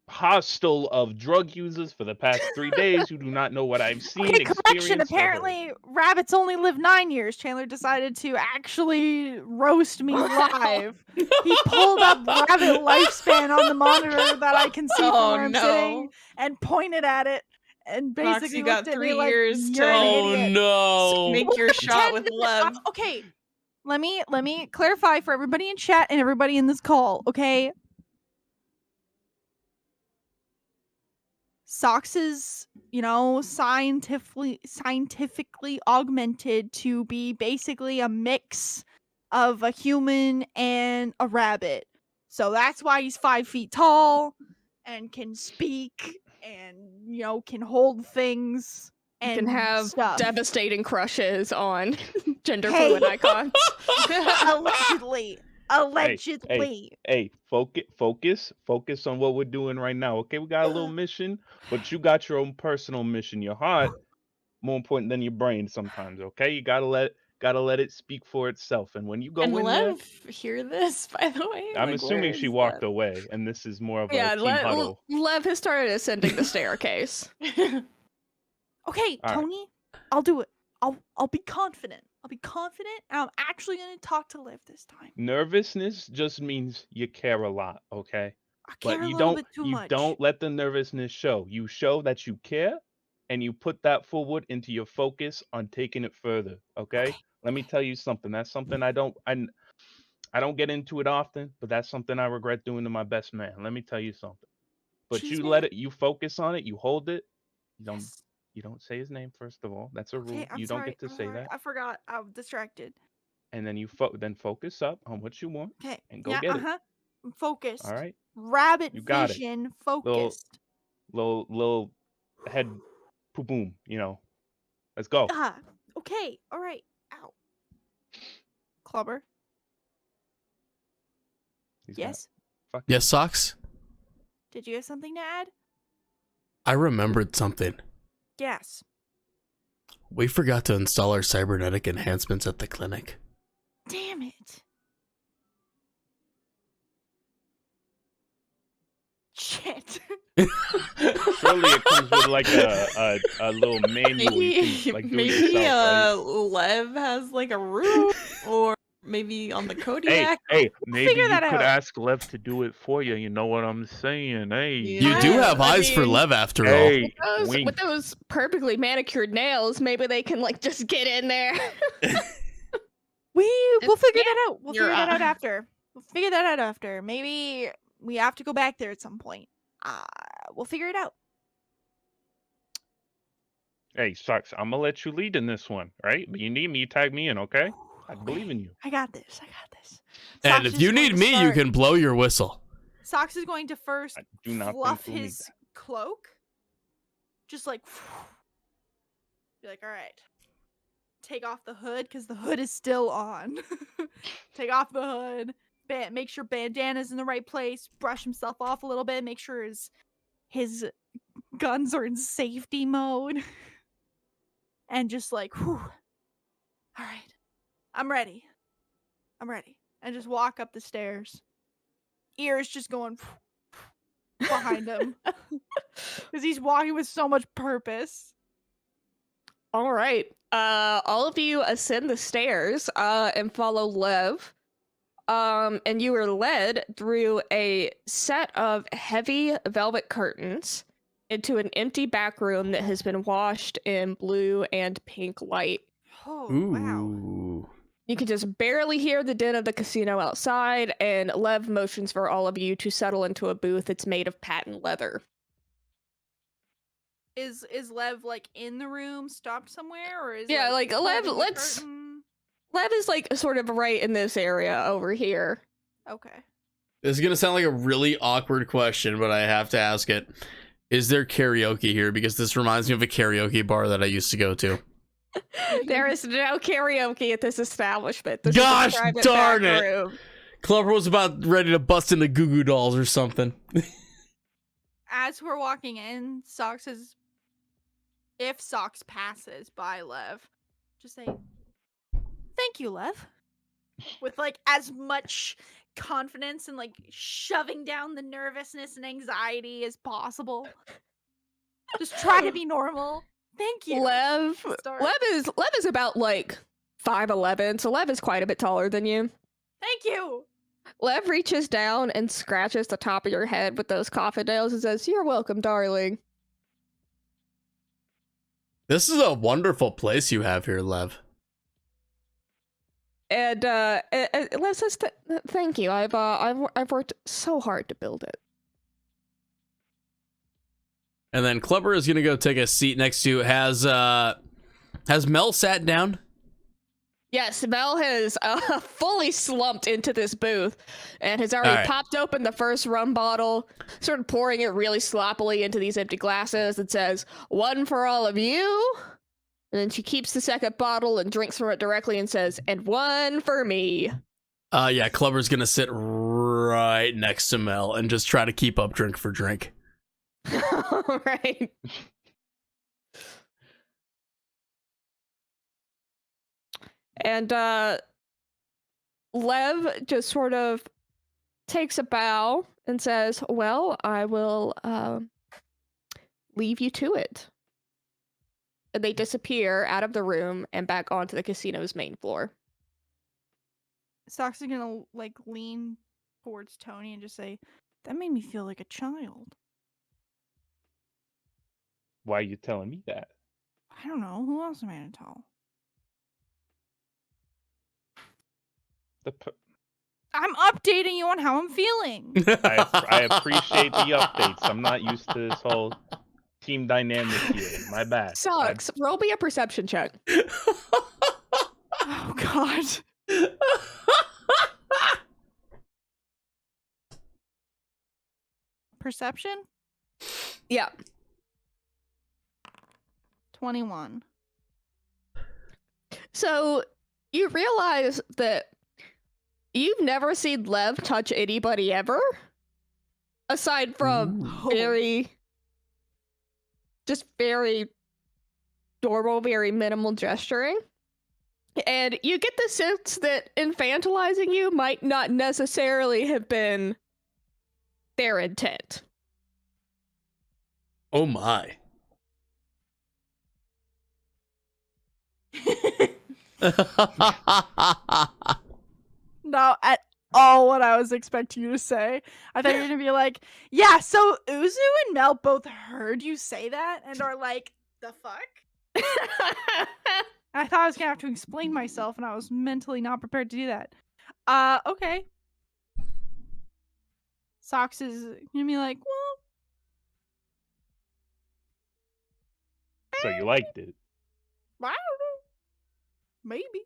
hostel of drug users for the past 3 days who do not know what I've seen, Okay, correction. experienced, or heard. Apparently, rabbits only live 9 years. Chandler decided to actually roast me live. He pulled up rabbit lifespan on the monitor that I can see from Oh, where I'm no. sitting and pointed at it and Rox, basically you got looked at 3 me like, years you're to an Oh idiot. no! make your shot with Pretend- love. okay, let me clarify for everybody in chat and everybody in this call, okay? Socks is, scientifically augmented to be basically a mix of a human and a rabbit. So that's why he's 5 feet tall and can speak and, can hold things and Can have stuff. devastating crushes on gender Hey. fluid icons. Allegedly. Hey, focus on what we're doing right now. Okay, we got a little mission, but you got your own personal mission. Your heart more important than your brain sometimes. Okay, you gotta let it speak for itself. And when you go Can in there, Lev hear this, by the way? I'm Like, assuming where she is walked Lev? away, and this is more of Yeah, a team huddle. Lev has started ascending the staircase. Okay, All right. Tony, I'll do it. I'll be confident. I'll be confident, and I'm actually gonna talk to Liv this time. Nervousness just means you care a lot. Okay. I care But a you little don't bit too you much. don't let the nervousness show. You show that you care and you put that forward into your focus on taking it further. Okay? Okay, Let me tell you something. That's something I don't get into it often, but that's something I regret doing to my best man. Let me tell you something. But Cheese you man? let it you focus on it, you hold it. Yes. You don't say his name first of all. That's a rule. Okay, I'm You sorry. don't get to I'm say sorry. that. I forgot. I'm distracted. And then then focus up on what you want Okay. and go Yeah. get it. I'm focused. All right? Rabbit You got it. vision. Focused. Little head boom, Let's go. Okay. All right. Ow. Klubbr. He's got Yes. fucking- Yes, Socks? Did you have something to add? I remembered something. Yes. We forgot to install our cybernetic enhancements at the clinic. Damn it. Shit. Surely it comes with like a little manual you can like do it Maybe yourself, Lev has like a room, or maybe on the right? Kodiak. Hey, maybe figure you that could out. ask Lev to do it for you. You know what I'm saying? Hey, You Yeah. do have I eyes for mean- Lev after all. hey, With wink. those perfectly manicured nails, maybe they can like just get in there. We'll figure that out. We'll You're figure that out on. after. We'll figure that out after. Maybe we have to go back there at some point. We'll figure it out. Hey, Sucks, I'm gonna let you lead in this one, right? But you need me, you tag me in, okay? I believe in you. I got this. And Socks if is you going need to me, you start- can blow your whistle. Socks is going to first I do not fluff think we'll need his that. cloak. Just like be like, all right. Take off the hood because the hood is still on. Take off the hood. Make sure bandana's in the right place. Brush himself off a little bit. Make sure his guns are in safety mode. And just like, whew. All right. I'm ready. And just walk up the stairs. Ears just going behind him. Because he's walking with so much purpose. All right. All of you ascend the stairs and follow Lev. And you are led through a set of heavy velvet curtains into an empty back room that has been washed in blue and pink light. Oh, wow. Ooh. You can just barely hear the din of the casino outside, and Lev motions for all of you to settle into a booth that's made of patent leather. Is Lev like in the room, stopped somewhere, or is Yeah, like, Lev, holding the let's- curtain? Lev is like sort of right in this area over here. Okay. This is going to sound like a really awkward question, but I have to ask it. Is there karaoke here? Because this reminds me of a karaoke bar that I used to go to. There is no karaoke at this establishment. This Gosh is a private darn back it. room. Klubbr was about ready to bust into Goo Goo Dolls or something. As we're walking in, if Socks passes by Lev, just say, "Thank you, Lev," with like as much confidence and like shoving down the nervousness and anxiety as possible. Just try to be normal. Thank you. Lev Start. is about like 5'11", so Lev is quite a bit taller than you. Thank you. Lev reaches down and scratches the top of your head with those coffin nails and says, "You're welcome, darling." This is a wonderful place you have here, Lev. And Lev says, "Thank you. I've worked so hard to build it." And then Klubbr is gonna go take a seat next to. Has Mel sat down? Yes, Mel has fully slumped into this booth and has already popped open the first rum bottle, sort of pouring it really sloppily into these empty glasses and says, "One for all of you." And then she keeps the second bottle and drinks from it directly and says, "And one for me." Yeah, Klubber's gonna sit right next to Mel and just try to keep up drink for drink. All right. And Lev just sort of takes a bow and says, "Well, I will leave you to it." And they disappear out of the room and back onto the casino's main floor. Socks is gonna like lean towards Tony and just say, "That made me feel like a child." Why are you telling me that? I don't know. Who else am I gonna tell? I'm updating you on how I'm feeling. I appreciate the updates. I'm not used to this whole team dynamic here. My bad. Sucks. Roll me a perception check. Oh God. Perception? Yeah. 21. So you realize that you've never seen Lev touch anybody ever, aside from very normal, very minimal gesturing. And you get the sense that infantilizing you might not necessarily have been their intent. Oh my. Not at all what I was expecting you to say. I thought you were gonna be like, "Yeah, so Uzu and Mel both heard you say that and are like, the fuck?" I thought I was gonna have to explain myself, and I was mentally not prepared to do that. Okay. Socks is gonna be like, "Well, So you liked it? I don't know. Maybe."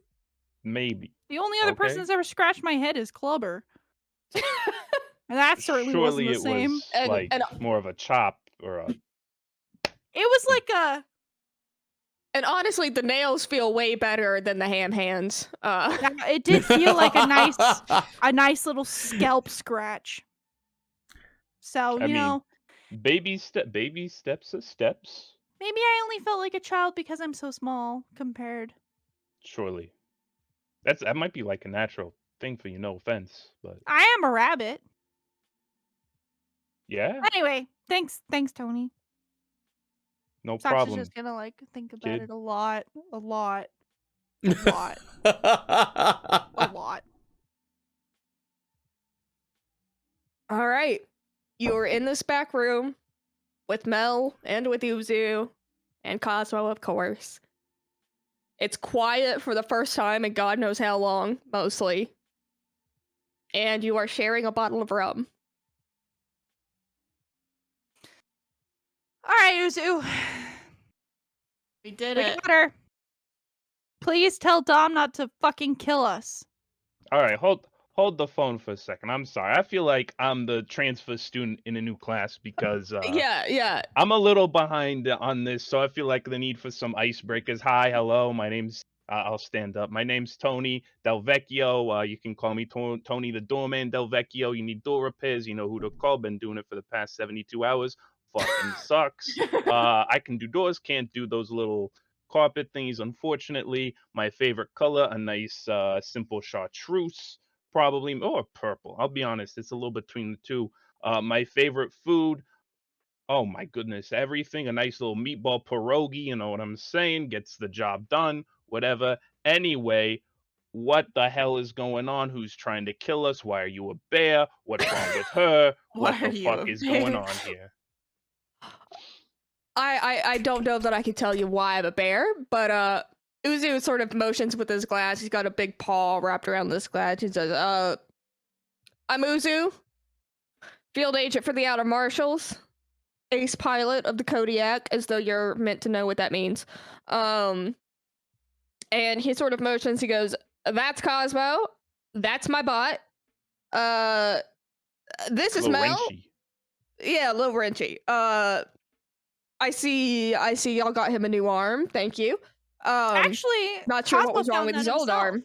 Maybe. The only other person that's ever scratched my head is Klubbr. And that certainly Surely wasn't the it same. was And- like and- more of a chop or a. It was like a. And honestly, the nails feel way better than the ham hands. Yeah, it did feel like a nice little scalp scratch. So I mean, know, baby steps are steps. maybe I only felt like a child because I'm so small compared. Surely, that might be like a natural thing for you. No offense, but I am a rabbit. yeah, Anyway, thanks, Tony. no Socks is problem. just gonna like think about kid. it a lot. A lot. All right. You're in this back room with Mel and with Uzu and Cosmo, of course. It's quiet for the first time in God knows how long, mostly. And you are sharing a bottle of rum. All right, Uzu. We did We it. got her. Please tell Dom not to fucking kill us. All right, hold the phone for a second. I'm sorry. I feel like I'm the transfer student in a new class because Yeah. I'm a little behind on this, so I feel like the need for some icebreakers. Hi, hello, my name's I'll stand up. My name's Tony Del Vecchio. You can call me Tony the Doorman Del Vecchio. You need door repairs, you know who to call. Been doing it for the past 72 hours. Fucking sucks. I can do doors, can't do those little carpet things, unfortunately. My favorite color, a nice simple chartreuse, probably, or purple. I'll be honest, it's a little between the two. My favorite food, oh my goodness, everything. A nice little meatball pierogi, you know what I'm saying? Gets the job done, whatever. Anyway, what the hell is going on? Who's trying to kill us? Why are you a bear? What's wrong with her? What Why are the you fuck a is going bear? on here? I don't know that I can tell you why I'm a bear, but Uzu sort of motions with his glass. He's got a big paw wrapped around this glass. He says, I'm Uzu, field agent for the Outer Marshals, ace pilot of the Kodiak, as though you're meant to know what that means. And he sort of motions, he goes, that's Cosmo, that's my bot. This is Mel. Florenci. Yeah, a little wrenchy. I see y'all got him a new arm. Thank you. Actually, Not sure what Cosmo was wrong found with that his old himself. arm.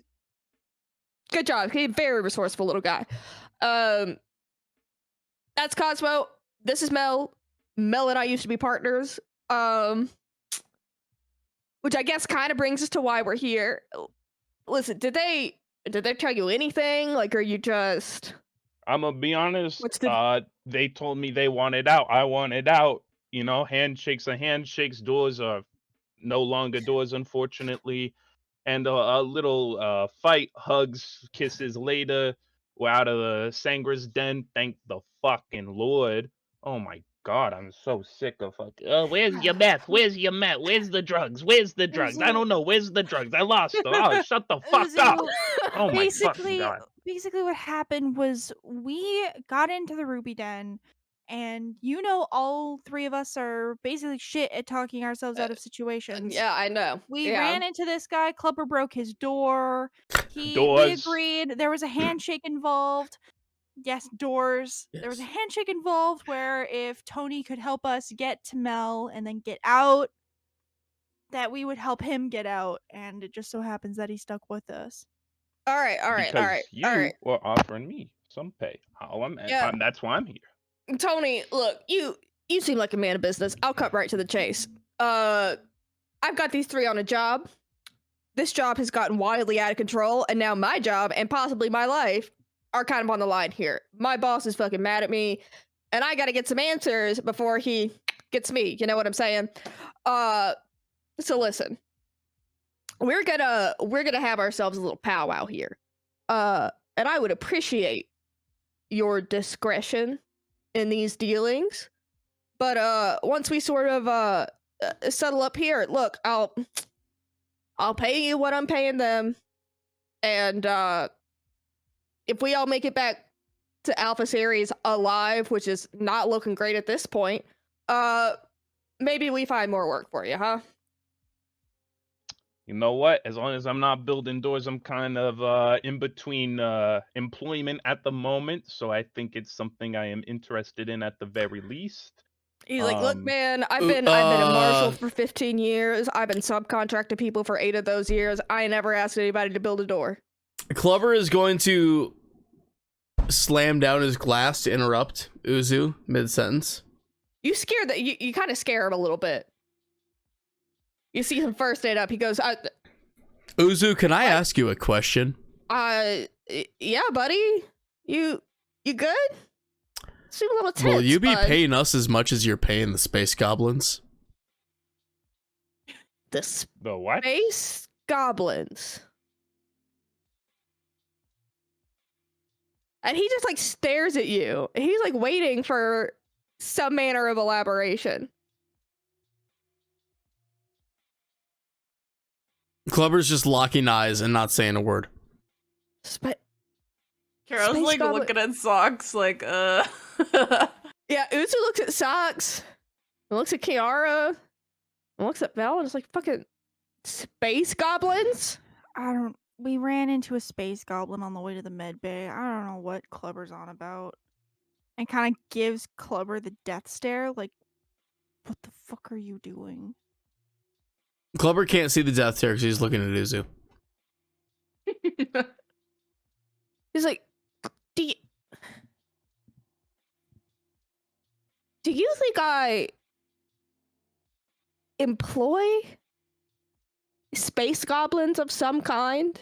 Good job. He's a very resourceful little guy. That's Cosmo. This is Mel. Mel and I used to be partners. Which I guess kind of brings us to why we're here. Listen, did they tell you anything? Like, are you just... I'm gonna be honest. What's the... They told me they wanted out. I wanted out. You know, handshakes are handshakes. Doors are no longer doors, unfortunately. And a little fight, hugs, kisses later. We're out of the Sangra's den. Thank the fucking Lord. Oh my God, I'm so sick of fucking. Where's your meth? Where's your meth? Where's the drugs? Where's the drugs? I don't know. Where's the drugs? I lost them. Oh, shut the fuck up. Uzu, Oh my fucking God. basically what happened was we got into the Ruby Den, and all three of us are basically shit at talking ourselves out of situations. Yeah, I know. We Yeah. ran into this guy. Klubbr broke his door. We Doors. agreed. There was a handshake involved. Yes, doors. There was a Yes. handshake involved where if Tony could help us get to Mel and then get out, that we would help him get out. And it just so happens that he stuck with us. All right. Because you were offering me some pay. Yeah. That's why I'm here. Tony, look, you seem like a man of business. I'll cut right to the chase. I've got these three on a job. This job has gotten wildly out of control, and now my job and possibly my life are kind of on the line here. My boss is fucking mad at me, and I gotta get some answers before he gets me. You know what I'm saying? So listen. We're gonna have ourselves a little powwow here. And I would appreciate your discretion in these dealings. But once we sort of settle up here, look, I'll pay you what I'm paying them, and if we all make it back to Alpha Series alive, which is not looking great at this point, maybe we find more work for you, huh? You know what? As long as I'm not building doors, I'm kind of in between employment at the moment, so I think it's something I am interested in at the very least. He's like, look, man, I've been a marshal for 15 years. I've been subcontracting people for 8 of those years. I never asked anybody to build a door. Klubbr is going to slam down his glass to interrupt Uzu mid-sentence. You kind of scare him a little bit. You see him first stand up. He goes, Uzu, can I ask you a question? Yeah, buddy. You good? Seem a little tense. Will you be paying us as much as you're paying the space goblins? The what? Space goblins. And he just like stares at you. He's like waiting for some manner of elaboration. Klubbr's just locking eyes and not saying a word. Kara's Space like goblin- looking at socks, like, Yeah, Uzu looks at Socks, looks at Kirara, and looks at Val, and it's like, fucking space goblins? We ran into a space goblin on the way to the Medbay. I don't know what Klubbr's on about. And kind of gives Klubbr the death stare, like, what the fuck are you doing? Klubbr can't see the death stare because he's looking at Uzu. He's like, do you think I employ space goblins of some kind?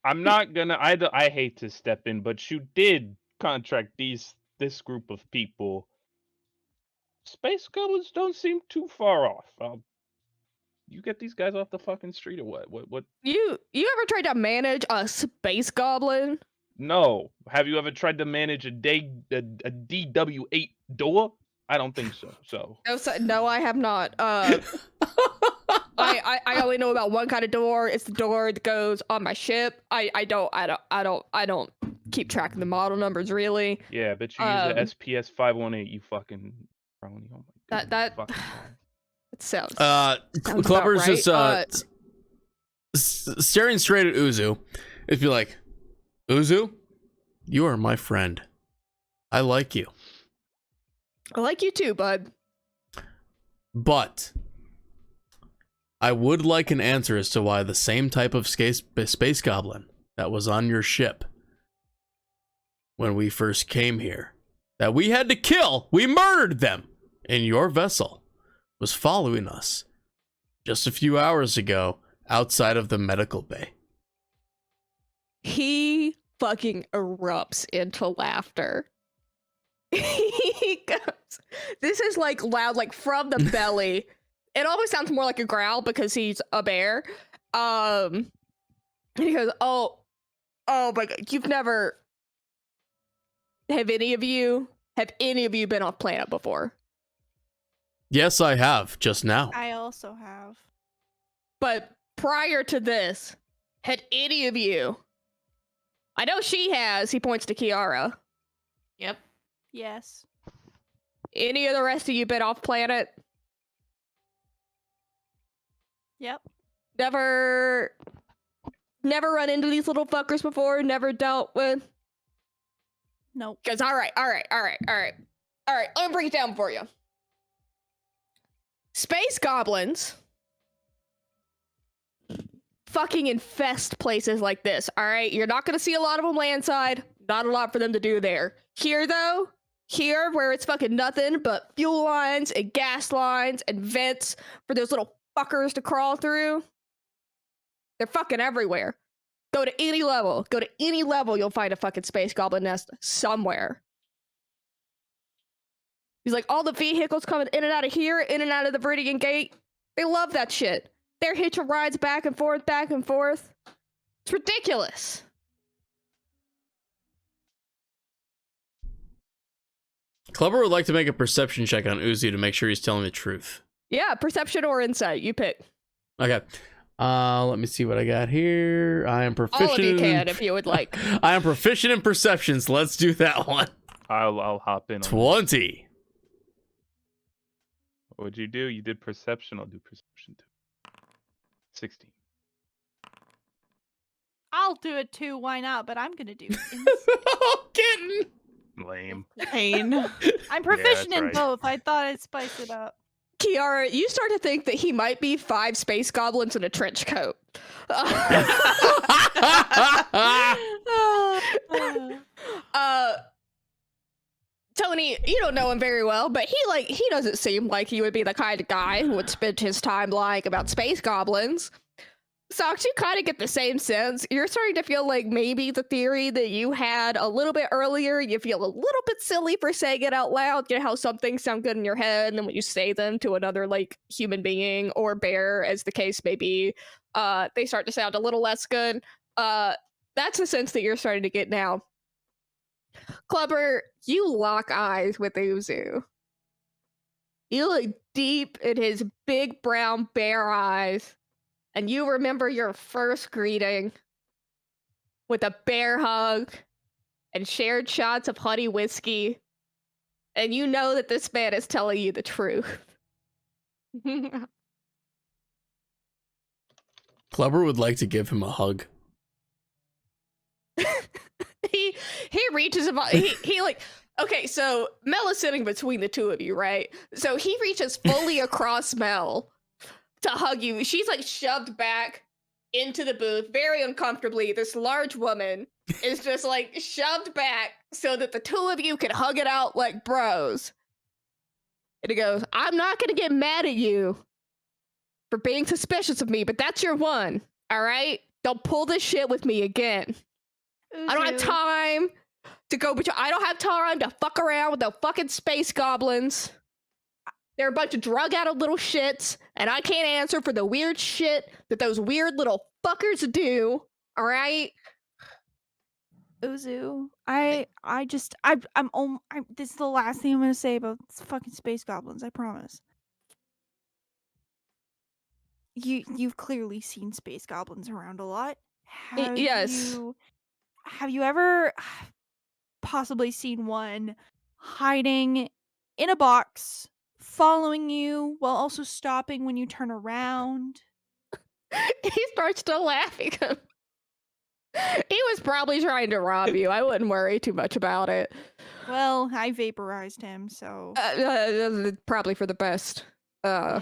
I'm not gonna. I hate to step in, but you did contract this group of people. Space goblins don't seem too far off. You get these guys off the fucking street or what? What? You ever tried to manage a space goblin? No. Have you ever tried to manage a DW8 door? I don't think so. So. No, I have not. I only know about one kind of door. It's the door that goes on my ship. I don't keep track of the model numbers really. Yeah, but you use the SPS 518. You fucking. Oh my God. That fucking it sounds. Klubbr's right. just staring straight at Uzu. It'd be like, Uzu, you are my friend. I like you. I like you too, bud. But I would like an answer as to why the same type of space goblin that was on your ship when we first came here, that we had to kill, we murdered them in your vessel, was following us just a few hours ago outside of the medical bay. He fucking erupts into laughter. He goes, this is like loud, like from the belly. It always sounds more like a growl because he's a bear. And he goes, oh my God, have any of you been off planet before? Yes, I have, just now. I also have. But prior to this, had any of you, I know she has, he points to Kirara. Yep. Yes. Any of the rest of you been off planet? Yep. Never run into these little fuckers before? Never dealt with? Nope. Because all right. Let me break it down for you. Space goblins fucking infest places like this. All right, you're not gonna see a lot of them landside. Not a lot for them to do there. Here though, where it's fucking nothing but fuel lines and gas lines and vents for those little fuckers to crawl through. They're fucking everywhere. Go to any level, you'll find a fucking space goblin nest somewhere. He's like, all the vehicles coming in and out of here, in and out of the Viridian Gate. They love that shit. They're hitching rides back and forth. It's ridiculous. Klubbr would like to make a perception check on Uzu to make sure he's telling the truth. Yeah, perception or insight, you pick. Okay. Let me see what I got here. I am proficient. All of you can, if you would like. I am proficient in perceptions. Let's do that one. I'll hop in. 20. What would you do? You did perception. I'll do perception too. 16. I'll do it too. Why not? But I'm gonna do. Oh, kitten. Lame. Pain. I'm proficient that's in right. both. I thought I'd spice it up. Kiara, you start to think that he might be 5 space goblins in a trench coat. Tony, you don't know him very well, but he doesn't seem like he would be the kind of guy who would spend his time lying about space goblins. Sox, you kind of get the same sense. You're starting to feel like maybe the theory that you had a little bit earlier, you feel a little bit silly for saying it out loud. You know how some things sound good in your head, and then when you say them to another, like, human being or bear, as the case may be, they start to sound a little less good. That's the sense that you're starting to get now. Klubbr, you lock eyes with Uzu. You look deep in his big brown bear eyes, and you remember your first greeting with a bear hug and shared shots of honey whiskey, and you know that this man is telling you the truth. Klubbr would like to give him a hug. he reaches about he like Okay, so Mel is sitting between the two of you, right? So he reaches fully across Mel to hug you. She's like shoved back into the booth very uncomfortably. This large woman is just like shoved back so that the two of you can hug it out like bros. And he goes, I'm not gonna get mad at you for being suspicious of me, but that's your one, all right? Don't pull this shit with me again. I don't have time to go between. I don't have time to fuck around with the fucking space goblins. They're a bunch of drug-addled little shits, and I can't answer for the weird shit that those weird little fuckers do. All right? Uzu, this is the last thing I'm gonna say about fucking space goblins. I promise. You've clearly seen space goblins around a lot. Yes. Have you ever possibly seen one hiding in a box, following you while also stopping when you turn around? He starts to laughing. He was probably trying to rob you. I wouldn't worry too much about it. Well, I vaporized him, so Probably for the best. yeah.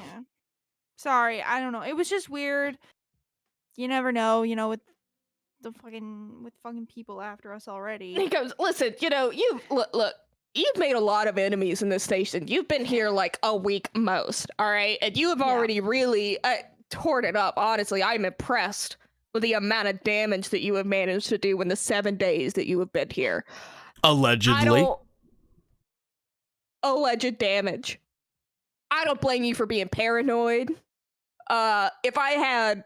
Sorry, I don't know. It was just weird. You never know, with fucking people after us already. He goes, listen, look, you've made a lot of enemies in this station. You've been here like a week most, all right? And you have already really torn it up, honestly. I'm impressed with the amount of damage that you have managed to do in the 7 days that you have been here. Allegedly. Alleged damage. I don't blame you for being paranoid. If I had,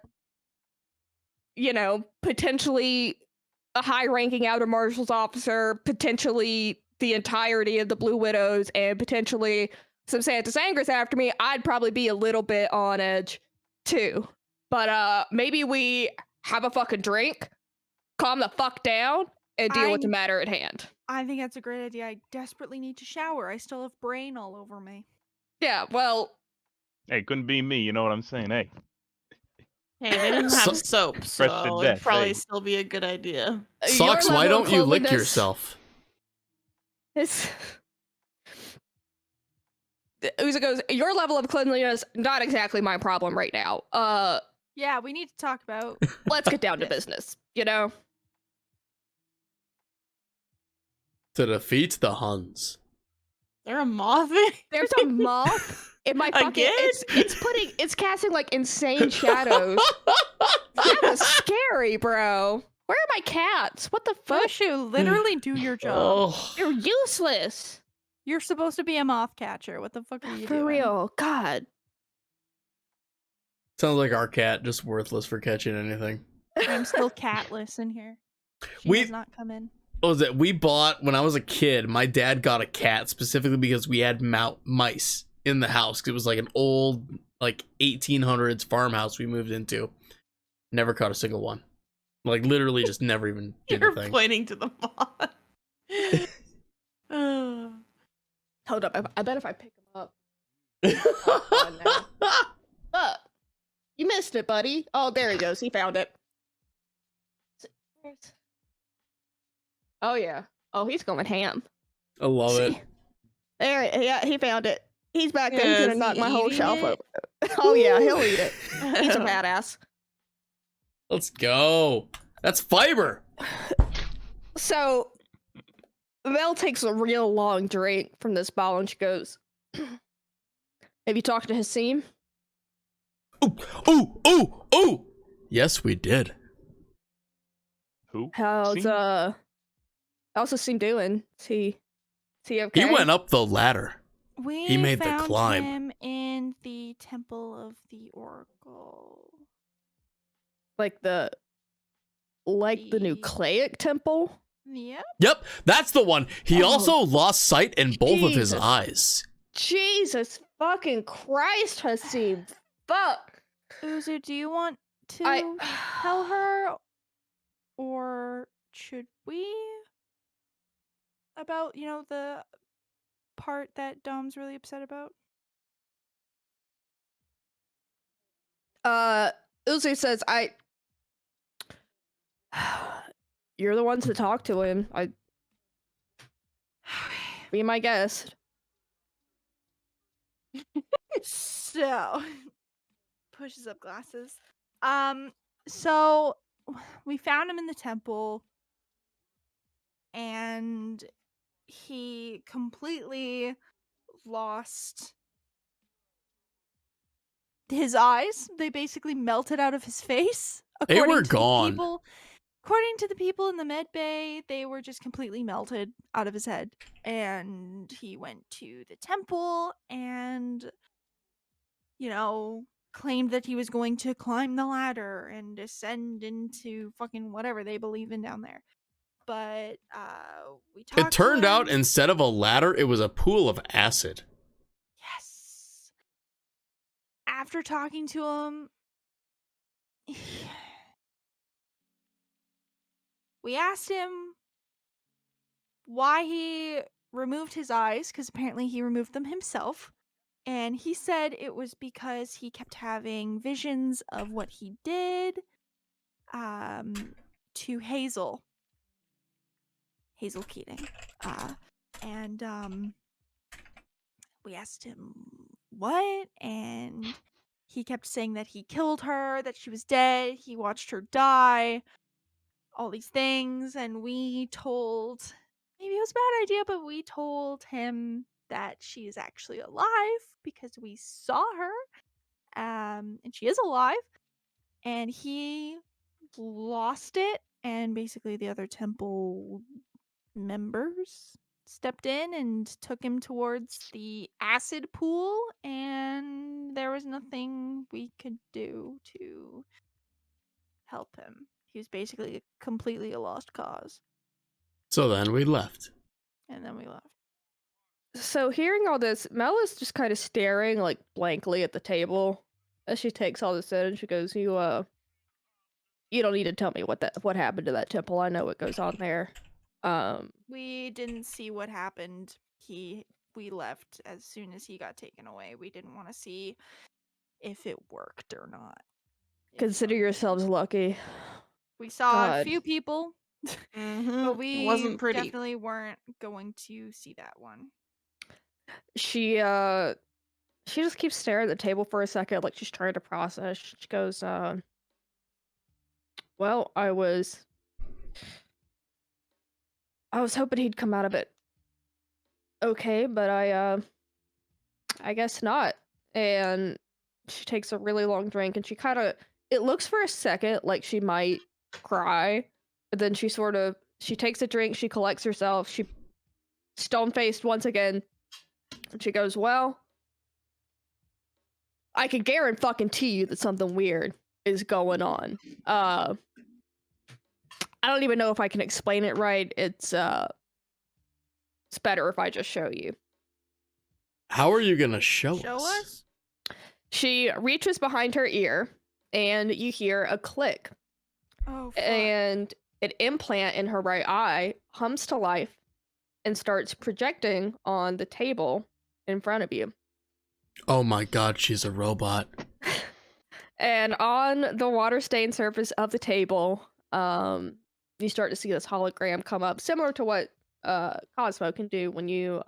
potentially a high-ranking outer marshals officer, potentially the entirety of the Blue Widows, and potentially some Santa's Angers after me, I'd probably be a little bit on edge too. But maybe we have a fucking drink, calm the fuck down, and deal with the matter at hand. I think that's a great idea. I desperately need to shower. I still have brain all over me. Yeah, well... Hey, couldn't be me, you know what I'm saying? Hey. Hey, they didn't have soap, Fresh to so death, it'd probably hey. still be a good idea. Socks, why don't you lick yourself? Uza goes, your level of cleanliness, not exactly my problem right now. Yeah, we need to talk about... Let's get down to business, To defeat the Huns. There a moth in? There's a moth in my fucking... It's casting, like, insane shadows. That was scary, bro. Where are my cats? What the fuck? Fushu, literally do your job. Oh. You're useless. You're supposed to be a moth catcher. What the fuck are you doing? For real. God. Sounds like our cat, just worthless for catching anything. I'm still catless in here. She does not come in. What was it? We bought, when I was a kid, my dad got a cat specifically because we had mice in the house. It was like an old, like 1800s farmhouse we moved into. Never caught a single one. Like literally just never even did You're a thing. pointing to the moth. Hold up. I bet if I pick him up. Oh, no. Look. You missed it, buddy. Oh, there he goes. He found it. Oh, yeah. Oh, he's going ham. I love it. There, yeah, he found it. He's back there. Yeah, He's gonna knock my whole shelf over. Oh, yeah, he'll eat it. He's a badass. Let's go. That's fiber. So, Mel takes a real long drink from this bottle and she goes, have you talked to Hassim? Ooh. Yes, we did. Who? How's Hassim doing? Is he okay? He went up the ladder. He made the found climb. him in the Temple of the Oracle. Like the nucleic temple? Yep. That's the one. He also lost sight in both of his Jesus. eyes. Jesus fucking Christ, Hassim. Fuck. Uzu, do you want to tell her? Or should we? About, the part that Dom's really upset about? Uzu says, you're the ones to talk to him. Be my guest. So pushes up glasses. So we found him in the temple, and he completely lost his eyes. They basically melted out of his face. They were According to the gone. people, according to the people in the med bay, they were just completely melted out of his head. And he went to the temple and, you know, claimed that he was going to climb the ladder and ascend into fucking whatever they believe in down there. But we talked It turned to out him. instead of a ladder, it was a pool of acid. Yes. After talking to him, we asked him why he removed his eyes, because apparently he removed them himself. And he said it was because he kept having visions of what he did to Hazel Keating. And we asked him what, and he kept saying that he killed her, that she was dead, he watched her die, all these things. And we told, maybe it was a bad idea, but we told him that she is actually alive because we saw her, and she is alive. And he lost it, and basically the other temple members stepped in and took him towards the acid pool, and there was nothing we could do to help him. He was basically completely a lost cause. So then we left. And then we left. So hearing all this, Mel is just kind of staring like blankly at the table as she takes all this in, and she goes, You don't need to tell me what happened to that temple. I know what goes on there. We didn't see what happened. We left as soon as he got taken away. We didn't want to see if it worked or not. Consider yourselves lucky. We saw God. a few people, but we It wasn't pretty. definitely weren't going to see that one. She just keeps staring at the table for a second, like she's trying to process. She goes, well, I was hoping he'd come out of it okay, but I guess not. And she takes a really long drink, and it looks for a second like she might cry, but then she takes a drink, she collects herself, she stone-faced once again, and she goes, well, I can guarantee you that something weird is going on. I don't even know if I can explain it right. It's better if I just show you. How are you gonna show us? She reaches behind her ear, and you hear a click. Oh, fuck. And an implant in her right eye hums to life and starts projecting on the table in front of you. Oh my god, she's a robot. And on the water-stained surface of the table, you start to see this hologram come up, similar to what Cosmo can do when you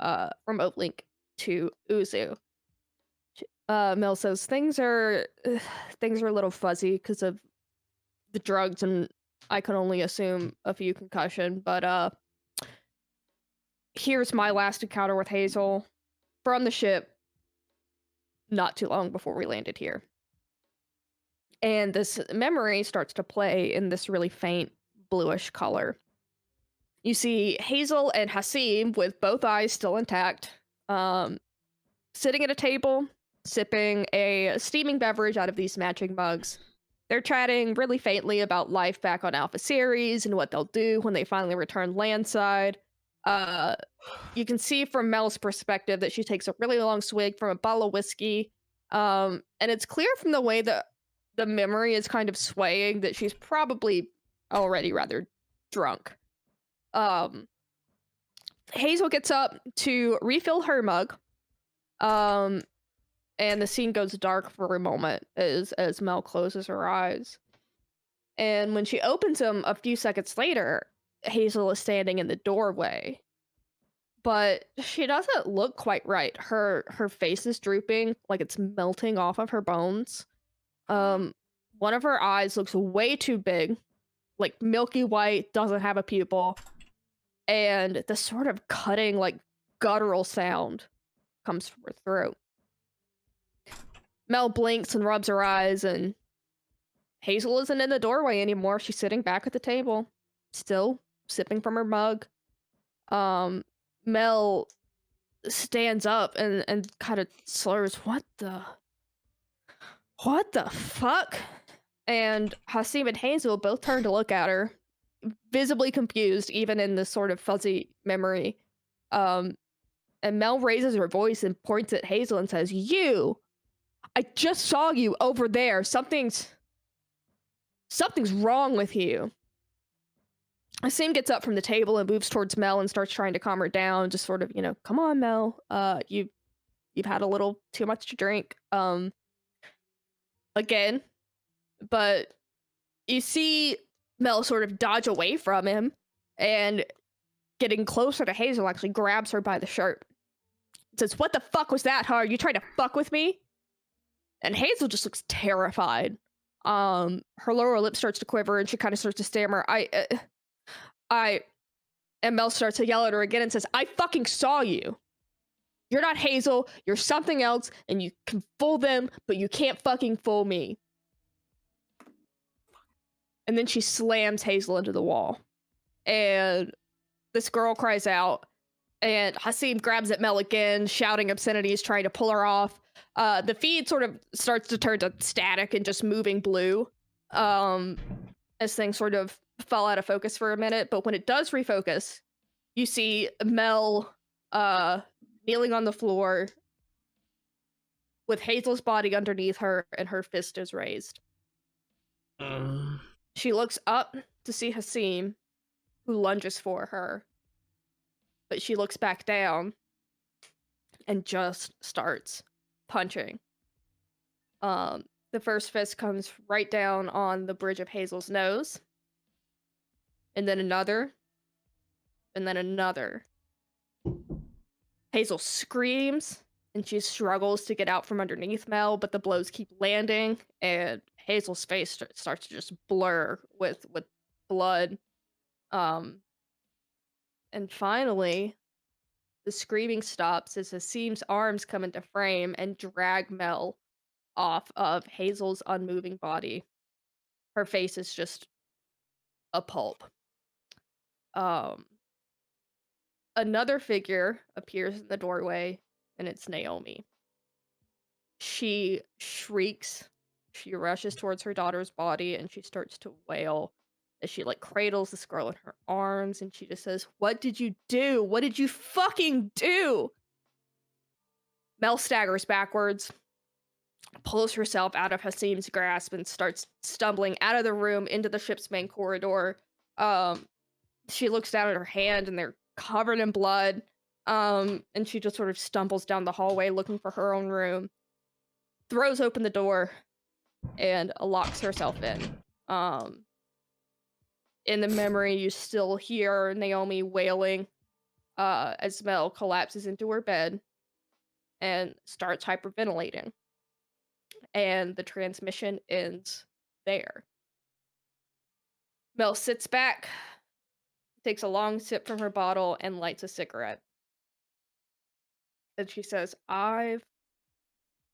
remote link to Uzu. Mel says things are a little fuzzy because of the drugs, and I can only assume a few concussion. But here's my last encounter with Hazel from the ship, not too long before we landed here. And this memory starts to play in this really faint bluish color. You see Hazel and Hasim with both eyes still intact, sitting at a table, sipping a steaming beverage out of these matching mugs. They're chatting really faintly about life back on Alpha Series and what they'll do when they finally return landside. You can see from Mel's perspective that she takes a really long swig from a bottle of whiskey. And it's clear from the way that the memory is kind of swaying that she's probably already rather drunk. Hazel gets up to refill her mug. And the scene goes dark for a moment as Mel closes her eyes. And when she opens them a few seconds later, Hazel is standing in the doorway. but she doesn't look quite right. Her face is drooping, like it's melting off of her bones. One of her eyes looks way too big, like milky white, doesn't have a pupil, and the sort of cutting, like guttural sound comes from her throat. Mel blinks and rubs her eyes, and Hazel isn't in the doorway anymore. She's sitting back at the table, still sipping from her mug. Mel stands up and kind of slurs, what the fuck? And Hasim and Hazel both turn to look at her, visibly confused, even in this sort of fuzzy memory. And Mel raises her voice and points at Hazel and says, "You! I just saw you over there. Something's wrong with you." Hasim gets up from the table and moves towards Mel and starts trying to calm her down, just sort of, come on, Mel. You've had a little too much to drink. Again. But you see Mel sort of dodge away from him, and getting closer to Hazel actually grabs her by the shirt. Says, "What the fuck was that, huh? Are you trying to fuck with me?" And Hazel just looks terrified. Her lower lip starts to quiver and she kind of starts to stammer, and Mel starts to yell at her again and says, "I fucking saw you. You're not Hazel, you're something else, and you can fool them, but you can't fucking fool me." And then she slams Hazel into the wall. And this girl cries out, and Hasim grabs at Mel again, shouting obscenities, trying to pull her off. The feed sort of starts to turn to static and just moving blue, as things sort of fall out of focus for a minute. But when it does refocus, you see Mel kneeling on the floor with Hazel's body underneath her, and her fist is raised. She looks up to see Hasim, who lunges for her, but she looks back down and just starts punching. The first fist comes right down on the bridge of Hazel's nose, and then another, and then another. Hazel screams, and she struggles to get out from underneath Mel, but the blows keep landing, and Hazel's face starts to just blur with blood. And finally, the screaming stops as Hasim's arms come into frame and drag Mel off of Hazel's unmoving body. Her face is just a pulp. Another figure appears in the doorway, and it's Naomi. She shrieks. She rushes towards her daughter's body, and she starts to wail as she cradles this girl in her arms, and she just says, "What did you do? What did you fucking do?" Mel staggers backwards, pulls herself out of Hasim's grasp, and starts stumbling out of the room into the ship's main corridor. She looks down at her hand, and they're covered in blood. And she just sort of stumbles down the hallway looking for her own room, throws open the door, and locks herself in. In the memory, you still hear Naomi wailing as Mel collapses into her bed and starts hyperventilating. And the transmission ends there. Mel sits back, takes a long sip from her bottle, and lights a cigarette. And she says, "I've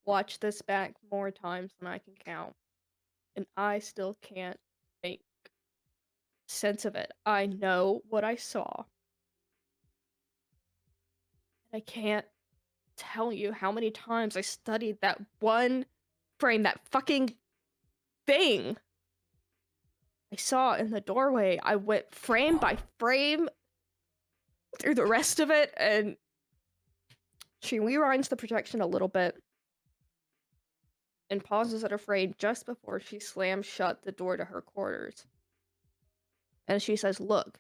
watched this back more times than I can count, and I still can't make sense of it. I know what I saw. I can't tell you how many times I studied that one frame, that fucking thing I saw in the doorway. I went frame by frame through the rest of it," and she rewinds the projection a little bit and pauses at her frame just before she slams shut the door to her quarters. And she says, "Look,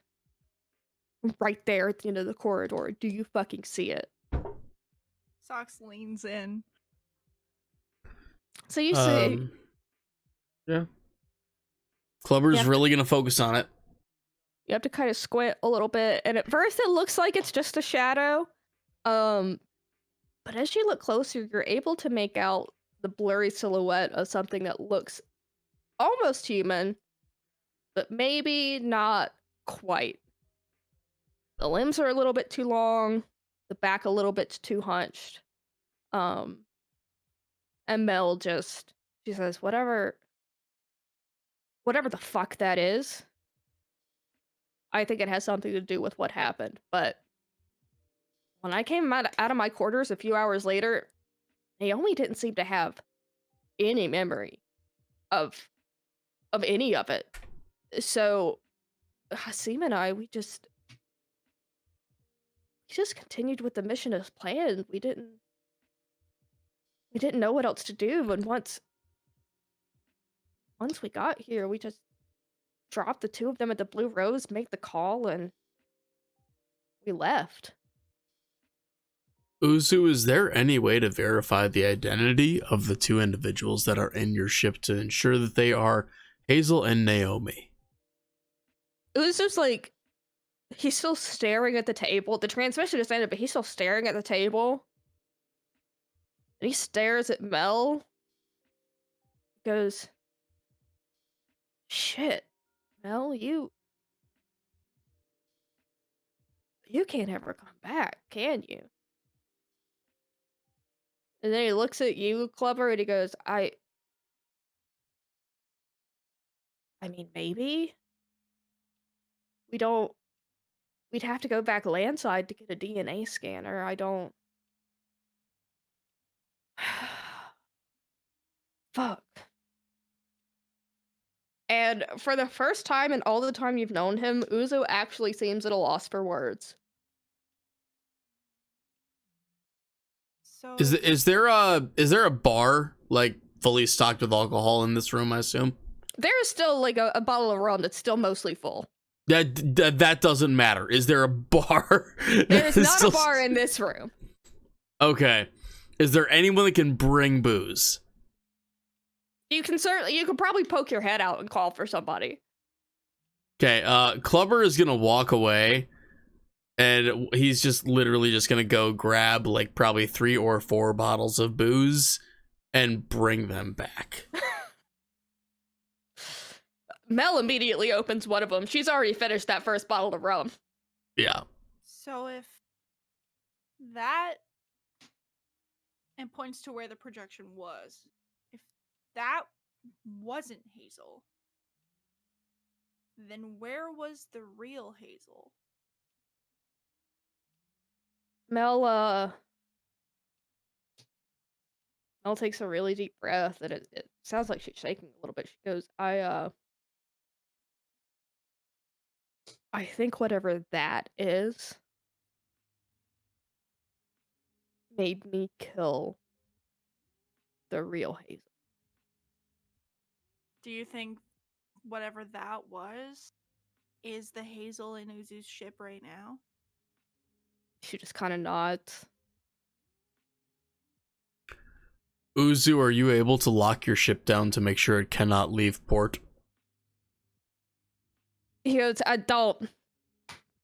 right there at the end of the corridor. Do you fucking see it?" Socks leans in. So you see... Yeah. Klubbr is Yeah. really gonna focus on it. You have to kind of squint a little bit, and at first it looks like it's just a shadow. But as you look closer, you're able to make out the blurry silhouette of something that looks almost human, but maybe not quite. The limbs are a little bit too long, the back a little bit too hunched. And Mel she says, whatever the fuck that is, I think it has something to do with what happened. But when I came out of my quarters a few hours later, Naomi didn't seem to have any memory of any of it. So Hasim and I, we just continued with the mission as planned. We didn't know what else to do, and once we got here, we just dropped the two of them at the Blue Rose, make the call, and we left. Uzu, is there any way to verify the identity of the two individuals that are in your ship to ensure that they are Hazel and Naomi? Uzu's like, he's still staring at the table. The transmission is ended, but he's still staring at the table. And he stares at Mel. He goes, shit, Mel, you can't ever come back, can you? And then he looks at you, Klubbr, and he goes, I mean, maybe? We'd have to go back landside to get a DNA scanner. I don't... Fuck. And for the first time in all the time you've known him, Uzo actually seems at a loss for words. So Is there a bar like fully stocked with alcohol in this room? I assume there is still like a bottle of rum that's still mostly full. That doesn't matter. Is there a bar? There is not a bar in this room. Okay. Is there anyone that can bring booze? You could probably poke your head out and call for somebody. Okay, Klubbr is gonna walk away, and he's just literally just gonna go grab like probably 3 or 4 bottles of booze and bring them back. Mel immediately opens one of them. She's already finished that first bottle of rum. Yeah. So if that, and points to where the projection was, if that wasn't Hazel, then where was the real Hazel? Mel takes a really deep breath, and it sounds like she's shaking a little bit. She goes, I think whatever that is made me kill the real Hazel. Do you think whatever that was is the Hazel in Uzu's ship right now? She just kind of nods. Uzu, are you able to lock your ship down to make sure it cannot leave port? He goes, don't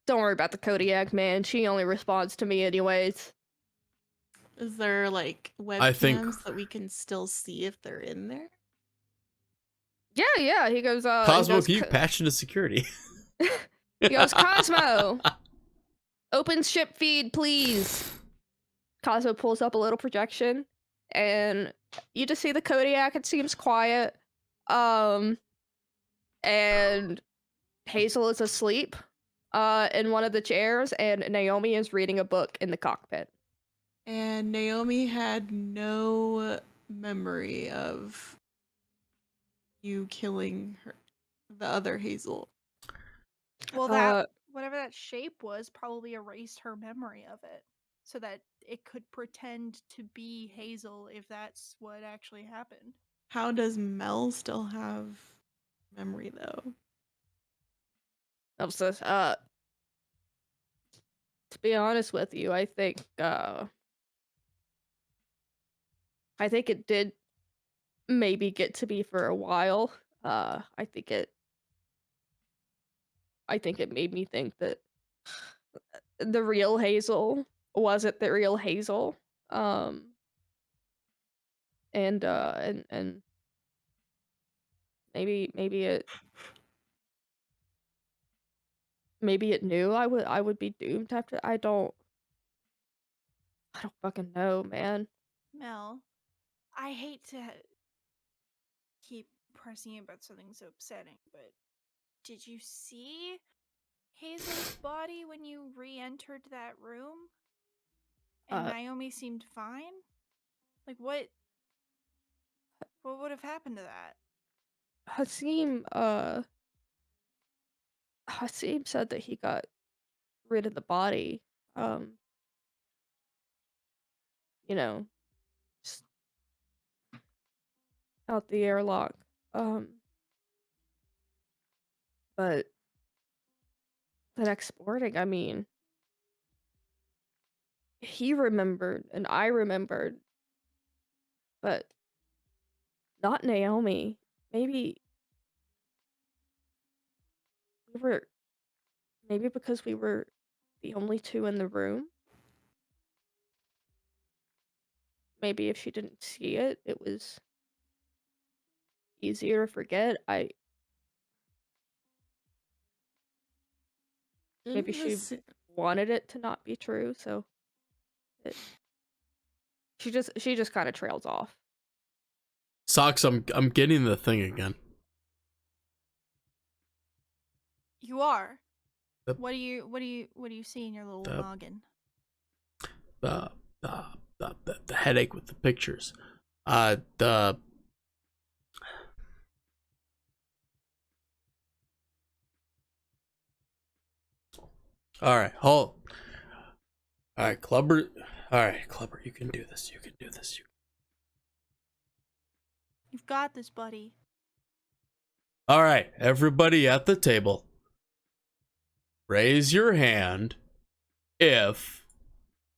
worry about the Kodiak, man. She only responds to me anyways. Is there like webcams that we can still see if they're in there? Yeah. He goes, Cosmo, can you patch into security? He goes, Cosmo, open ship feed, please. Cosmo pulls up a little projection, and you just see the Kodiak. It seems quiet. And Hazel is asleep in one of the chairs, and Naomi is reading a book in the cockpit. And Naomi had no memory of you killing her, the other Hazel. Well, that whatever that shape was probably erased her memory of it, so that it could pretend to be Hazel if that's what actually happened. How does Mel still have memory though? To be honest with you, I think it did maybe get to me for a while. I I think it made me think that the real Hazel wasn't the real Hazel. And maybe it knew I would be doomed after. I don't fucking know, man. Mel, I hate to keep pressing you about something so upsetting, but did you see Hazel's body when you re-entered that room? And Naomi seemed fine? Like, what would have happened to that? Hasim said that he got rid of the body. You know, just out the airlock. But the next morning, I mean, he remembered and I remembered, but not Naomi. Maybe because we were the only two in the room. Maybe if she didn't see it, it was easier to forget. Maybe she wanted it to not be true, so she just kind of trails off. Socks, I'm getting the thing again. You are. Yep. What do you see in your little noggin? The headache with the pictures. All right, hold. All right, Klubbr. All right, Klubbr, you can do this. You can do this. You've got this, buddy. All right, everybody at the table, raise your hand if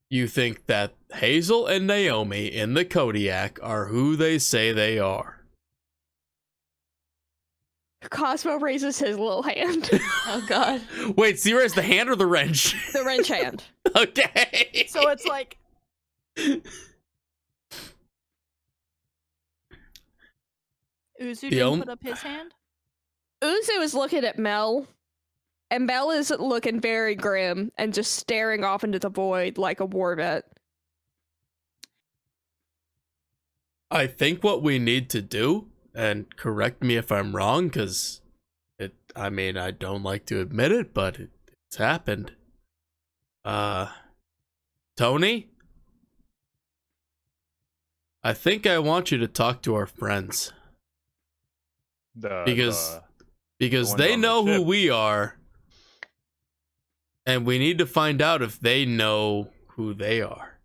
you think that Hazel and Naomi in the Kodiak are who they say they are. Cosmo raises his little hand. Oh god. Wait, so you raise the hand or the wrench? The wrench hand. Okay. So it's like... Uzu didn't put up his hand? Uzu is looking at Mel, and Mel is looking very grim and just staring off into the void like a war vet. I think what we need to do, and correct me if I'm wrong, because I don't like to admit it, but it's happened. Tony? I think I want you to talk to our friends. Because they know who we are, and we need to find out if they know who they are.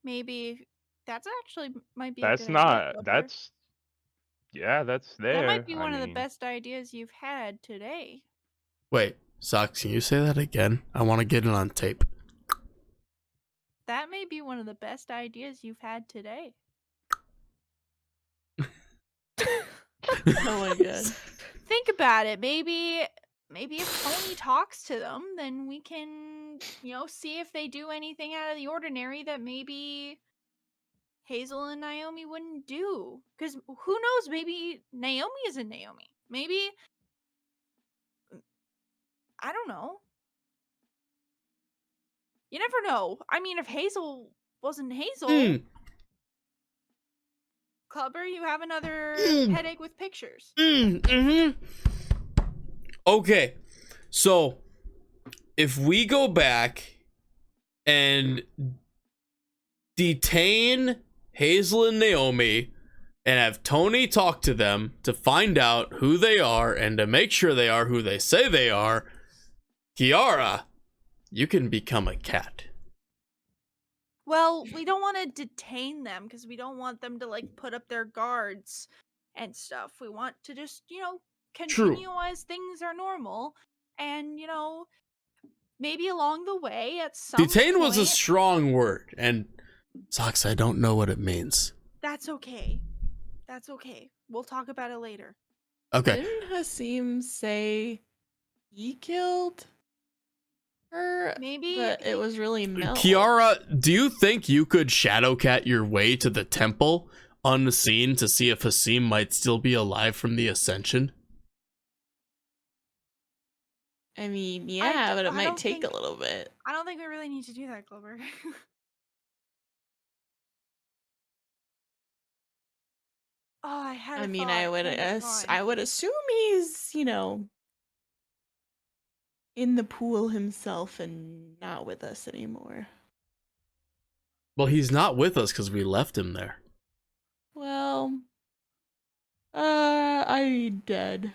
Maybe that's actually might be. That's a good not. idea, That's. Yeah, that's there. That might be one of the best ideas you've had today. Wait, Socks, can you say that again? I want to get it on tape. That may be one of the best ideas you've had today. Oh my god. Think about it. Maybe if Tony talks to them, then we can, see if they do anything out of the ordinary that maybe Hazel and Naomi wouldn't do. Because who knows? Maybe Naomi isn't Naomi. Maybe, I don't know. You never know. I mean, if Hazel wasn't Hazel, Klubbr, you have another headache with pictures. Okay, so if we go back and detain Hazel and Naomi and have Tony talk to them to find out who they are and to make sure they are who they say they are, Kirara, you can become a cat. Well, we don't want to detain them because we don't want them to put up their guards and stuff. We want to just, continue as things are normal, and maybe along the way at some detain point, was a strong word, and Socks, I don't know what it means. That's okay. We'll talk about it later. Okay. Didn't Hasim say he killed her? Maybe But it was really Mel. Kirara, do you think you could Shadowcat your way to the temple unseen to see if Hasim might still be alive from the ascension? I mean, yeah, but it I might don't take think- a little bit. I don't think we really need to do that, Klubbr. Oh, I had. I a mean, thought, I would and it's gone. I would assume he's, in the pool himself and not with us anymore. Well, he's not with us because we left him there. Well, I'm dead.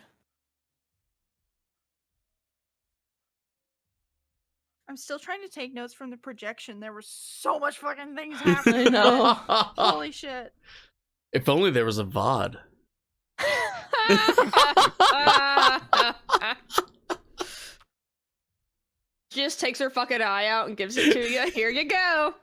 I'm still trying to take notes from the projection. There were so much fucking things happening. I know. Holy shit. If only there was a VOD. Just takes her fucking eye out and gives it to you. Here you go.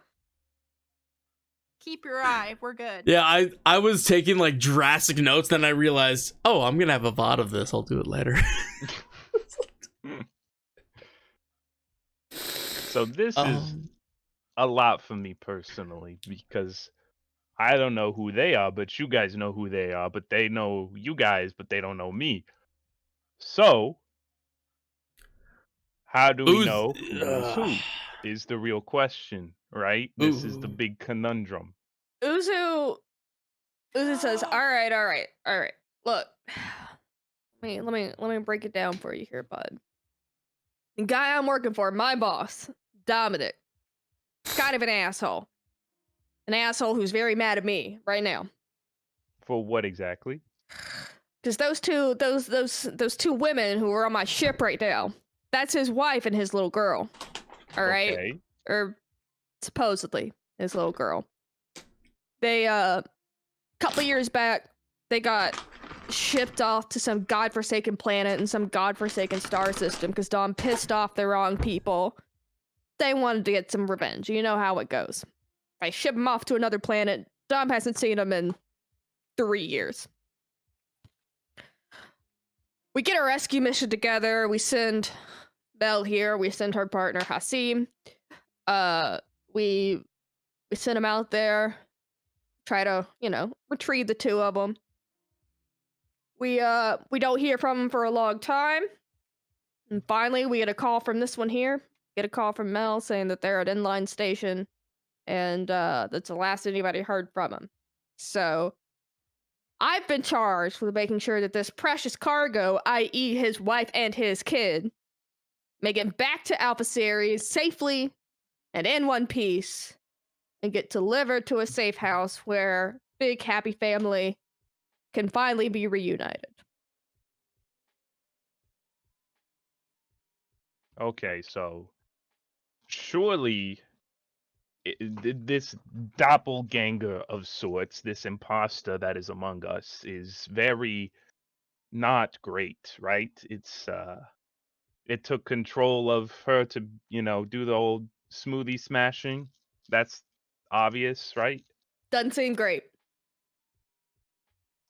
Keep your eye. We're good. Yeah, I was taking like drastic notes, then I realized, oh, I'm gonna have a VOD of this. I'll do it later. So this is a lot for me personally because I don't know who they are, but you guys know who they are, but they know you guys, but they don't know me. So how do we know who's who is the real question, right? This is the big conundrum. Uzu says, all right. Look, let me break it down for you here, bud. The guy I'm working for, my boss, Dominic, kind of an asshole. An asshole who's very mad at me right now. For what exactly? Because those two women who are on my ship right now, that's his wife and his little girl. All right, Okay. or supposedly his little girl. They couple years back, they got shipped off to some godforsaken planet and some godforsaken star system because Dom pissed off the wrong people. They wanted to get some revenge. You know how it goes. I ship them off to another planet. Dom hasn't seen them in 3 years. We get a rescue mission together. We send Belle here. We send her partner Hasim. We send him out there. Try to, retrieve the two of them. We don't hear from him for a long time. And finally, we get a call from this one here. Get a call from Mel saying that they're at Inline Station. And that's the last anybody heard from him. So, I've been charged with making sure that this precious cargo, i.e. his wife and his kid, make it back to Alpha Series safely and in one piece and get delivered to a safe house where big happy family can finally be reunited. Okay, so surely this doppelganger of sorts, this imposter that is among us, is very not great, right? It took control of her to, do the old smoothie smashing. That's obvious, right? Doesn't seem great.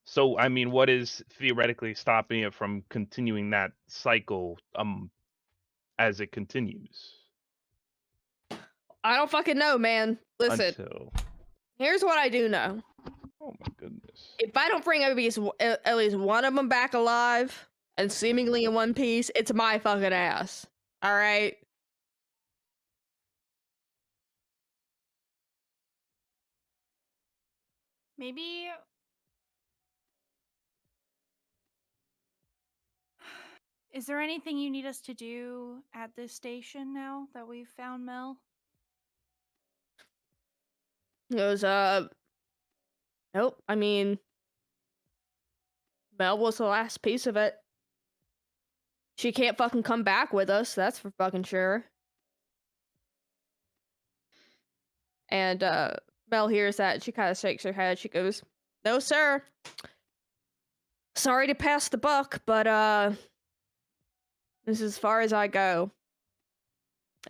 So, I mean, what is theoretically stopping it from continuing that cycle as it continues? I don't fucking know, man. Listen, Until here's what I do know. oh my goodness. If I don't bring at least one of them back alive and seemingly in one piece, it's my fucking ass. All right? Maybe. Is there anything you need us to do at this station now that we've found Mel? It was, nope. I mean, Mel was the last piece of it. She can't fucking come back with us, that's for fucking sure. And, Mel hears that, and she kind of shakes her head. She goes, no, sir. Sorry to pass the buck, but, this is as far as I go.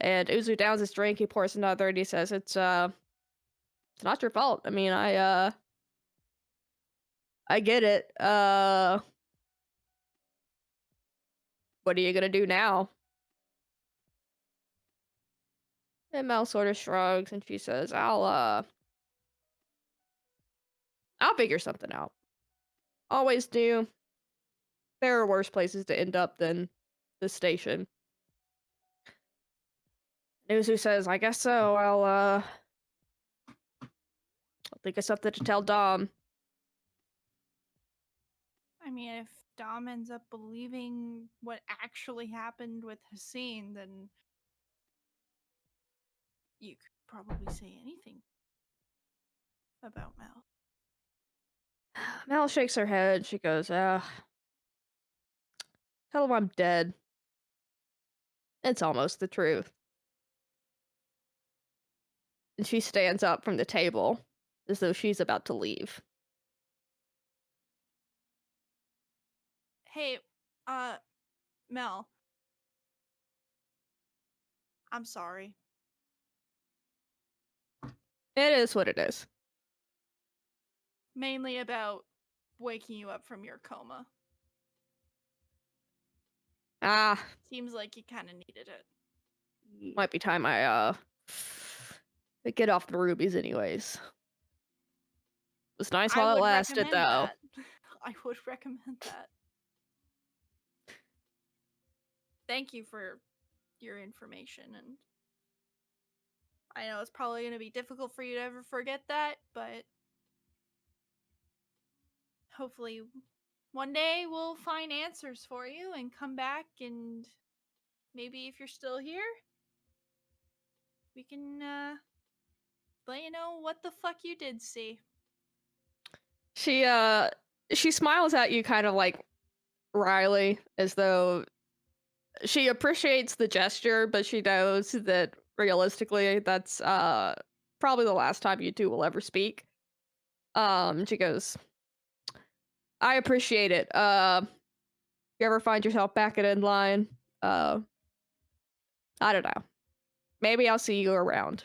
And Uzu downs his drink, he pours another, and he says, it's not your fault. I mean, I get it. what are you gonna do now? And Mel sort of shrugs and she says, I'll figure something out. Always do. There are worse places to end up than the station. Uzu says, I guess so. I'll think of something to tell Dom. I mean, if Dom ends up believing what actually happened with Hassan, then you could probably say anything about Mel. Mel shakes her head. She goes, tell him I'm dead. It's almost the truth. And she stands up from the table as though she's about to leave. Hey, Mel. I'm sorry. It is what it is. Mainly about waking you up from your coma. Seems like you kind of needed it. Might be time I get off the rubies anyways. It was nice while it lasted, though. That. I would recommend that. Thank you for your information, and I know it's probably going to be difficult for you to ever forget that, but hopefully one day we'll find answers for you and come back, and maybe if you're still here, we can let you know what the fuck you did see. She smiles at you kind of like wryly, as though she appreciates the gesture, but she knows that realistically that's probably the last time you two will ever speak. She goes, I appreciate it. If you ever find yourself back at Inline, I don't know. Maybe I'll see you around.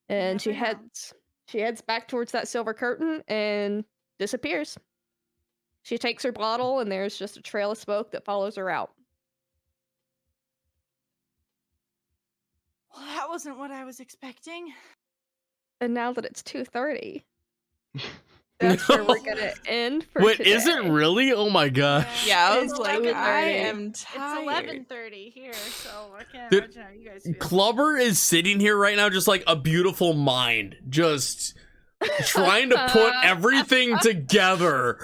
And she heads back towards that silver curtain and disappears. She takes her bottle and there's just a trail of smoke that follows her out. Well, that wasn't what I was expecting. And now that it's 2:30, that's where we're gonna end for Wait, today. is it really? Oh my gosh. Yeah, I It's was like, 11:30. I am tired. It's 11:30 here, so I can't Dude, imagine how you guys feel. Klubbr is sitting here right now just like a beautiful mind. Just trying to put everything together.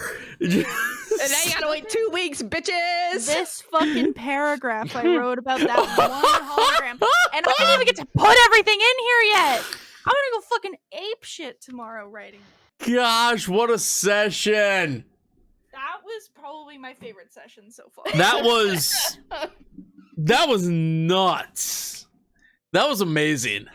And now you gotta wait 2 weeks, bitches! This fucking paragraph I wrote about that one hologram, and I didn't even get to put everything in here yet. I'm gonna go fucking ape shit tomorrow writing. Gosh, what a session. That was probably my favorite session so far. That was nuts. That was amazing.